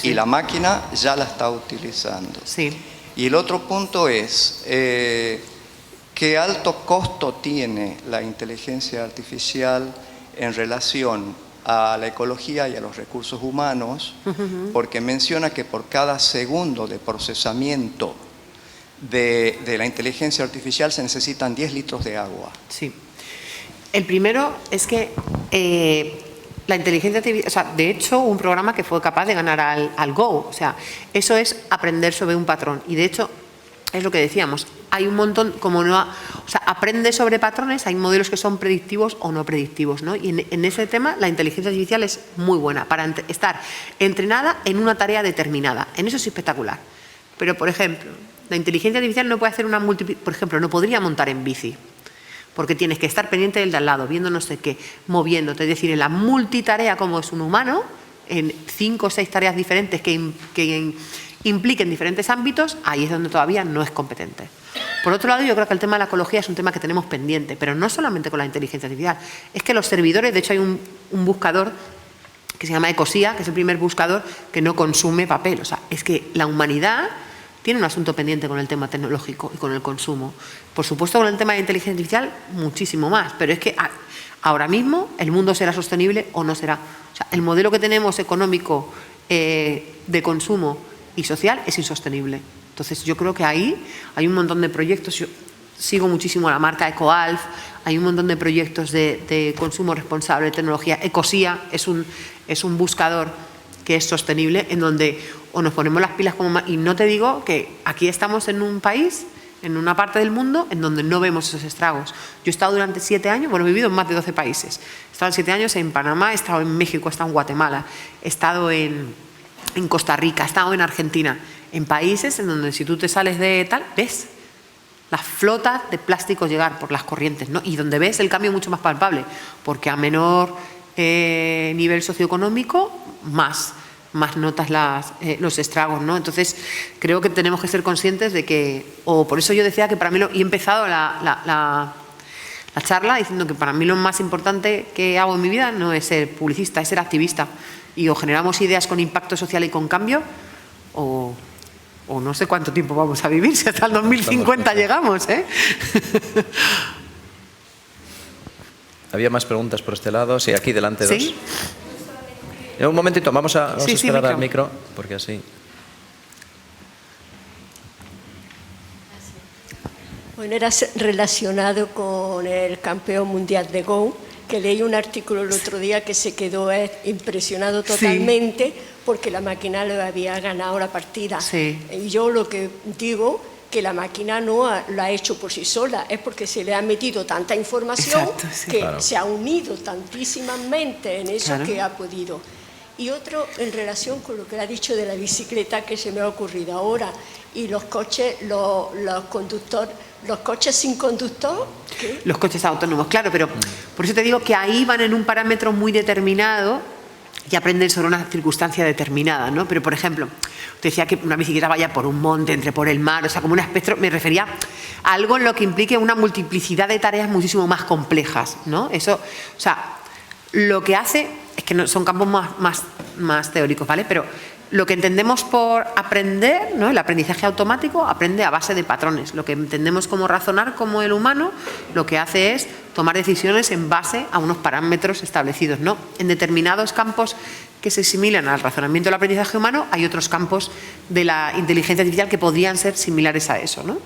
Y la máquina ya la está utilizando. Y el otro punto es qué alto costo tiene la inteligencia artificial en relación a la ecología y a los recursos humanos, porque menciona que por cada segundo de procesamiento de la inteligencia artificial se necesitan 10 litros de agua. Sí. El primero es que la inteligencia artificial, o sea, de hecho, un programa que fue capaz de ganar al Go, o sea, eso es aprender sobre un patrón. Y de hecho, es lo que decíamos, hay un montón, aprende sobre patrones, hay modelos que son predictivos o no predictivos, ¿no? Y en ese tema la inteligencia artificial es muy buena para estar entrenada en una tarea determinada. En eso es espectacular. Pero, por ejemplo, la inteligencia artificial no puede hacer por ejemplo, no podría montar en bici, porque tienes que estar pendiente del de al lado, viendo no sé qué, moviéndote. Es decir, en la multitarea como es un humano, en 5 o 6 tareas diferentes que impliquen diferentes ámbitos, ahí es donde todavía no es competente. Por otro lado, yo creo que el tema de la ecología es un tema que tenemos pendiente, pero no solamente con la inteligencia artificial. Es que los servidores, de hecho hay un buscador que se llama Ecosia, que es el primer buscador que no consume papel. O sea, es que la humanidad tiene un asunto pendiente con el tema tecnológico y con el consumo. Por supuesto, con el tema de inteligencia artificial, muchísimo más. Pero es que ahora mismo el mundo será sostenible o no será. O sea, el modelo que tenemos económico de consumo y social es insostenible. Entonces, yo creo que ahí hay un montón de proyectos. Yo sigo muchísimo la marca EcoAlf. Hay un montón de proyectos de consumo responsable de tecnología. Ecosia es un buscador que es sostenible, en donde o nos ponemos las pilas y no te digo que aquí estamos en un país, en una parte del mundo, en donde no vemos esos estragos. Yo he estado durante 7 años, he vivido en más de 12 países. He estado 7 años en Panamá, he estado en México, he estado en Guatemala, he estado en Costa Rica, he estado en Argentina, en países en donde si tú te sales de tal, ves las flotas de plásticos llegar por las corrientes, ¿no? Y donde ves el cambio mucho más palpable, porque a menor nivel socioeconómico, más notas los estragos, ¿no? Entonces, creo que tenemos que ser conscientes de que, por eso yo decía que para mí, y he empezado la charla diciendo que para mí lo más importante que hago en mi vida no es ser publicista, es ser activista. Y o generamos ideas con impacto social y con cambio, o no sé cuánto tiempo vamos a vivir, si hasta el 2050 llegamos, ¿eh? ¿Había más preguntas por este lado? Sí, aquí delante dos. Un momentito, vamos a esperar al micro, porque así... Bueno, era relacionado con el campeón mundial de Go, que leí un artículo el otro día que se quedó impresionado totalmente porque la máquina le había ganado la partida. Y yo lo que digo, que la máquina no lo ha hecho por sí sola, es porque se le ha metido tanta información que se ha unido tantísimamente en eso que ha podido. Y otro, en relación con lo que ha dicho de la bicicleta, que se me ha ocurrido ahora, y los coches, los conductores, los coches sin conductor. ¿Qué? Los coches autónomos, claro, pero por eso te digo que ahí van en un parámetro muy determinado y aprenden sobre una circunstancia determinada, ¿no? Pero, por ejemplo, te decía que una bicicleta vaya por un monte, entre por el mar, o sea, como un espectro, me refería a algo en lo que implique una multiplicidad de tareas muchísimo más complejas, ¿no? Eso, o sea, lo que hace, es que no, son campos más teóricos, ¿vale? Pero lo que entendemos por aprender, ¿no? El aprendizaje automático aprende a base de patrones. Lo que entendemos como razonar como el humano, lo que hace es tomar decisiones en base a unos parámetros establecidos, ¿no? En determinados campos que se asimilan al razonamiento del aprendizaje humano, hay otros campos de la inteligencia artificial que podrían ser similares a eso, ¿no?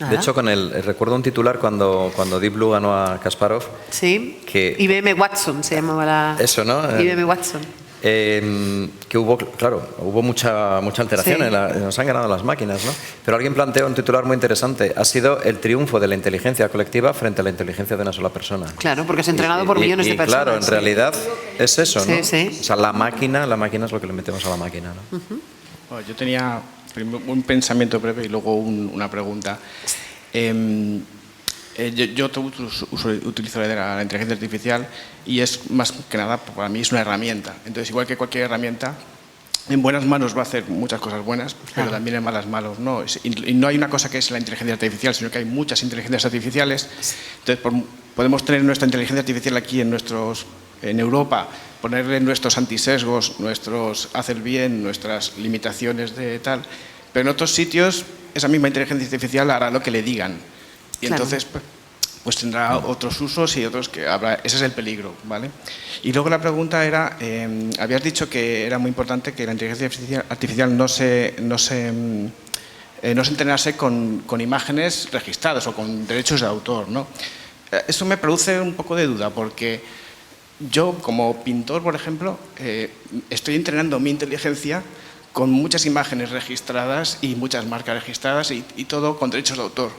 De hecho, recuerdo un titular cuando Deep Blue ganó a Kasparov. Sí, que IBM Watson se llamaba la... Eso, ¿no? IBM Watson. Que hubo mucha alteración, nos han ganado las máquinas, ¿no? Pero alguien planteó un titular muy interesante: ha sido el triunfo de la inteligencia colectiva frente a la inteligencia de una sola persona. Claro, porque es entrenado por millones de personas. Claro, en realidad es eso, ¿no? Sí. O sea, la máquina es lo que le metemos a la máquina, ¿no? Bueno, yo tenía un pensamiento breve y luego una pregunta. Yo utilizo la inteligencia artificial y es más que nada, para mí es una herramienta. Entonces, igual que cualquier herramienta, en buenas manos va a hacer muchas cosas buenas, pero también en malas manos no. Y no hay una cosa que es la inteligencia artificial, sino que hay muchas inteligencias artificiales. Entonces, podemos tener nuestra inteligencia artificial aquí en Europa, ponerle nuestros antisesgos, nuestros hacer bien, nuestras limitaciones de tal, pero en otros sitios esa misma inteligencia artificial hará lo que le digan. Y entonces pues tendrá otros usos y otros que habrá. Ese es el peligro, ¿vale? Y luego la pregunta era, habías dicho que era muy importante que la inteligencia artificial no se entrenase con imágenes registradas o con derechos de autor, ¿no? Eso me produce un poco de duda porque yo, como pintor, por ejemplo, estoy entrenando mi inteligencia con muchas imágenes registradas y muchas marcas registradas y todo con derechos de autor.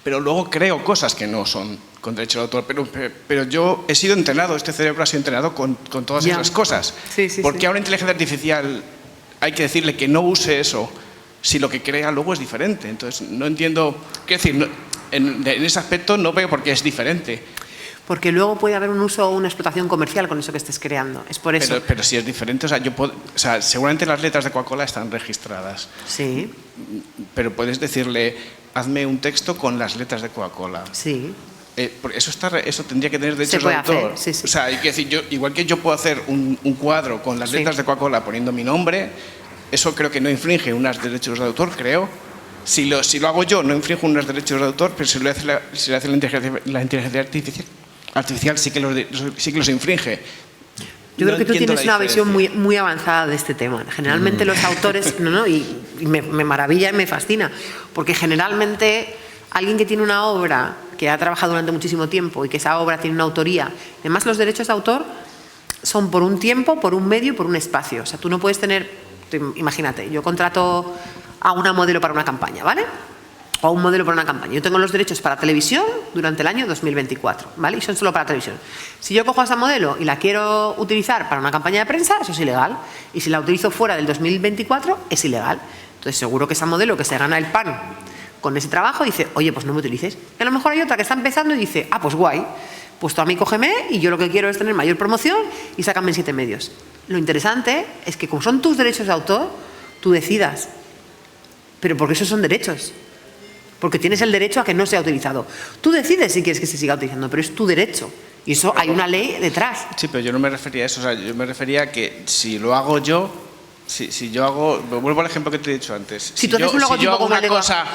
Pero luego creo cosas que no son con derecho de autor, pero yo he sido entrenado, este cerebro ha sido entrenado con todas esas cosas. ¿Por qué a una inteligencia artificial hay que decirle que no use eso si lo que crea luego es diferente? Entonces, no entiendo, quiero decir, en ese aspecto no veo por qué es diferente. Porque luego puede haber un uso o una explotación comercial con eso que estés creando. Es por eso. Pero si es diferente, o sea, seguramente las letras de Coca-Cola están registradas. Sí. Pero puedes decirle, hazme un texto con las letras de Coca-Cola. Sí. Eso tendría que tener derechos de autor. Sí. O sea, hay que decir, igual que yo puedo hacer un cuadro con las letras de Coca-Cola poniendo mi nombre, eso creo que no infringe unos derechos de autor, creo. Si lo hago yo, no infringe unos derechos de autor, pero si lo hace la inteligencia artificial sí que los infringe. Yo creo que tú tienes una visión muy avanzada de este tema. Generalmente los autores, y me maravilla y me fascina, porque generalmente alguien que tiene una obra que ha trabajado durante muchísimo tiempo y que esa obra tiene una autoría, además los derechos de autor son por un tiempo, por un medio y por un espacio. O sea, tú no puedes tener, imagínate, yo contrato a una modelo para una campaña, ¿vale? O a un modelo para una campaña. Yo tengo los derechos para televisión durante el año 2024, ¿vale? Y son solo para televisión. Si yo cojo a esa modelo y la quiero utilizar para una campaña de prensa, eso es ilegal. Y si la utilizo fuera del 2024, es ilegal. Entonces seguro que esa modelo que se gana el pan con ese trabajo dice, oye, pues no me utilices. Y a lo mejor hay otra que está empezando y dice, pues guay, pues tú a mí cógeme y yo lo que quiero es tener mayor promoción y sácame en 7 medios. Lo interesante es que como son tus derechos de autor, tú decidas. Pero porque esos son derechos. Porque tienes el derecho a que no sea utilizado. Tú decides si quieres que se siga utilizando, pero es tu derecho. Y eso hay una ley detrás. Sí, pero yo no me refería a eso. O sea, yo me refería a que si lo hago yo, Si yo hago, vuelvo al ejemplo que te he dicho antes. Si tú haces un logotipo hago como una el de cosa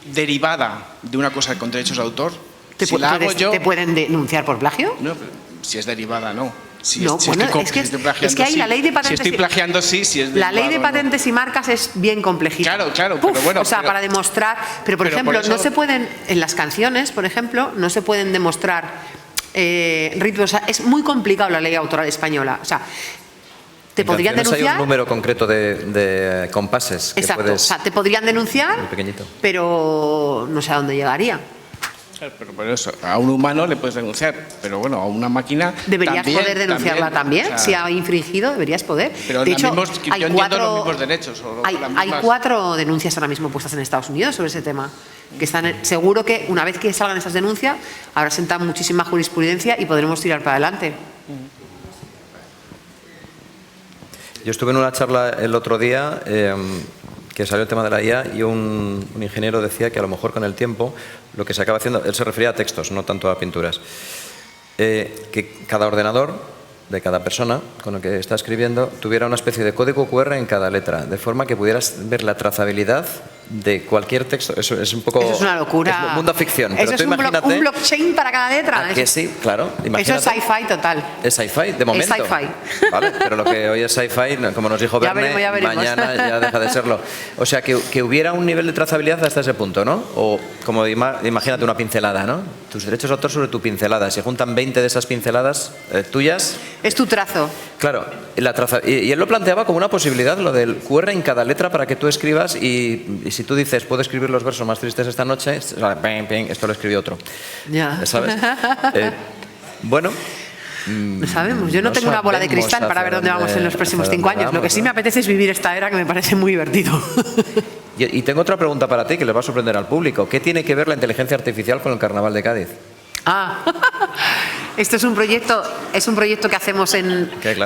derivada de una cosa con derechos de autor, ¿te pueden denunciar por plagio? No, si es derivada, no. Es que ahí la ley de patentes... Si estoy plagiando, sí, si es derivado, la ley de patentes y marcas es bien complejita. Claro, pero bueno... O sea, para demostrar... Pero, por ejemplo, no se pueden... En las canciones, por ejemplo, no se pueden demostrar ritmos... O sea, es muy complicado la ley autoral española. O sea, te podrían denunciar... Hay un número concreto de compases. Exacto, o sea, te podrían denunciar, muy pequeñito, pero no sé a dónde llegaría. Pero por eso, a un humano le puedes denunciar, pero bueno, a una máquina deberías poder denunciarla también, o sea, si ha infringido, deberías poder. Pero de hecho, yo entiendo los mismos derechos. Hay 4 denuncias ahora mismo puestas en Estados Unidos sobre ese tema. Que están, seguro que una vez que salgan esas denuncias, habrá sentado muchísima jurisprudencia y podremos tirar para adelante. Yo estuve en una charla el otro día que salió el tema de la IA y un ingeniero decía que a lo mejor con el tiempo lo que se acaba haciendo, él se refería a textos, no tanto a pinturas, que cada ordenador de cada persona con el que está escribiendo tuviera una especie de código QR en cada letra, de forma que pudieras ver la trazabilidad de cualquier texto. Eso es un poco... Eso es una locura. Es mundo ficción. Eso pero es un blockchain para cada letra. Que sí, claro. Eso es sci-fi total. Es sci-fi, de momento. Es sci-fi. Vale, pero lo que hoy es sci-fi, como nos dijo Verne, ya veremos. mañana ya deja de serlo. O sea, que hubiera un nivel de trazabilidad hasta ese punto, ¿no? O como imagínate una pincelada, ¿no? Tus derechos de autor sobre tu pincelada. Si juntan 20 de esas pinceladas tuyas... Es tu trazo. Claro. Y él lo planteaba como una posibilidad, lo del QR en cada letra para que tú escribas y si tú dices, puedo escribir los versos más tristes esta noche, esto lo escribió otro. Ya. ¿Sabes? Bueno... No sabemos. Yo no tengo una bola de cristal para ver dónde vamos en los próximos 5 años. Lo que sí me apetece es vivir esta era que me parece muy divertido. Y tengo otra pregunta para ti que le va a sorprender al público. ¿Qué tiene que ver la inteligencia artificial con el Carnaval de Cádiz? Esto es un proyecto que hacemos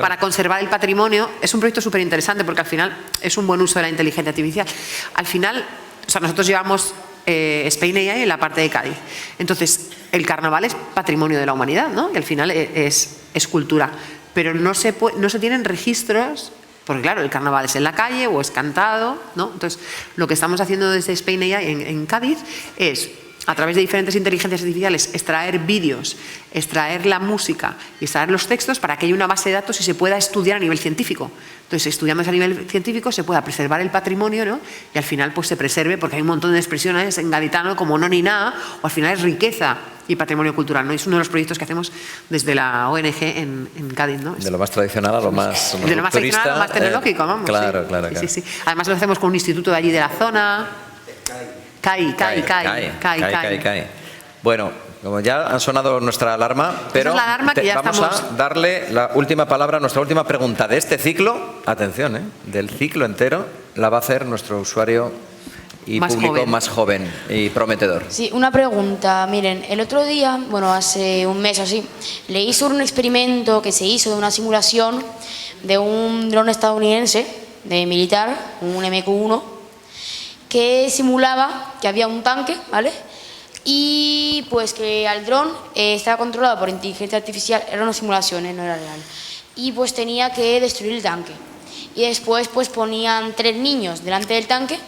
para conservar el patrimonio. Es un proyecto súper interesante porque al final es un buen uso de la inteligencia artificial. Al final, o sea, nosotros llevamos Spain AI en la parte de Cádiz. Entonces, el carnaval es patrimonio de la humanidad, ¿no? Que al final es cultura. Pero no se tienen registros, porque claro, el carnaval es en la calle o es cantado, ¿no? Entonces, lo que estamos haciendo desde Spain AI en Cádiz es, a través de diferentes inteligencias artificiales, extraer vídeos, extraer la música y extraer los textos para que haya una base de datos y se pueda estudiar a nivel científico. Entonces, estudiando a nivel científico se pueda preservar el patrimonio, ¿no? Y al final pues se preserve, porque hay un montón de expresiones en gaditano como no ni nada, o al final es riqueza y patrimonio cultural, ¿no? Es uno de los proyectos que hacemos desde la ONG en Cádiz, ¿no? De lo más tradicional a lo más de lo más tradicional a lo más tecnológico, vamos. Claro. Sí. Además lo hacemos con un instituto de allí de la zona. CAI. Bueno, como ya ha sonado nuestra alarma, pero la alarma que vamos a darle la última palabra, nuestra última pregunta de este ciclo, atención, del ciclo entero, la va a hacer nuestro usuario y más público joven. Más joven y prometedor. Sí, una pregunta. Miren, el otro día, bueno, hace un mes o así, leí sobre un experimento que se hizo de una simulación de un dron estadounidense, de militar, un MQ-1, que simulaba que había un tanque, ¿vale? Y pues que al dron estaba controlado por inteligencia artificial, era una simulación, no era real. Y pues tenía que destruir el tanque. Y después pues ponían 3 niños delante del tanque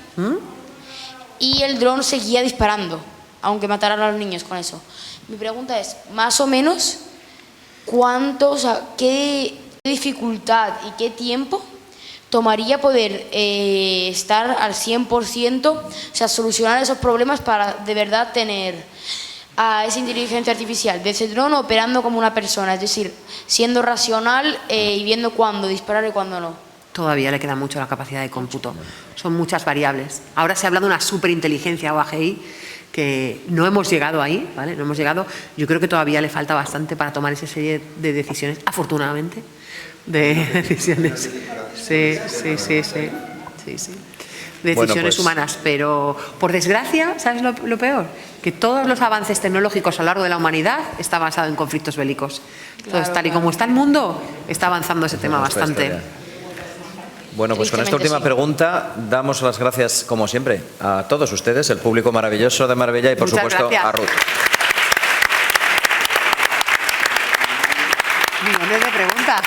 y el dron seguía disparando, aunque mataran a los niños con eso. Mi pregunta es, más o menos, ¿cuánto, o sea, qué dificultad y qué tiempo tomaría poder estar al 100%, o sea, solucionar esos problemas para de verdad tener a esa inteligencia artificial de ese dron operando como una persona, es decir, siendo racional y viendo cuándo disparar y cuándo no? Todavía le queda mucho la capacidad de cómputo. Son muchas variables. Ahora se habla de una superinteligencia o AGI que no hemos llegado ahí, ¿vale? No hemos llegado. Yo creo que todavía le falta bastante para tomar esa serie de decisiones, afortunadamente, de decisiones. Sí. Decisiones humanas, pero por desgracia, ¿sabes lo peor? Que todos los avances tecnológicos a lo largo de la humanidad está basado en conflictos bélicos. Entonces, tal y como está el mundo, está avanzando ese tema bastante. Bueno, pues con esta última pregunta damos las gracias, como siempre, a todos ustedes, el público maravilloso de Marbella y, por supuesto, a Ruth. Millones de preguntas.